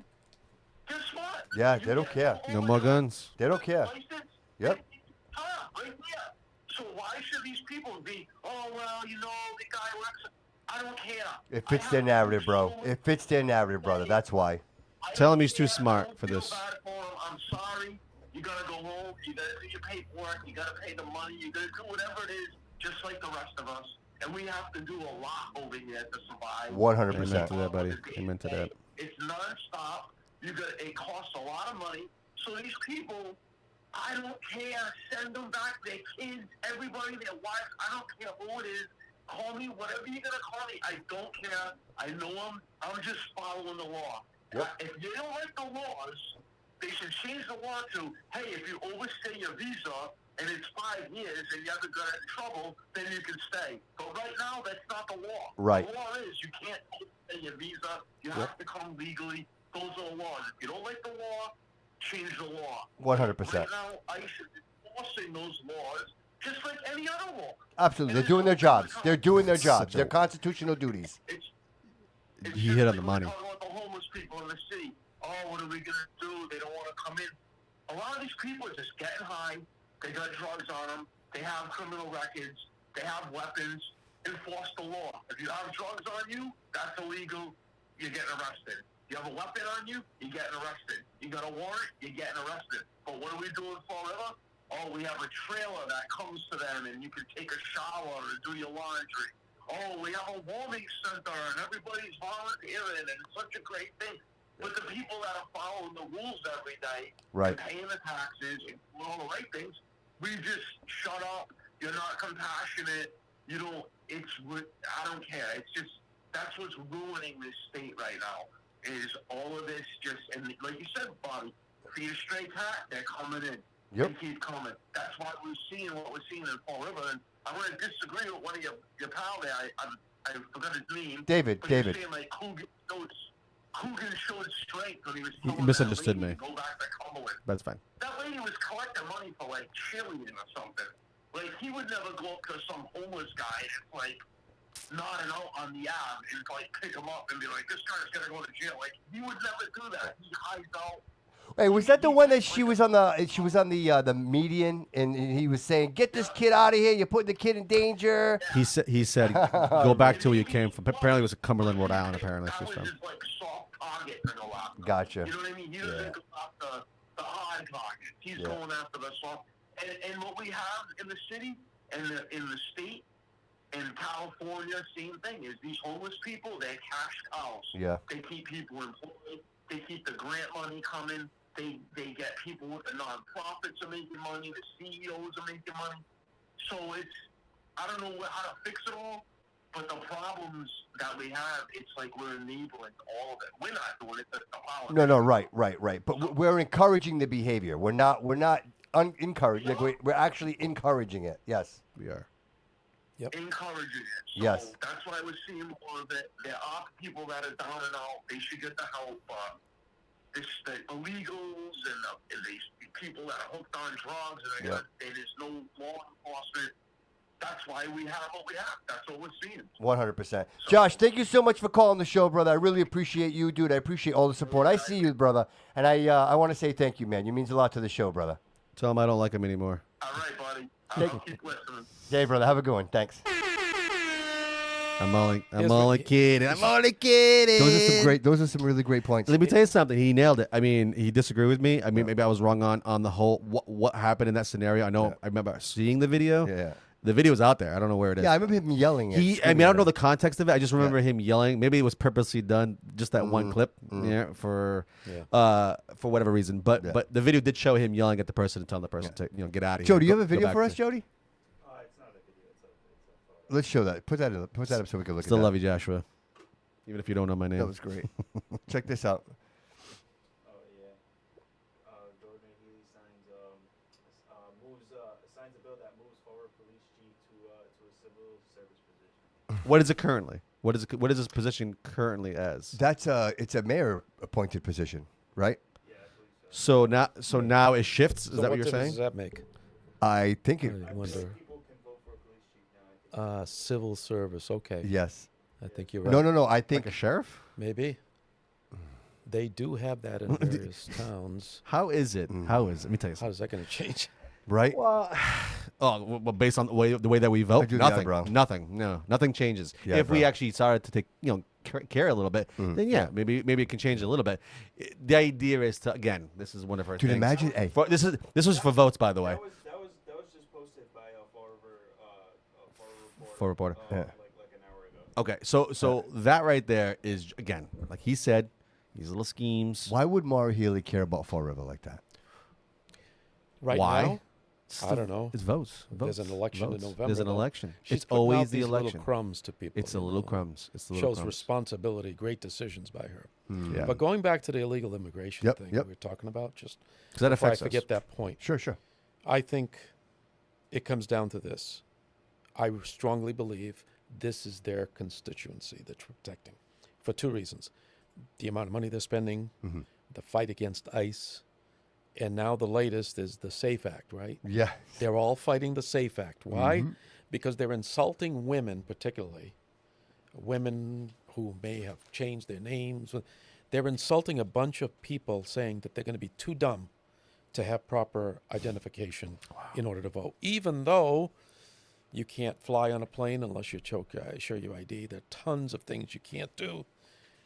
guess what? Yeah, they don't care. No more guns. They don't care. License, Yep. right there. So why should these people be, oh, well, you know, the guy works. I don't care. It fits their narrative, bro. It fits their narrative, brother. That's why. Tell him he's too smart for I don't this. feel bad for him. I'm sorry. You gotta go home. You gotta do your paperwork. You gotta pay the money. You gotta do whatever it is, just like the rest of us. And we have to do a lot over here to survive. 100%. Amen to that, buddy. Amen to that. It's nonstop. It costs a lot of money. So these people, I don't care. Send them back. Their kids, everybody, their wives. I don't care who it is. Call me whatever you're gonna call me. I don't care. I know them. I'm just following the law. Yep. If you don't like the laws, they should change the law to, hey, if you overstay your visa and it's 5 years and you haven't got in trouble, then you can stay. But right now, that's not the law. Right. The law is you can't overstay your visa. You have to come legally. Those are the laws. If you don't like the law, change the law. 100%. Right now, ICE is enforcing those laws just like any other law. Absolutely. They're And doing their jobs. They're doing their jobs. Such a- Their constitutional duties. It's He just hit on like the we're money. talking about the homeless people in the city. Oh, what are we going to do? They don't want to come in. A lot of these people are just getting high. They got drugs on them. They have criminal records. They have weapons. Enforce the law. If you have drugs on you, that's illegal. You're getting arrested. You have a weapon on you, you're getting arrested. You got a warrant, you're getting arrested. But what are we doing forever? Oh, we have a trailer that comes to them and you can take a shower and do your laundry. Oh, we have a warming center and everybody's volunteering and it's such a great thing. But the people that are following the rules every day, Right. and paying the taxes and doing all the right things, we just shut up. You're not compassionate. You don't, I don't care. It's just, that's what's ruining this state right now, is all of this just, and like you said, Bobby, feed a straight hat, they're coming in. Yep. They keep coming. That's why we're seeing what we're seeing in Fall River. And I'm going to disagree with one of your pal there. I forgot his name. David, But David. He's saying, like, Coogan showed strength when he was He telling misunderstood that lady me. to go back to Cumberland. That's fine. That lady was collecting money for, like, cheerleading or something. Like, he would never go up to some homeless guy and, like, nodding out on the Ave and, like, pick him up and be like, this guy's going to go to jail. Like, he would never do that. He hides out. Hey, was that the one that she was on the median and he was saying, "Get this kid out of here! You're putting the kid in danger." He said, go back to where you came from. Apparently, it was Cumberland, Rhode Island. Apparently, That she's was from. his, like, soft target to go after. Gotcha. You know what I mean? He doesn't go after the hard target. He's Yeah. going after the soft. And what we have in the city and in the state in California, same thing, is these homeless people, they're cash cows. Yeah. They keep people employed. They keep the grant money coming. They get people with the nonprofits are making money. The CEOs are making money. So I don't know how to fix it all, but the problems that we have, it's like we're enabling all of it. We're not doing it. The politics. No, right. But we're encouraging the behavior. We're not encouraging. Like we're actually encouraging it. Yes. We are. Encouraging it. So Yes. that's what I was seeing more of it. There are people that are down and out. They should get the help. The illegals and these people that are hooked on drugs and there's no law enforcement. that's why we have what we have. That's what we're seeing. 100%. Josh, thank you so much for calling the show, brother. I really appreciate you, dude. I appreciate all the support. I see you, brother, and I want to say thank you, man. You means a lot to the show, brother. Tell him I don't like him anymore. All right, buddy. I'll keep listening. Hey, brother. Have a good one. Thanks. I'm only kidding. I'm only kidding. Those are some really great points. Let me tell you something. He nailed it. I mean, he disagreed with me. I mean, maybe I was wrong on the whole what happened in that scenario. I know. Yeah. I remember seeing the video. Yeah. The video was out there. I don't know where it is. Yeah, I remember him yelling. I don't know the context of it. I just remember him yelling. Maybe it was purposely done, just that one clip, for whatever reason. But the video did show him yelling at the person and telling the person to get out of here. Joe, do you have a video for us, Jody? It's not a video. It's a Let's show that. Put that up so we can look Still at that. love you, Joshua. Even if you don't know my name. That was great. Check this out. Oh yeah. Governor Healy signs signs a bill that moves forward police chief to a civil service position. What is it currently? What is his position currently as? That's it's a mayor appointed position, right? Yeah, I believe so. So now it shifts. Is that what you're saying? Does that make? I think it. I wonder. People can vote for a police chief now. I think. Civil service. Okay. Yes. I think you're right. No. I think Like a sheriff? Maybe. They do have that in various towns. How is it? How is it? Let me tell you How something. is that going to change? right. Well, based on the way that we vote, do the eyebrow. nothing changes. Yeah, If we bro. actually started to take care a little bit, then maybe it can change a little bit. The idea is to this is one of our Dude, things. imagine. Hey, This was for votes, by the way. That was just posted by a Fall River For reporter. Yeah. like an hour ago. Okay, so that right there is again, like he said, these little schemes. why would Maura Healey care about Fall River like that? Right Why? now? I don't know. It's votes. There's an election in votes. November. There's an though. election. She's It's putting always out the these election. little crumbs to people. It's the you little know. crumbs. It's the little Shows crumbs. responsibility, great decisions by her. Yeah. But going back to the illegal immigration Yep, thing yep. we were talking about, just 'Cause that before I affects us. forget that point, Sure. I think it comes down to this. I strongly believe this is their constituency that they're protecting for two reasons. The amount of money they're spending, the fight against ICE, and now the latest is the SAFE Act, right? Yeah. They're all fighting the SAFE Act. Why? Because they're insulting women, particularly women who may have changed their names. They're insulting a bunch of people, saying that they're going to be too dumb to have proper identification in order to vote. Even though you can't fly on a plane unless you show your ID. There are tons of things you can't do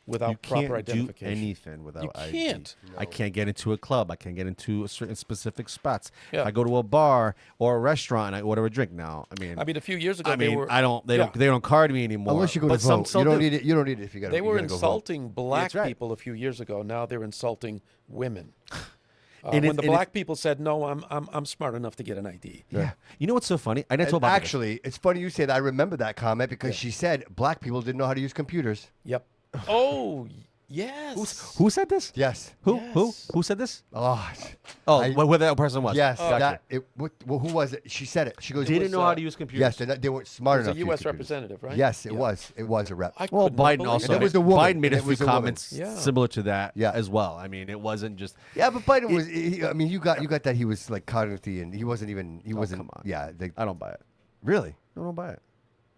without You proper can't do identification. anything without You ID. can't. I can't get into a club. I can't get into a certain specific spots. Yeah. If I go to a bar or a restaurant and I order a drink now, I mean, a few years ago, I they mean, were. they don't card me anymore. Unless you go to But some vote. still You don't do. need it. You don't need it if you got. They were go vote. insulting black That's right. people a few years ago. Now they're insulting women. And When the and black people said, "No, I'm smart enough to get an ID." yeah. You know what's so funny? I didn't tell And about this. actually, it's funny you say that. I remember that comment because she said black people didn't know how to use computers. Yep. Oh, yes. Who said this? Yes. Who Yes. Who said this? Oh. Oh, I- whether that person was. Yes. Gotcha. Who was it? She said it. She goes. Didn't was, know how uh, to use computers. Yes, they weren't smart It was enough. a to use U.S. computers. representative, right? Yes, it Yeah. was. It was a rep. I Well, could not Biden believe also. And it was a woman. Biden made a And it few was a woman. comments Yeah. similar to that Yeah. as well. I mean, it wasn't just. Yeah, but Biden was. I mean, you got that he was like cognitive, and he wasn't even. He wasn't. come on. Yeah. I don't buy it. Really? I don't buy it.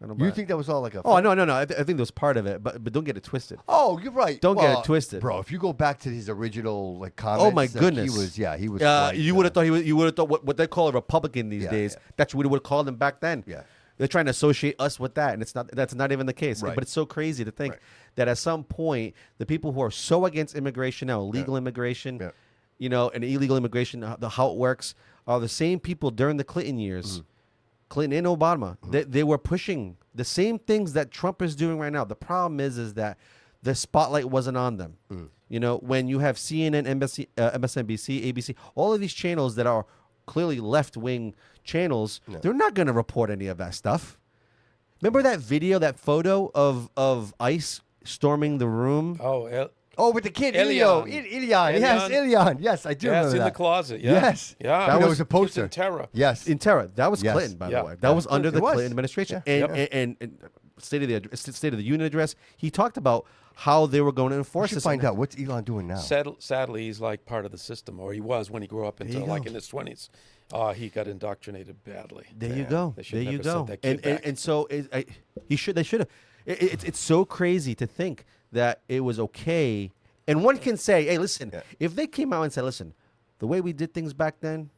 I don't buy You it. think that was all like a? Oh no. I think that was part of it, but don't get it twisted. Oh, you're right. Don't get it Well, twisted. bro. If you go back to his original like comments, Oh my like, goodness. he was. Yeah, he was. You would have thought you would have thought what they call a Republican these Yeah, days. yeah. That's what we would have called them back then. Yeah. They're trying to associate us with that, and that's not even the case. Right. But it's so crazy to think Right. that at some point the people who are so against immigration now, illegal immigration, Yeah. and illegal immigration, how it works, are the same people during the Clinton years. Clinton and Obama, they were pushing the same things that Trump is doing right now. The problem is that the spotlight wasn't on them. When you have CNN, MSNBC, ABC, all of these channels that are clearly left-wing channels, they're not going to report any of that stuff. Remember that video, that photo of ICE storming the room? Oh, with the kid, Elian. Ilion. Yes, Ilion. Yes, I do Yeah, remember it's in that. the closet. Yeah. Yes. Yeah. That was a poster. Kids in terror. Yes. In terror. That was Yes. Clinton, by Yeah. the way. That was under the It was. Clinton administration. Yeah. And State of the Union address, he talked about how they were going to We enforce should this. find out what's Elon doing now. Sadly, he's like part of the system, or he was when he grew up you into like go. in his 20s. He got indoctrinated badly. There you go. They should There you never sent go. that kid back. And so they should have. It's so crazy to think that it was okay. And one can say, hey, listen, if they came out and said, listen, the way we did things back then,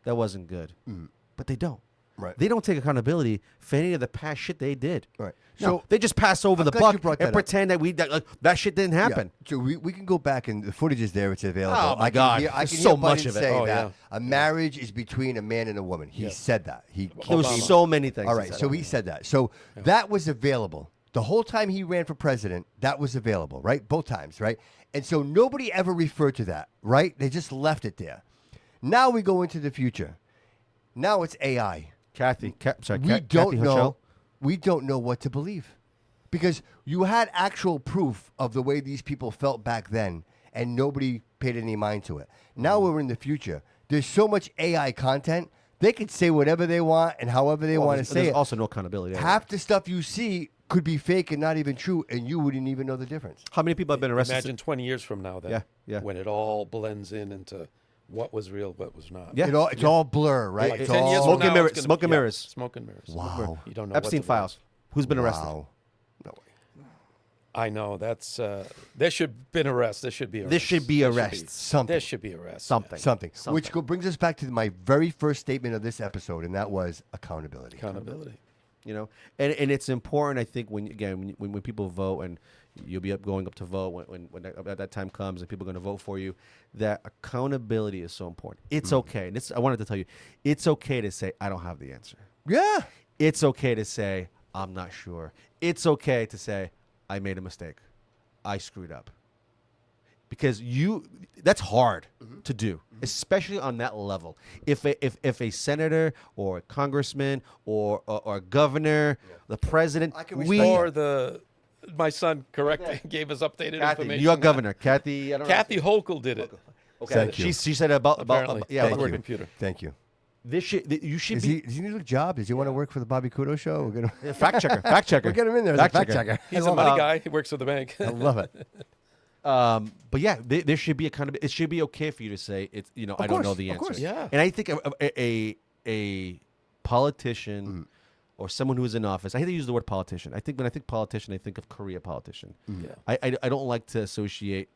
that wasn't good. But they don't. Right. They don't take accountability for any of the past shit they did. Right. No, So they just pass over I'm the glad you buck brought that and up. pretend that that shit didn't happen. Yeah. So we can go back and the footage is there. It's available. Oh, my I can God. Hear, I There's can so hear much Biden of it. say Oh, that yeah. a marriage is between a man and a woman. He said that. There was Obama. so many things. All he right. said. So he said that. So that was available. The whole time he ran for president, that was available, right? Both times, right? And so nobody ever referred to that, right? They just left it there. Now we go into the future. Now it's AI. Kathy, We don't know. We don't know what to believe, because you had actual proof of the way these people felt back then, and nobody paid any mind to it. Now we're in the future. There's so much AI content. They could say whatever they want and however they want to say There's it. also no accountability. Half the stuff you see could be fake and not even true, and you wouldn't even know the difference. How many people have been arrested? Imagine 20 years from now, then, Yeah. when it all blends in into what was real, what was not. Yeah. It's all blur, right? Like It's 10 years all from Smoke and now, mirrors, it's gonna smoke be- and yeah, mirrors. Smoke and mirrors. Wow. You don't know Epstein what to believe. files. Who's been arrested? Wow. No way. I know that's there should been arrest. There should be arrest. This should be arrests. Something. There should be arrest. Something. Something. Which brings us back to my very first statement of this episode, and that was accountability. Accountability. You know, and it's important. I think when people vote, and you'll be going up to vote when that time comes, and people are going to vote for you, that accountability is so important. It's okay. And I wanted to tell you, it's okay to say I don't have the answer. Yeah. It's okay to say I'm not sure. It's okay to say I made a mistake. I screwed up. Because that's hard to do, especially on that level. If a senator or a congressman or a governor, the president, I can respect that. Or my son gave us updated Kathy, information. your governor, Kathy. I don't know. Kathy Hochul did it. Okay. Thank you. She said about Apparently. yeah. Thank About you. the computer. Thank you. You should Does he need a job? Does he want to work for the Bobby Couto show? We're gonna fact checker. we'll get him in there as a fact checker. He's a money guy. He works for the bank. I love it. But yeah, there should be it should be okay for you to say it's I don't know course, the of answer. course. Yeah. And I think a politician or someone who is in office. I hate to use the word politician. I think when I think politician, I think of career politician. Yeah. I don't like to associate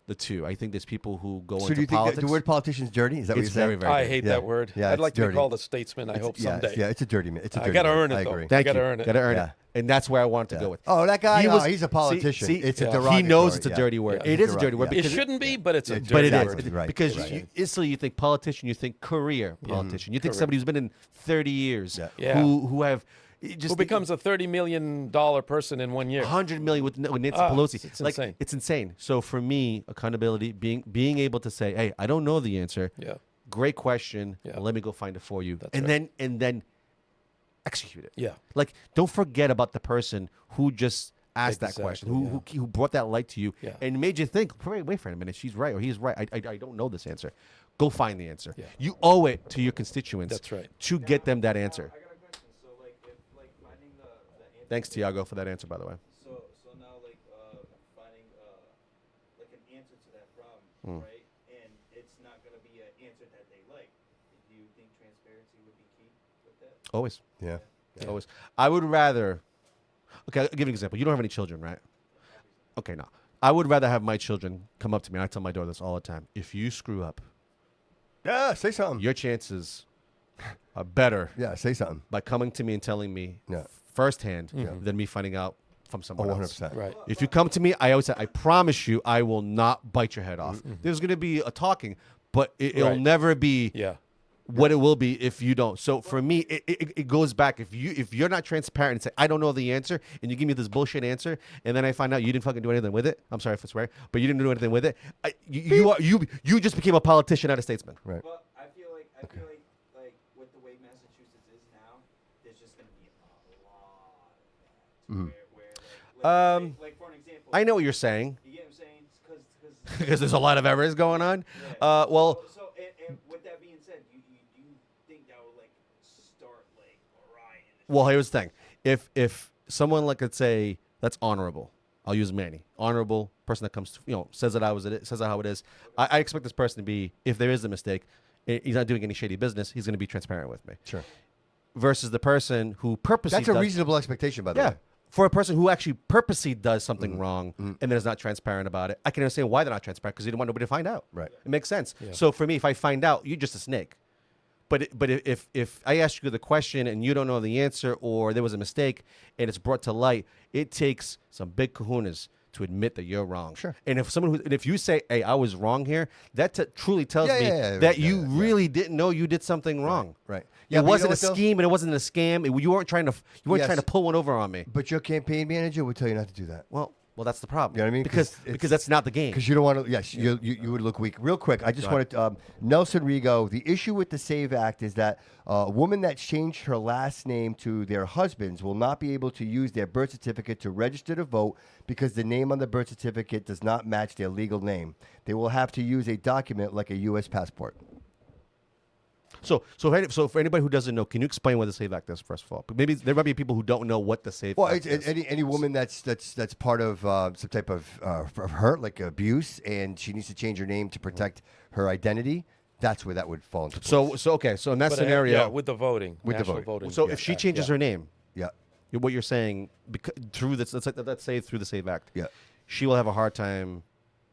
the two. I think there's people who go So into do you think politics. that the word politician's dirty? Is that what It's you're saying? very, very I dirty. hate Yeah. that word. Yeah, I'd it's like to dirty. be called a statesman. I hope someday. It's a dirty. It's a dirty. I gotta word. earn it I though. agree. I Thank gotta you. earn it. Gotta earn Yeah. it. And that's where I want to go with. Oh, that guy. He was- he's a politician. see, it's a yeah. derogatory. He knows it's a yeah. dirty word. Yeah. It is a dirty word Yeah. It because shouldn't be, but it's a It's but dirty it is word. Right. because Right. instantly you think politician, you think career politician, you think Correct. somebody who's been in 30 years, Yeah. Yeah. who have just Who becomes a $30 million person in 1 year? 100 million with Nancy Ah, Pelosi. it's insane. It's insane. So for me, accountability, being able to say, hey, I don't know the answer. Yeah. Great question. Yeah. Let me go find it for you, That's and right. then execute it. Yeah. Like, don't forget about the person who just asked that question, Exactly, who brought that light to you, Yeah. and made you think. Wait for a minute, she's right or he's right. I don't know this answer. Go find the answer. Yeah. You owe it to your constituents. That's right. To get them that answer. I got a question. So like if like finding the answer. Thanks, Tiago, for that answer, by the way. So now like finding like an answer to that problem, right? And it's not gonna be an answer that they like. Do you think transparency would be key with that? Always. Yeah. Always. I would rather. Okay, I'll give you an example. You don't have any children, right? Okay, no. I would rather have my children come up to me. And I tell my daughter this all the time. If you screw up, Yeah. Say something. your chances are better Yeah. Say something. by coming to me and telling me Yeah. firsthand than me finding out from Oh, someone else. 100%. Right. If you come to me, I always say, I promise you, I will not bite your head off. There's going to be a talking, but it'll Right. never be Yeah. what it will be if you don't. So for me, it goes back. If you're not transparent and say I don't know the answer, and you give me this bullshit answer, and then I find out you didn't fucking do anything with it. I'm sorry if I swear, but you didn't do anything with it. You just became a politician, not a statesman. Right. But I feel like with the way Massachusetts is now, there's just gonna be a lot of that. Where like for an example, I know what you're saying you get what I'm saying? Because because there's a lot of errors going on. yeah. Well, So and with that being said, you think that would like start like a riot? Well, here's the thing. If someone like let's say that's honorable, I'll use Manny, honorable person that comes, says it how it is. I expect this person to be, if there is a mistake, he's not doing any shady business. He's going to be transparent with me. Sure. Versus the person who purposely That's a reasonable expectation, by the way. For a person who actually purposely does something wrong and then is not transparent about it, I can understand why they're not transparent because they don't want nobody to find out. Right. It makes sense. Yeah. So for me, if I find out, you're just a snake. But if I ask you the question and you don't know the answer or there was a mistake and it's brought to light, it takes some big kahunas to admit that you're wrong. Sure. And if you say, "Hey, I was wrong here," that truly tells me that you really didn't know you did something wrong. Right. It wasn't a scheme and it wasn't a scam. You weren't trying to pull one over on me. But your campaign manager would tell you not to do that. Well, that's the problem. You know what I mean? Because that's not the game. Because you don't want to. Yes, you would look weak. Real quick, I just wanted Nelson Rigo. The issue with the SAVE Act is that a woman that changed her last name to their husband's will not be able to use their birth certificate to register to vote because the name on the birth certificate does not match their legal name. They will have to use a document like a U.S. passport. So for anybody who doesn't know, can you explain what the SAVE Act is, first of all? Maybe there might be people who don't know what the SAVE Act is. Any woman that's part of some type of hurt, like abuse, and she needs to change her name to protect her identity, that's where that would fall into place. So in that scenario, with the voting, With the national voting. so if she changes her name, Yeah, what you're saying through this, let's say through the SAVE Act, yeah. she will have a hard time.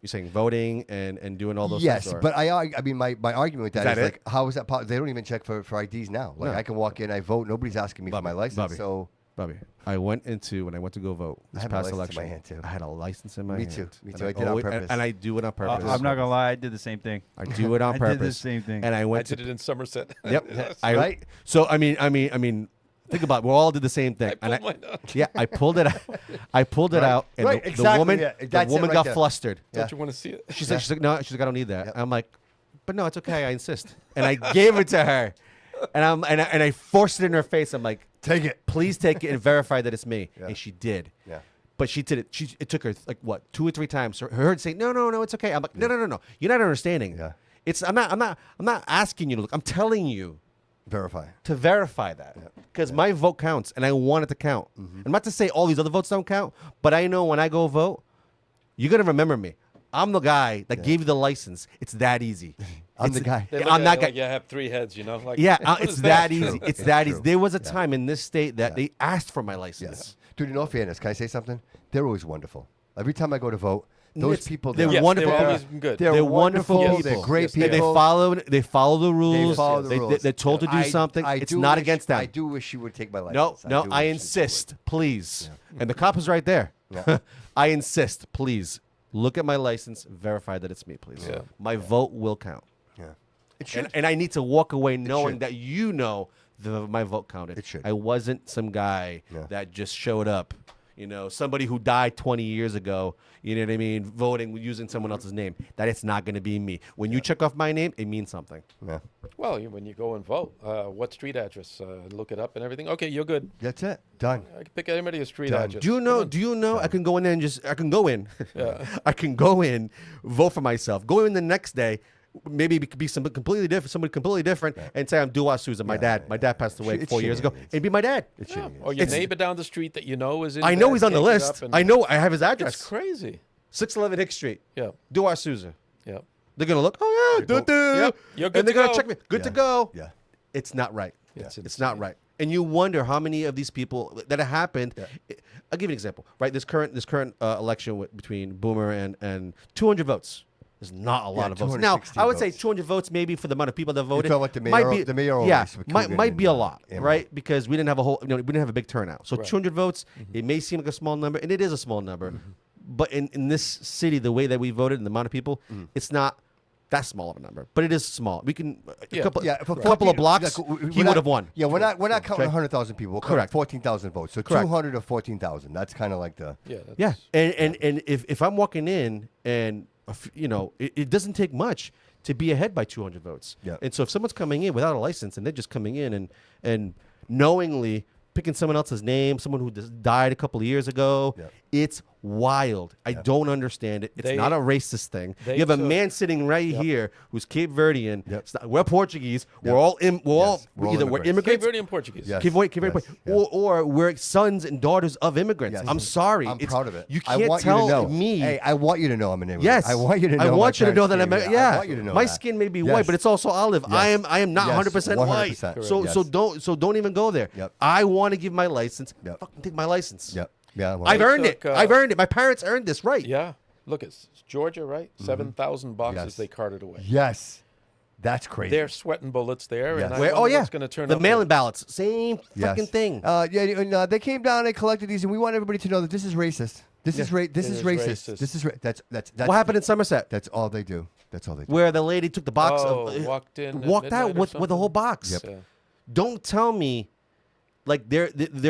You're saying voting and doing all those Yes, things? but I mean, my argument with that Is is that like, how is that possible? They don't even check for IDs now. Like, No. I can walk in, I vote, nobody's asking me for my license. So Bobby, when I went to go vote I this had my past license in election, my hand, too. I had a license in my Me hand. too. Me And too. I did it on purpose. And I do it on purpose. I'm not gonna lie, I did the same thing. I do it on I purpose. did the same thing. And I I went did it in Somerset. Yep. Right? So I mean, think about it. We all did the same thing. I pulled mine out. Yeah, I pulled it out. And Right, the exactly, woman, yeah. the That's it woman right got there. flustered. Don't you want to see it? She's like, no. She's like, I don't need that. I'm like, but no, it's okay. I insist. And I gave it to her, and I forced it in her face. I'm like, Take it. please take it and verify that it's me. Yeah. And she did. Yeah. But she did it. It took her like what 2 or 3 times for her to say, no, it's okay. I'm like, no. You're not understanding. Yeah. I'm not asking you to look. I'm telling you Verify. to verify that because my vote counts and I want it to count. I'm not to say all these other votes don't count, but I know when I go vote, you're gonna remember me. I'm the guy that gave you the license. It's that easy. I'm the guy. They look I'm at that it guy. like you have 3 heads, Like, Yeah, what it's is that easy. True. It's Yeah, that true. easy. There was a time in this state that they asked for my license. Yes. Dude, in all fairness, can I say something? They're always wonderful. Every time I go to vote, those people, they're Yes, wonderful. they've always been good. They're wonderful wonderful. people. They're great Yes, people. They follow the rules. follow the rules. They're told to do something. I It's do not wish- against them. I do wish you would take my No, license. no, do I wish you insist, please. Yeah. And the cop is right there. Yeah. I insist, please. Look at my license, verify that it's me, please. Yeah. My vote will count. would. Yeah. It should. And I need to walk away knowing should. that my vote counted. It should. I wasn't some guy Yeah. that just showed up. Somebody who died 20 years ago, you know what I mean, voting using someone else's name. That it's not going to be me. When you check off my name, it means something. Yeah. Well, when you go and vote, what street address? Look it up and everything. Okay, you're good. That's it. Done. I can pick anybody a street Done. address. Do you know I can go in there and I can go in. Yeah. I can go in, vote for myself. Go in the next day, maybe it could be somebody completely different, and say I'm Dua Sousa, my dad. My dad passed away It's 4 years ago. shenanigans. It'd be my dad. It's Yeah. shitty. Or your neighbor down the street that you know is in I know there, he's on the take it list. up and- I know I have his It's address. crazy. 611 Hicks Street. Yeah. Dua Sousa. Yeah. They're gonna look. Oh yeah, doo-doo. Yep, you're good and they're to gonna go. check me. Good to Yeah. go. Yeah. It's not right. It's It's not insane. right. And you wonder how many of these people that have happened. I'll give you an example. Right, this current election between Boomer and 200 votes. There's not a lot of votes. Now, 260 I would say votes. 200 votes maybe for the amount of people that voted. talking about the might mayoral- be, the mayoral yeah, race with might Coogan be a and, lot, Amber. right? Because we didn't have we didn't have a big turnout. So 200 votes, it may seem like a small number, and it is a small number. But in this city, the way that we voted and the amount of people, it's not that small of a number. But it is small. We can a couple of blocks, he would have won. Yeah, we're not counting Okay. 100,000 people. We're Correct. counting 14,000 votes. So Correct. 200 or 14,000. That's kind of like the. Yeah. Yeah, and if I'm walking in and it doesn't take much to be ahead by 200 votes. Yeah. And so if someone's coming in without a license and they're just coming in and knowingly picking someone else's name, someone who died a couple of years ago, Yeah. it's wild. I don't understand it. It's They- not a racist thing. they You have a took- man sitting right here who's Cape Verdean. Yep. It's not- we're Portuguese. Yep. We're all Yes. We're all either we're immigrants. Cape immigrants. Verdean Portuguese. Yes. Cape Verde, Yes. Yeah. or we're sons and daughters of immigrants. Yes. I'm sorry. I'm It's- proud of it. You I can't want tell you to know. me. Hey, I want you to know I'm an immigrant. Yes, I want you to know. I my want you to know parents that I'm. came. Yeah, I want you to know my that. skin may be Yes. white, but it's also olive. Yes. I am not Yes. 100% white. 100%. So Yes. don't even go there. Yep. I want to give my license. Yep. Fucking take my license. Yep. Yeah. well, I've earned it. took, I've earned it. My parents earned this right. Yeah. Look, it's Georgia, right? 7,000 boxes Yes. they carted away. Yes. That's crazy. They're sweating bullets there, Yes. and I Where, wonder oh yeah, what's going to turn the up mail-in there. ballots, same Yes. fucking thing. Yeah, and, they came down and collected these, and we want everybody to know that this is racist. This is this It is is racist. racist. This is that's What happened in Somerset? That's all they do. That's all they do. Where the lady took the box Oh, of walked in at walked out midnight or with the whole something? box. Yep. Yeah. Don't tell me, like there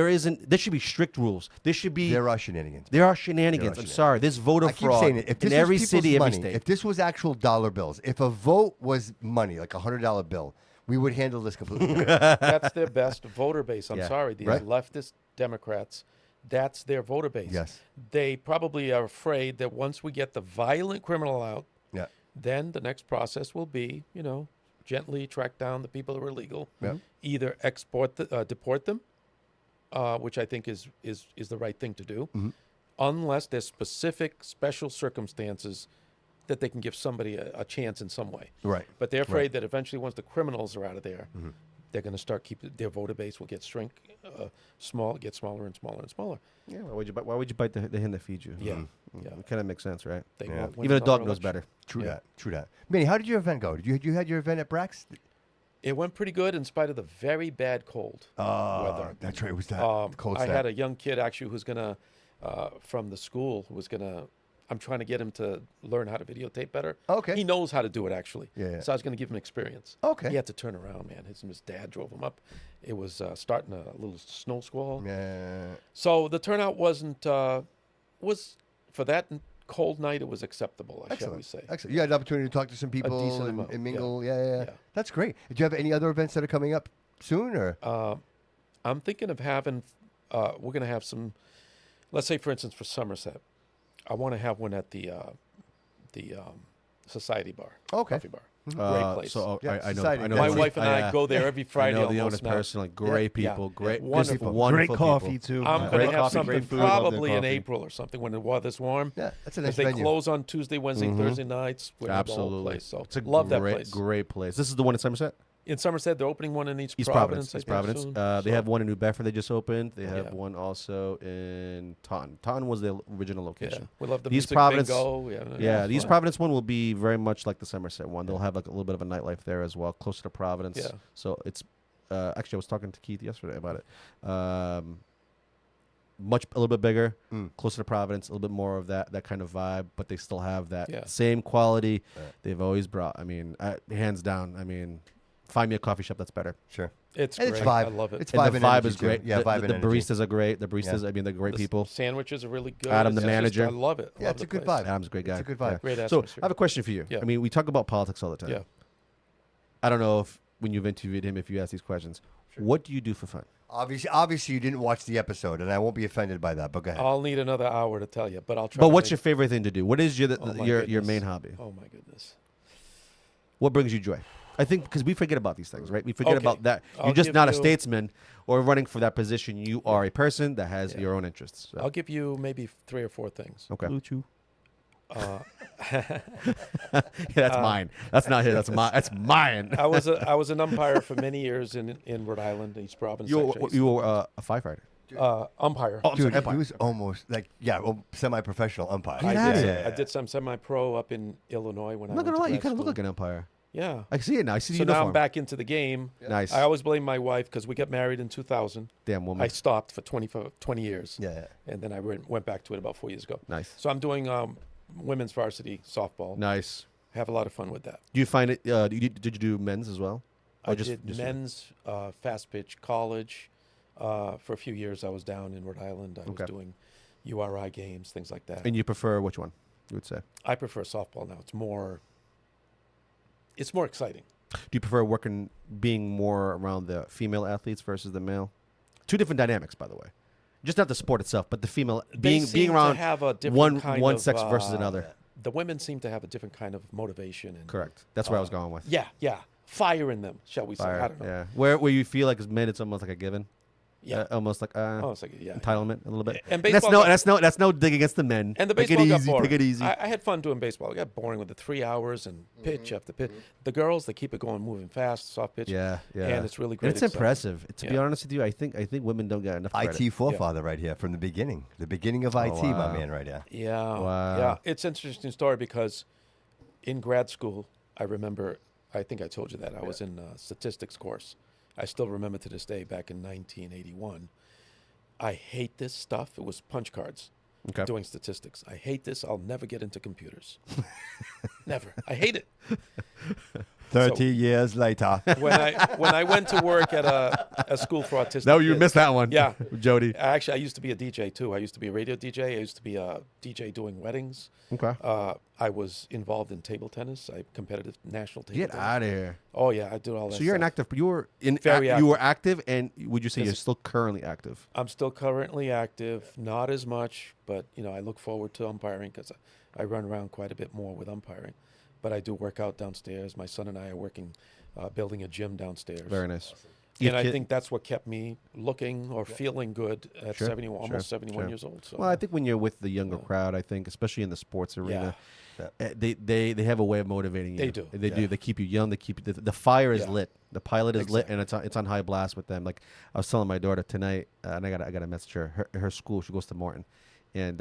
isn't. There should be strict rules. There should be. There are shenanigans. There are shenanigans. I'm sorry. There's voter I keep fraud saying it. If this in every was people's city, money, every state. if this was actual dollar bills, if a vote was money, like $100 bill, we would handle this completely different. That's their best voter base. I'm Yeah. sorry. These Right. leftist Democrats, that's their voter base. Yes. They probably are afraid that once we get the violent criminal out, Yeah. then the next process will be, gently track down the people who are illegal, Yeah. either deport them, which I think is the right thing to do, Mm-hmm. unless there's specific special circumstances that they can give somebody a chance in some way. Right. But they're afraid that eventually, once the criminals are out of there, Mm-hmm. they're going to start their voter base will get get smaller and smaller and smaller. Yeah, why would you bite the hand that feeds you? Yeah, yeah. It kind of makes sense, right? They Yeah. won't win Even a dog another knows election. better. True Yeah. that. True that. Manny, how did your event go? Did you had your event at Brax? It went pretty good in spite of the very bad cold weather. That's right. It was that cold I snap. had a young kid actually who's gonna from the school who was gonna. I'm trying to get him to learn how to videotape better. Okay. He knows how to do it actually. Yeah. So I was going to give him experience. Okay. He had to turn around, man. His dad drove him up. It was starting a little snow squall. Yeah. So the turnout wasn't was for that cold night. It was acceptable, shall we Excellent. say? Excellent. You had the opportunity to talk to some people decent and, amount, and yeah. mingle. Yeah. Yeah. That's great. Do you have any other events that are coming up soon, or? I'm thinking of having. We're going to have some. Let's say, for instance, for Somerset, I want to have one at the Society Bar. Okay. Coffee bar. Great place. So Yeah, I know. society. I know. My That's wife and I go there every Friday I know the almost owner now. personally. Great Yeah. people. Great, Wonderful. just wonderful Great coffee people. too. I'm Great going to have coffee, something great food. probably Love in their coffee. April or something when the weather's warm. Yeah, that's a Because nice they venue. close on Tuesday, Wednesday, Thursday nights. We have the whole Absolutely. place. So It's a love great, that place. Great place. This is the one in Somerset. In Somerset, they're opening one in East East Providence. I East think, Providence. soon. They So, have one in New Bedford. They just opened. They have Yeah. one also in Taunton. Taunton was the original Yeah, location. we love the These music Providence- bingo. Yeah, the East fun. Providence one will be very much like the Somerset one. They'll have like a little bit of a nightlife there as well, closer to Providence. Yeah. So it's actually I was talking to Keith yesterday about it. A little bit bigger, closer to Providence, a little bit more of that kind of vibe, but they still have that Yeah. same quality they've always brought. I mean, hands down. I mean, find me a coffee shop that's better. Sure. It's And great. it's vibe. I love it. It's And vibe the and vibe energy is too. great. Yeah, the, vibe the and energy. baristas are great. The baristas, I mean, they're great The people. Sandwiches are really good. Adam, the It's just- manager. I love it. Yeah, Love it's a the good place. vibe. Adam's a great guy. It's a good vibe. Great So atmosphere. I have a question for you. Yeah. I mean, we talk about politics all the time. Yeah. I don't know if when you've interviewed him, if you ask these questions, what do you do for fun? Obviously, you didn't watch the episode, and I won't be offended by that. But go ahead. I'll need another hour to tell you, but I'll try. But to what's make- your favorite thing to do? What is your Oh, my your goodness. main hobby? Oh my goodness. What brings you joy? I think because we forget about these things, right? We forget Okay. about that. I'll You're just give not a you- statesman or running for that position. You are a person that has Yeah. your own interests. So. I'll give you maybe 3 or 4 things. Okay. Uh, Yeah, that's mine. That's not his. That's mine. That's mine. I was an umpire for many years in Rhode Island, East Providence. You were a firefighter. Umpire. Oh, I'm Dude, sorry, he was almost like semi-professional umpire. Get outta here. I did some semi-pro up in Illinois when I'm I not went gonna to lie. You grad kind of look school. like an umpire. Yeah. I see it now. I see the So now uniform. I'm back into the game. Nice. I always blame my wife because we got married in 2000. Damn woman. I stopped for 20 years. Yeah. And then I went back to it about 4 years ago. Nice. So I'm doing women's varsity softball. Nice. Have a lot of fun with that. Do you find it? Did you do men's as well? Or I did men's fast pitch college. For a few years, I was down in Rhode Island. I was doing URI games, things like that. And you prefer which one? You would say. I prefer softball now. It's more exciting. Do you prefer being more around the female athletes versus the male? Two different dynamics, by the way. Just not the sport itself, but the female They seem being to around have a different one kind sex of, versus another. The women seem to have a different kind of motivation. And, Correct. That's where I was going with. Yeah. Fire in them, shall we say? I don't know. Yeah. Where you feel like as men, it's almost like a given. Yeah. Almost like It's like, entitlement a little bit. And that's baseball that's no dig against the men. And the take baseball it got easy. boring. Take it easy. I had fun doing baseball. It got boring with the 3 hours and pitch after pitch. The girls, they keep it going, moving fast, soft pitch. Yeah. And it's really great. And it's impressive. To be honest with you, I think women don't get enough credit. IT forefather right here from the beginning of IT, wow. my man right here. Yeah. Wow. Yeah. It's an interesting story because in grad school, I remember, I think I told you that, I was in a statistics course. I still remember to this day, back in 1981. I hate this stuff. It was punch cards. Okay. Doing statistics. I hate this. I'll never get into computers. Never. I hate it. 30 years later. When I went to work at a school for autistic No, you kids, missed that one. Yeah. Jody. Actually, I used to be a DJ too. I used to be a radio DJ. I used to be a DJ doing weddings. Okay. I was involved in table tennis. I competitive national table Get tennis. out of here. Oh yeah, I did all that. So you're an stuff. active. You were in. Very You were active, and would you say you're Yes. still currently active? I'm still currently active, not as much, but I look forward to umpiring because I run around quite a bit more with umpiring. But I do work out downstairs. My son and I are working, building a gym downstairs. Very nice. And I think that's what kept me looking or feeling good at Sure, 71, almost 71 sure. years old. So Well, I think when you're with the younger crowd, I think especially in the sports arena, Yeah. they have a way of motivating you. They do. They do. They keep you young. They keep the fire is Yeah. lit. The pilot is lit, Exactly. and it's on high blast with them. Like I was telling my daughter tonight, and I got a message her. Her school. She goes to Morton, and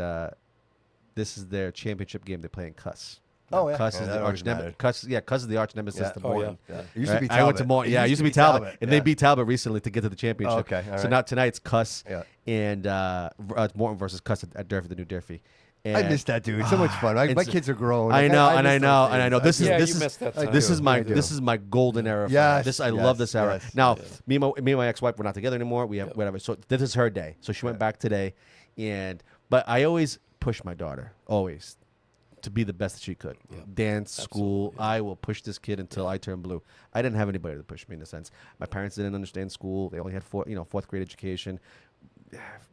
this is their championship game. They play in Cuss. Oh, yeah. Cuss Yeah, is that the always arch mattered. Cuss is the arch nemesis Yeah. to Oh, yeah. Morton. Yeah. It used to be Right? I went to Talbot. Morton. Yeah, it used to be Talbot, and yeah. they beat Talbot recently to get to the championship. Oh, okay, all So right. now tonight's Cuss, Yeah. and Morton versus Cuss at Durfee, the new Durfee. I And missed that, dude. So much fun. My it's- kids are grown. I Like, know, I and I miss know, those and I know. days. This is Yeah, this you is missed that time. this do, is my I do. this is my golden era. For Yes, this I yes, love this era. yes, Now, yes. me and my ex-wife we're not together anymore. We have whatever. So this is her day. So she went back today, but I always push my daughter always to be the best that she could. Dance, school. I will push this kid until I turn blue. I didn't have anybody to push me in a sense. My parents didn't understand school. They only had fourth grade education.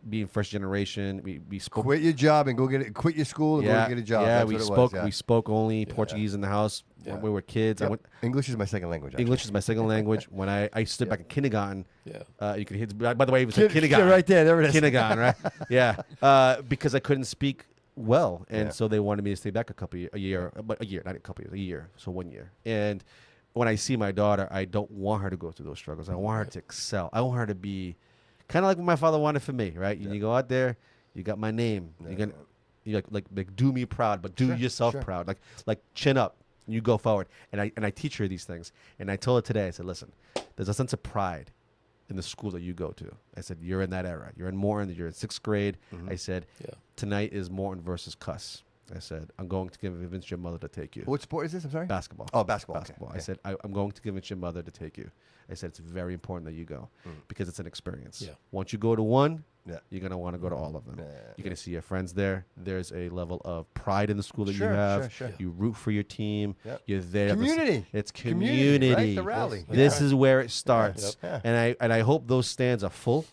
Being first generation, we spoke. Quit your job and go get it. Quit your school and go get a job. Yeah, That's we what it spoke. was, We spoke only Portuguese in the house when we were kids. Yep. I went. English is my second language. actually. English is my second language. When I stood back in kindergarten, Yeah. you could hear. By the way, it was Kid- like kindergarten. right there. There it is. Kindergarten, right? Yeah, because I couldn't speak well, and Yeah. so they wanted me to stay back a year, but a year, not a couple years, a year, so 1 year. And when I see my daughter, I don't want her to go through those struggles. I want her to excel. I want her to be kind of like what my father wanted for me, right? You go out there, you got my name. You're gonna, you like do me proud, but do yourself proud. Like chin up. You go forward. And I teach her these things. And I told her today, I said, listen, there's a sense of pride in the school that you go to. I said, you're in that era. You're in Morton. You're in 6th grade. I said, tonight is Morton versus Cuss. I said, I'm going to convince your mother to take you. What sport is this? I'm sorry. Basketball. Oh, basketball. Basketball. Okay. I said, I'm going to convince your mother to take you. I said, it's very important that you go because it's an experience. Yeah. Once you go to one, Yeah. you're going to want to go to all of them. Yeah. You're going to see your friends there. There's a level of pride in the school that Sure, you have. sure. You root for your team. Yep. You're there. Community. It's Community, community. right? The rally. This Yeah. is where it starts. Yep. And I hope those stands are full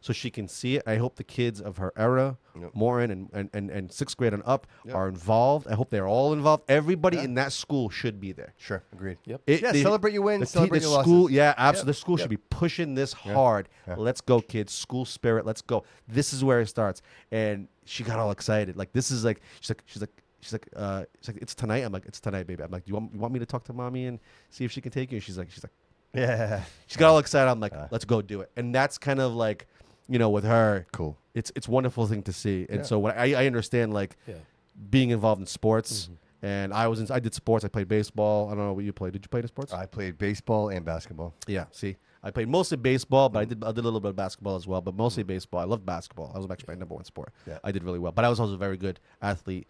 so she can see it. I hope the kids of her era, Yep. Morton and 6th grade and up, Yep. are involved. I hope they're all involved. Everybody Yeah. in that school should be there. Sure. Agreed. Yep. Yeah, celebrate your wins, celebrate the your school, losses. yeah, absolutely. Yep. The school Yep. should be pushing this hard. Yeah. Let's go, kids. School spirit. Let's go. This is where it starts. And she got all excited. Like this is like she's like it's tonight. I'm like, it's tonight, baby. I'm like, you want me to talk to mommy and see if she can take you? And she's like, Yeah. she got all excited. I'm like, let's go do it. And that's kind of like, with her, Cool. it's a wonderful thing to see. And Yeah. so when I understand like being involved in sports. And I did sports. I played baseball. I don't know what you played. Did you play any sports? I played baseball and basketball. Yeah. See, I played mostly baseball, but I did a little bit of basketball as well. But mostly baseball. I love basketball. I was actually my number one sport. Yeah. I did really well. But I was also a very good athlete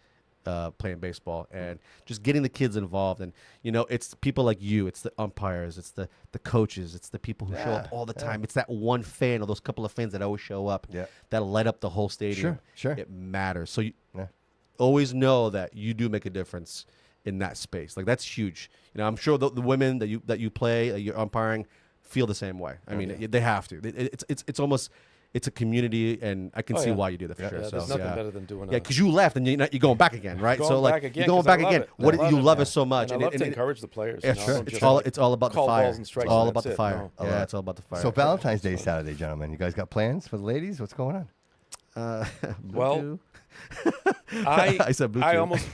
playing baseball and just getting the kids involved. And it's people like you. It's the umpires. It's the coaches. It's the people who show up all the time. It's that one fan or those couple of fans that always show up. Yeah. That light up the whole stadium. Sure. It matters. So you Yeah. always know that you do make a difference in that space. Like that's huge. I'm sure the women that you play, you're umpiring, feel the same way. I mean, they have to. It's almost it's a community, and I can Oh, see yeah. why you do that for sure. Yeah, so, there's nothing better than doing Yeah, because you left and you're going back again, right? Going so like back again, you're going 'cause I back love again. it. What I love you it, love man. it so much. And I love to encourage the players. Yeah, you know, sure. don't It's just all about the call fire. balls and It's strikes all and about the that's it. fire. No. Yeah, it's all about the fire. So Valentine's Day Saturday, gentlemen. You guys got plans for the ladies? What's going on? Well, I said I Buku. almost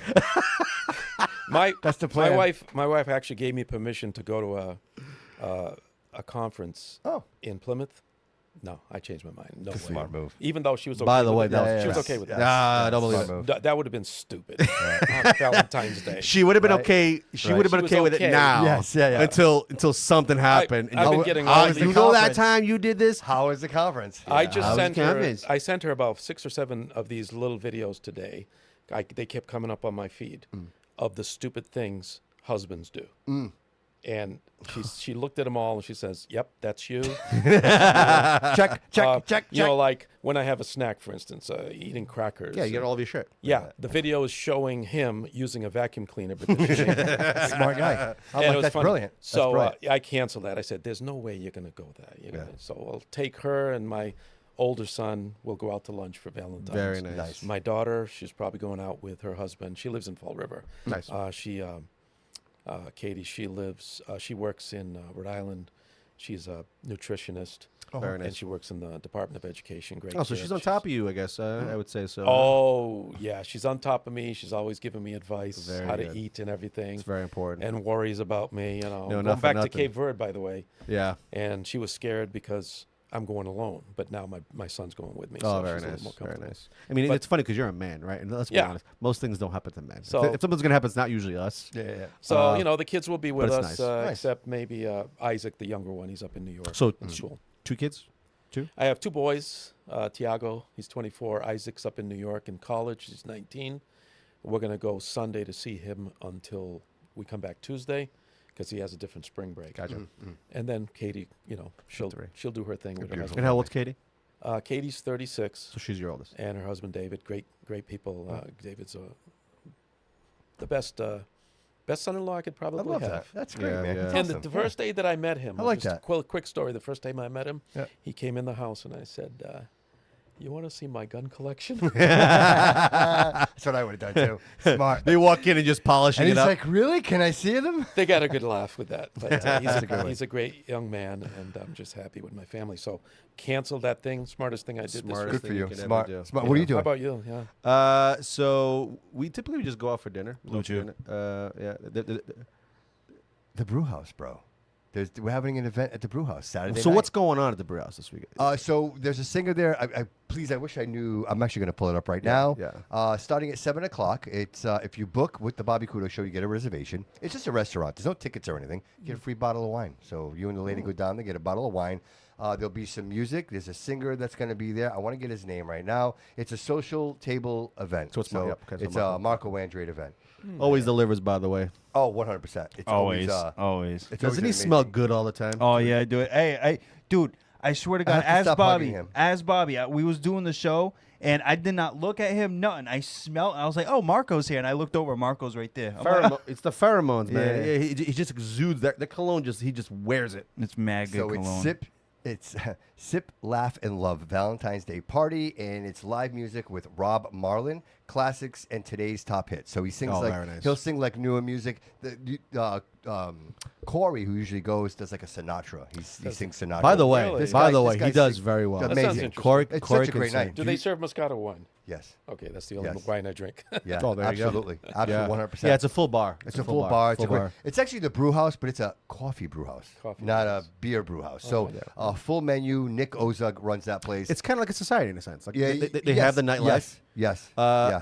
my That's the plan. My wife actually gave me permission to go to a conference in Plymouth. No, I changed my mind. No way. Smart move. Even though she was okay By the with way, it. that was she was yes. okay with that. I don't believe smart it. move. That would have been stupid on Valentine's Day. She would have been Right. okay. She Right. would have been She was okay with it okay. now. Yes, yeah. Until something happened. I've been getting all "Ah, these you know that conference. time you did this? How was the conference? I just How was sent the her. conference? I sent her about 6 or 7 of these little videos today. They kept coming up on my feed of the stupid things husbands do. And she looked at them all and she says, "Yep, that's you." check. You know, like when I have a snack, for instance, eating crackers. Yeah, you get all of your shit. Yeah, the video is showing him using a vacuum cleaner. Because Smart guy. I'm and like, it was that's funny. brilliant. That's So brilliant. I canceled that. I said, "There's no way you're going to go there." So I'll take her and my older son. We'll go out to lunch for Valentine's. Very nice. My daughter, she's probably going out with her husband. She lives in Fall River. Nice. Katie, she works in Rhode Island. She's a nutritionist. Very And nice. she works in the Department of Education. Great. Oh, so kid. she's on top of you, I guess. I would say so. Oh, yeah. She's on top of me. She's always giving me advice, Very how good. to eat and everything. It's very important. And worries about me, you know. No, Going not for back to nothing. Cape Verde, by the way. Yeah. And she was scared because I'm going alone. But now my son's going with me. Oh, so very she's a little nice. more Very comfortable. nice. I mean, But- it's funny because you're a man, right? And let's be Yeah. honest. Most things don't happen to men. So- If something's going to happen, it's not usually us. Yeah. So, you know, the kids will be with it's us, nice. Nice. except maybe Isaac, the younger one. He's up in New York. So, in school. 2 kids? 2? I have 2 boys. Tiago, he's 24. Isaac's up in New York in college. He's 19. We're going to go Sunday to see him until we come back Tuesday because he has a different spring break. Gotcha. And then Katie, you know, she'll do her thing with her husband. And how old's Katie? Katie's 36, So she's your oldest. and her husband David. Great people. David's the best son-in-law I could I probably love have. that. That's great, Yeah, man. yeah. That's And awesome. the first day that I met him, I like just that. a quick story. The first time I met him, Yeah. he came in the house and I said, "You want to see my gun collection?" That's what I would have done too. Smart. They walk in and just polishing And it he's up. like, really? Can I see them? They got a good laugh with that. But one. he's a great young man, and I'm just happy with my family. So cancel that thing. Smartest thing I did this Smartest week. Good for thing you you. can ever Smart. do. Smart. What are you How doing? about you? Yeah. So we typically just go out for dinner. Blue Chew. Yeah. The brew house, bro. We're having an event at the brew house Saturday So night. what's going on at the brew house this week? So there's a singer there. I wish I knew. I'm actually going to pull it up right now. yeah. Starting at 7:00. It's if you book with the Bobby Couto Show, you get a reservation. It's just a restaurant. There's no tickets or anything. You get a free bottle of wine. So you and the lady go down there, get a bottle of wine. There'll be some music. There's a singer that's going to be there. I want to get his name right now. It's a social table event. So it's Mar- yep, okay, so it's Marco. a Marco Andrade event. Always delivers, by the way. Oh, 100%. It's Always. It's always Doesn't he amazing. smell good all the time? Oh yeah, I do it. Hey, dude, I swear to I God, have to stop hugging him. as Bobby, we was doing the show, and I did not look at him, nothing. I smelled. I was like, oh, Marco's here, and I looked over. Marco's right there. I'm like, It's the pheromones, man. Yeah. Yeah, he just exudes that. The cologne he just wears it. it's mad good So cologne. it's Sip, Laugh, and Love Valentine's Day Party, and it's live music with Rob Marlin, classics, and today's top hits. So he sings very nice. he'll sing like newer music. Corey, who usually goes, does like a Sinatra. He sings Sinatra. By the way, Really? This by guy- the this way, he guy's does sick. very well. It's That sounds amazing. interesting. Corey, It's Corey such a can great sing. night. Do they serve Moscato wine? Yes. Okay, that's the only Yes. wine I drink. Yeah. Oh, there you go. Absolutely. Absolutely. Yeah. 100%. Yeah, it's a full bar. It's a full bar. It's, Full a great, bar. it's actually the brew house, but it's a coffee brew house, Coffee not brew a house. beer brew house. So full menu. Nick Ozug runs that place. It's kind of like a society in a sense. Like yeah, they have the nightlife. Yes.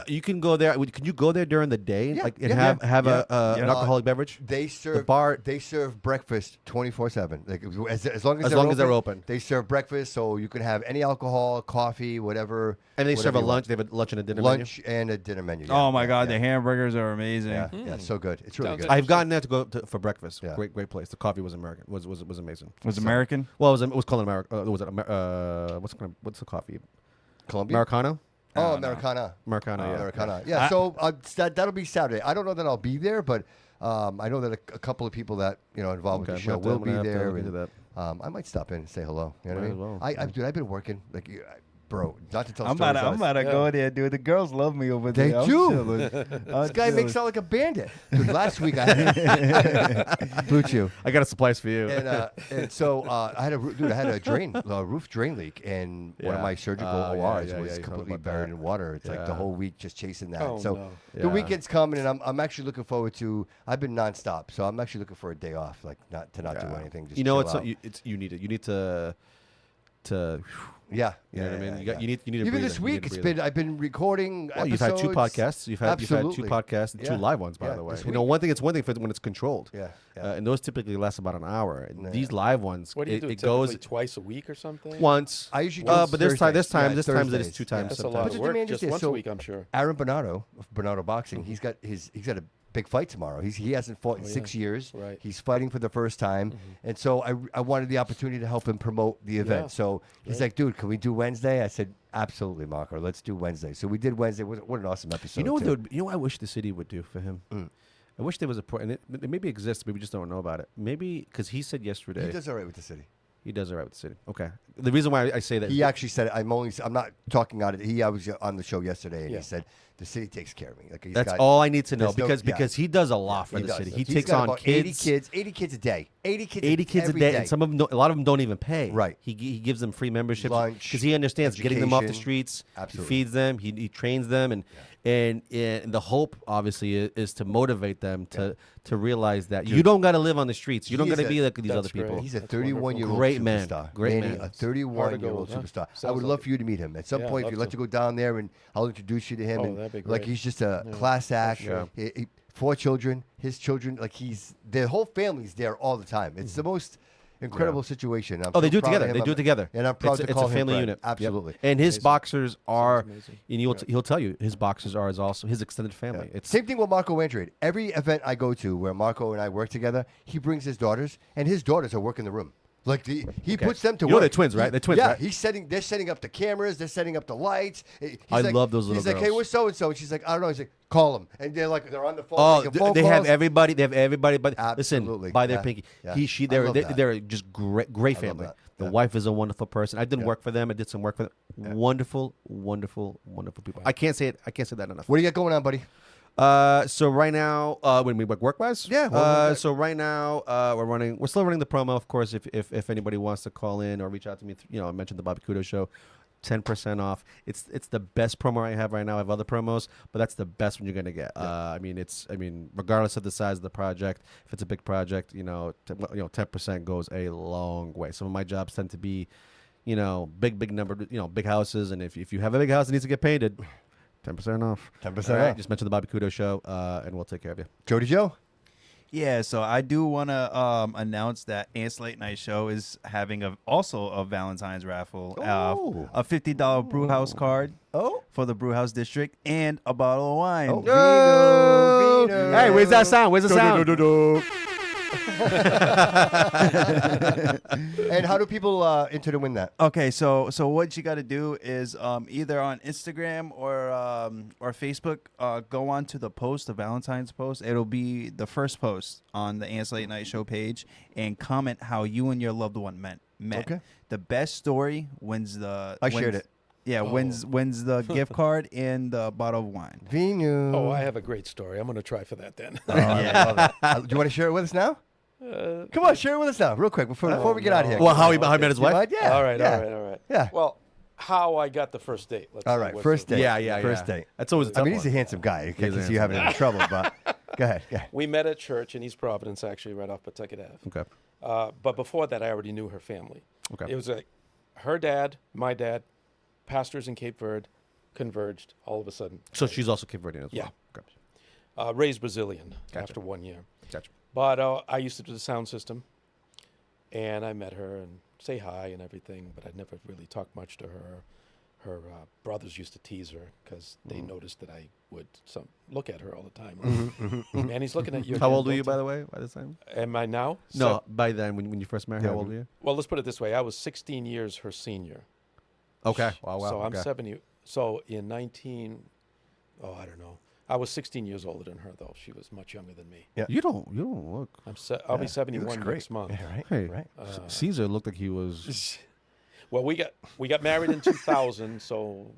You can go there. Can you go there during the day, Yeah, like and yeah, have yeah. an alcoholic beverage? They serve bar- They serve breakfast 24/7. Like as long as they're open. They serve breakfast, so you can have any alcohol, coffee, whatever. And they serve whatever a you lunch. want. They have a lunch and a dinner Lunch and a dinner menu. oh my God, yeah, the hamburgers are amazing. yeah, so good. It's really Sounds good. I've gotten there to go for breakfast. Yeah. Great place. The coffee was American. Was amazing. Was American? Well, it was called American. Was it what's the coffee? Columbia. Americano. Oh, Americana. Americano. Yeah. Americana. Yeah. So that'll be Saturday. I don't know that I'll be there, but I know that a couple of people that involved with the show will be there. And, I might stop in and say hello. You know what Might I as mean? well. Dude, I've been working bro. Not to tell I'm stories. about to go there, dude. The girls love me over They there. I'm do. chilling. This guy makes sound like a bandit. Dude, last week I had Blue Chew. I got a supplies for you. And so I had a roof drain leak, and one of Yeah. my surgical Yeah, ORs yeah, was yeah, you told me completely about buried that. in water. It's like the Yeah. whole week just chasing that. Oh, so no. the Yeah. weekend's coming, and I'm actually looking forward to. I've been nonstop, so I'm actually looking for a day off, like not do anything. Just You know, chill out. you need it. You need to. Yeah, You know what I mean? yeah. You need to Even breathe this it. You need week, to it's breathe it. been. I've been recording. Well, you've had two episodes. podcasts. You've had two Absolutely. podcasts and two Yeah. live ones, by Yeah, the way. this You know, week. it's one thing when it's controlled. Yeah, And those typically last about an hour. And Yeah. these live ones, What do you it, do? it Typically goes twice a week or something? once. I usually. But do there's Thursdays. times it is Thursdays. two times. That's a sometimes. lot But of the work demand is just there. once So a week, I'm sure. Aaron Bernardo of Bernardo Boxing, he's got a big fight tomorrow. He hasn't fought in Oh, 6 yeah. years. Right. He's fighting for the first time, and so I wanted the opportunity to help him promote the event. Yeah. So he's like, "Dude, can we do Wednesday?" I said, "Absolutely, Marco. Let's do Wednesday." So we did Wednesday. What an awesome episode! You know what? too. You know what I wish the city would do for him. I wish there was and it maybe exists, but we just don't know about it. Maybe because he said yesterday He does all right with the city. he does all right with the city. Okay. The reason why I say that He actually said, "I'm not talking on it." I was on the show yesterday, and Yeah. he said, "The city takes care of me." Like he's that's got, all I need to know there's no- because he does a lot for he the does. city. He He's takes got on about kids. 80 kids a day. 80 kids. 80 kids a every day, and a lot of them don't even pay. Right. He gives them free memberships Lunch, because he understands getting them off the education. streets. Absolutely. He feeds them. He trains them, and the hope obviously is to motivate them to realize that you don't got to live on the streets. You don't He got to is be a- like these That's other people. great. He's a That's 31-year-old Great man. superstar. Great Manny, man. a 31-year-old Heart of gold, superstar. huh? I would Sounds love like for you to meet him at some Yeah, point. If love you'd like to go down there, and I'll introduce you to him. Oh, and that'd be like great. he's just a class act. sure. 4 children, his children. Like their whole family's there all the time. It's the most incredible situation. I'm Oh, they so do it proud of together. him. They do it together. And I'm proud it's, to it's call a him family friend. unit. Yep. Absolutely. And his Amazing. boxers are, amazing. and he'll tell you, his boxers are also his extended family. It's Same thing with Marco Andrade. Every event I go to where Marco and I work together, he brings his daughters, and his daughters are working the room. Like he puts them to You know work. they're twins, right? They're twins, Yeah, right? They're setting up the cameras. They're setting up the lights. He's I like- love those little He's like, "Hey, girls. where's so and so?" And she's like, "I don't know." He's like, "Call them," and they're on the phone. Oh, making phone they have calls. everybody. They have everybody. But Absolutely. listen, by their Yeah. pinky. Yeah. He, she. I They're love that. they're just great love family. that. The Yeah. wife is a wonderful person. I did Yeah. work for them. I did some work for them. Wonderful, wonderful, wonderful people. I can't say it. I can't say that enough. What do you got going on, buddy? So right now, when we work wise, Yeah, so right now, we're still running the promo. Of course, if anybody wants to call in or reach out to me, I mentioned the Bobby Couto show. 10% off. It's the best promo I have right now. I have other promos, but that's the best one you're gonna get. I mean, regardless of the size of the project, if it's a big project, 10% goes a long way. Some of my jobs tend to be, big number, big houses, and if you have a big house that needs to get painted, 10% off. 10% All right, off. just mention the Bobby Couto show, and we'll take care of you. Jody Jo. Yeah, so I do want to announce that Ant's Late Night Show is having also a Valentine's raffle, Oh. a $50 brew house card Oh. for the brew house district, and a bottle of wine. Oh. Vino. Hey, where's that sound? Where's the sound? And how do people enter to win that? Okay, so what you got to do is either on Instagram or Facebook, go on to the post, the Valentine's post. It'll be the first post on the Ant's Late Night Show page, and comment how you and your loved one met. Okay. The best story wins the. I shared it. Yeah, wins the gift card and the bottle of wine. Vino. Oh, I have a great story. I'm going to try for that then. I love it. Do you want to share it with us now? Come on, share it with us now, real quick, before we get out of here. Well, how he met his You wife? mind? Yeah. all right. Yeah. Well, how I got the first date. Let's All see right, what's first the- date. First date. That's always a tough I mean, he's a one. handsome guy. I He can't is a see you having any trouble, but go ahead. We met at church in East Providence, actually, right off Pawtucket Ave. Okay. But before that, I already knew her family. Okay. It was like her dad, my dad, pastors in Cape Verde, converged all of a sudden. So she's also Cape Verdean as well. Yeah. Okay. Raised Brazilian Gotcha. after 1 year. Gotcha. But I used to do the sound system, and I met her and say hi and everything, but I never really talked much to her. Her brothers used to tease her because they noticed that I would look at her all the time. Manny's looking at you. How again, old were you, don't by the way, by this time? Am I now? No, by then, when you first met her, how old were you? Well, let's put it this way. I was 16 years her senior. Okay. Wow. So I'm okay. 70. So in I was 16 years older than her, though. She was much younger than me. Yeah. You don't look. I'll be He looks 71 great. next month. Yeah, right. Hey, Right. Caesar looked like he was. Well, we got married in 2000, so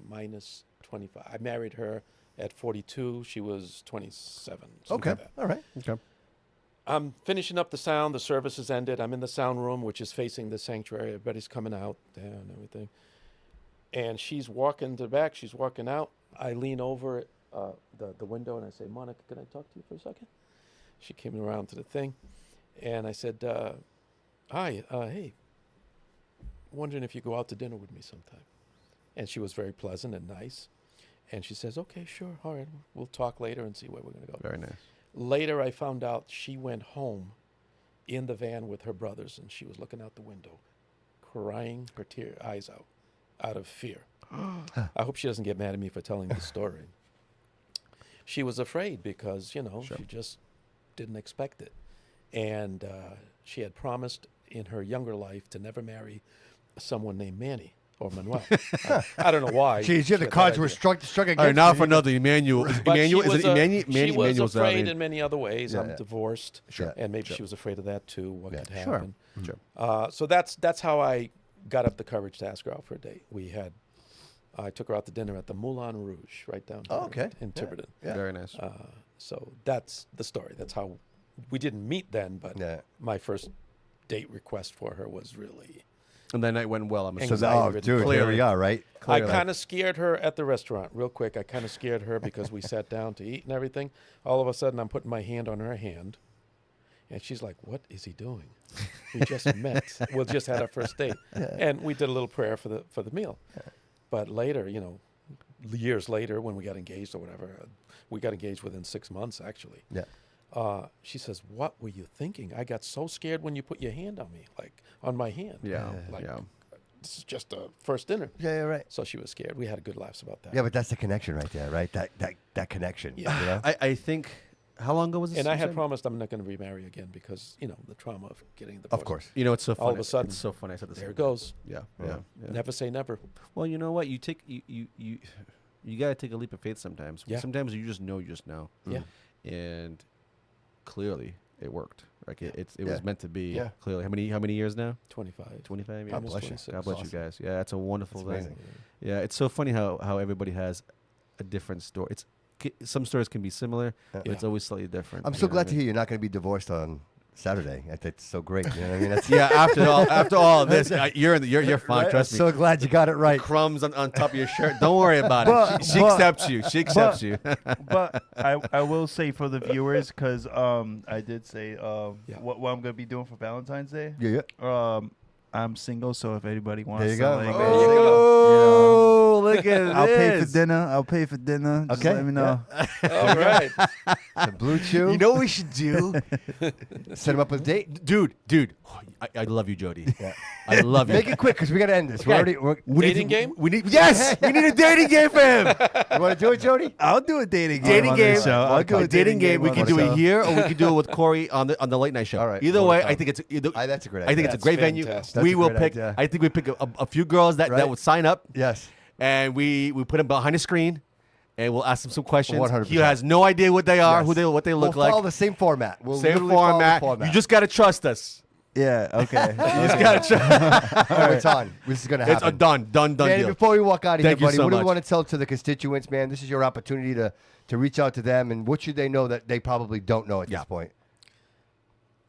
minus 25. I married her at 42. She was 27. something Okay. like that. All right. Okay. I'm finishing up the sound. The service has ended. I'm in the sound room, which is facing the sanctuary. Everybody's coming out there and everything. And she's walking to the back. She's walking out. I lean over the window and I say, Monica, can I talk to you for a second? She came around to the thing. And I said, hi, hey, wondering if you go out to dinner with me sometime. And she was very pleasant and nice. And she says, okay, sure. All right. We'll talk later and see where we're going to go. Very nice. Later, I found out she went home in the van with her brothers, and she was looking out the window, crying her eyes out of fear. I hope she doesn't get mad at me for telling this story. She was afraid because, she just didn't expect it. And she had promised in her younger life to never marry someone named Manny. Or Manuel. I don't know why. Geez, the cards were struck against All right, now for you. another Emmanuel. But Emmanuel, she is was it Emmanuel? she was Emmanuel's out, afraid man. in many other ways. Yeah, I'm yeah. divorced, Sure, and maybe she was afraid of that too. What could Sure. happen? Sure. So that's how I got up the courage to ask her out for a date. I took her out to dinner at the Moulin Rouge right down here Oh, okay. in Yeah. Tiverton. Yeah. Very nice. So that's the story. That's how we didn't meet then, but Yeah. my first date request for her was really. And that night went well. I'm So assuming. that- Dude, here we are, right? I kind of scared her at the restaurant, real quick. I kind of scared her because we sat down to eat and everything. All of a sudden, I'm putting my hand on her hand, and she's like, "What is he doing? We just met. We just had our first date, and we did a little prayer for the meal." But later, years later, when we got engaged or whatever, we got engaged within 6 months, actually. Yeah. She says, "What were you thinking? I got so scared when you put your hand on me, like on my hand. Yeah. Like, Yeah. It's just a first dinner." Yeah, right. So she was scared. We had good laughs about that. Yeah, but that's the connection right there, right? That connection. Yeah. You know? I think. How long ago was this? And I you had said? promised I'm not going to remarry again because, the trauma of getting divorced. Of course. It's so funny. All of a sudden, it's so funny. I said the There same it thing. goes. Yeah. Yeah. Never say never. Well, you know what? You gotta take a leap of faith sometimes. Yeah. Sometimes you just know. Yeah. And clearly it worked. Like it Yeah. was meant to be. Yeah. Clearly, how many years now? 25. 25 years. God bless you. 26. God bless you Awesome. guys. Yeah, it's a wonderful That's thing. amazing. Yeah, it's so funny how everybody has a different story. Some stories can be similar, but it's always slightly different. I'm you so know glad what I to mean? hear you're not going to be divorced on Saturday. That's so great. You know what I mean? That's, Yeah, after all of this, you're fine. right? Trust I'm me. so glad you got it right. Crumbs on top of your shirt. Don't worry about But- it. She but- accepts you. She accepts you. But I will say for the viewers, because I did say what I'm gonna be doing for Valentine's Day. Yeah. I'm single, so if anybody wants, There you go. like, Oh, look at I'll pay for this. dinner. I'll pay for dinner. Just Okay, let me know. All right. The Blue Chew. You know what we should do? Set him up with a date. Dude, I love you, Jody. I love you. Make it quick because we got to end this. We're Okay. already. We need Dating game? We need yes. We need a dating game for him. You want to do it, Jody? I'll do a dating game. Dating on game. this show. I'll do A a dating game. We on can the do show. it here, or we can do it with Corey on the late night show. All right. Either Well, way, done. I think it's either. That's a great I think idea. it's a That's great venue. fantastic. That's We a will great pick. idea. I think we pick a few girls that Right. would sign up, Yes. and we put them behind a screen, and we'll ask them some questions. 100%. He has no idea what they are, Yes. what they look We'll like. follow the same format. We'll Same literally follow the format. You just gotta trust us. Yeah. Okay. You just gotta trust. Oh, it's on. This is going to It's a happen. done Man, deal. before we walk out of here, Thank you buddy, so what do much. we want to tell to the constituents, man? This is your opportunity to reach out to them, and what should they know that they probably don't know at Yeah. this point?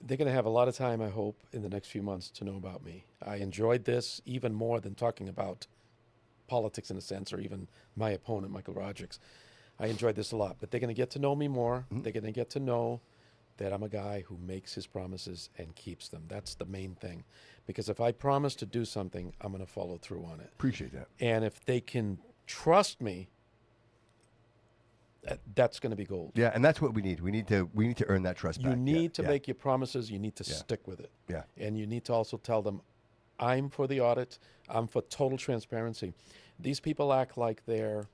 They're going to have a lot of time, I hope, in the next few months to know about me. I enjoyed this even more than talking about politics in a sense, or even my opponent, Michael Rodriguez. I enjoyed this a lot, but they're going to get to know me more. They're going to get to know that I'm a guy who makes his promises and keeps them. That's the main thing. Because if I promise to do something, I'm going to follow through on it. Appreciate that. And if they can trust me, that's going to be gold. Yeah, and that's what we need. We need to earn that trust back. You need to Yeah. make your promises. You need to Yeah. stick with it. Yeah. And you need to also tell them, I'm for the audit. I'm for total transparency. These people act like they're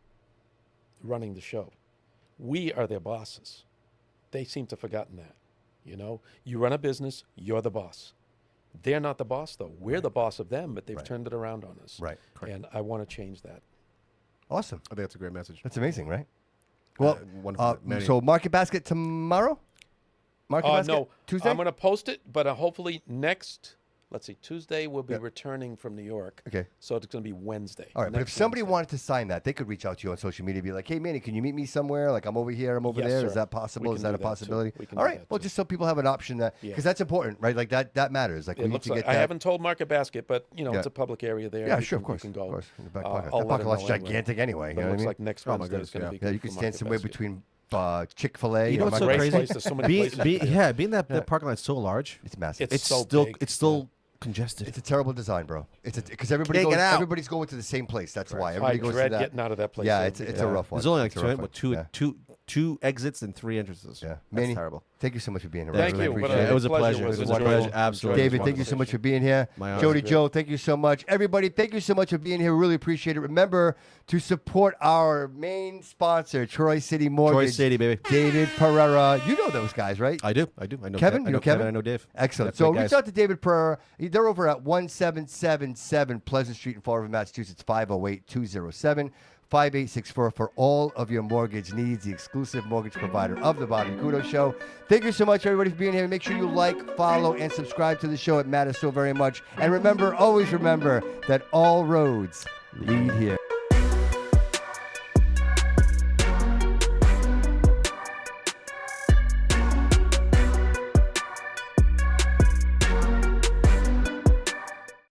running the show. We are their bosses. They seem to have forgotten that. You run a business, you're the boss. They're not the boss, though. We're the boss of them, but they've Right. turned it around on us. Right. And I want to change that. Awesome. I think that's a great message. That's amazing, right? Well, wonderful. Manny. so Market Basket tomorrow? Market Basket No, Tuesday? I'm going to post it, but hopefully let's see, Tuesday we'll be returning from New York. Okay. So it's going to be Wednesday. All right, but if next somebody Wednesday. wanted to sign that, they could reach out to you on social media and be like, hey, Manny, can you meet me somewhere? Like, I'm over here, I'm over Yes, there. sir. Is that possible? We Is can that a do that, too. possibility? We can All do right, that, well, too. just so people have an option that, Yeah. because that's important, right? Like, that matters. Like, we It need looks to like get I that. haven't told Market Basket, but Yeah. it's a public area there. Yeah, You sure, can- of course. You can go. Of course. In the back I'll pocket. let That parking them lot's know anyway. gigantic anyway. But You know it what I looks mean? like next Oh, my Wednesday is goodness, going to yeah. be Yeah, good you can for stand Market somewhere Basket. between Chick-fil-A. You know what's so Great crazy? place. There's so many places. Being that parking lot's so large, It's massive. It's so still big. it's still congested. It's a terrible design, bro. It's because Can't get out. everybody's going to the same place. That's why I everybody goes to dread that. getting out of that place. Yeah, every it's day. a rough one. There's only like It's a rough one. Yeah. two exits and 3 entrances. Yeah, That's Manny, terrible. thank you so much for being here. Thank Really you. appreciate What it. It was a pleasure. pleasure. It was It was a a pleasure. pleasure. Absolutely. David, thank you so much for being here. My honor. Jody Jo, thank you so much. Everybody, thank you so much for being here. We really appreciate it. Remember to support our main sponsor, Troy City Mortgage. Troy City, baby. David Pereira. You know those guys, right? I do. I know Kevin? Kev- You I know Kevin? I know Dave. Excellent. They're So great reach guys. out to David Pereira. They're over at 1777 Pleasant Street in Fall River, Massachusetts, 508-207. 5864 for all of your mortgage needs, the exclusive mortgage provider of the Bobby Couto Show. Thank you so much, everybody, for being here. Make sure you like, follow, and subscribe to the show. It matters so very much. And remember, always remember that all roads lead here.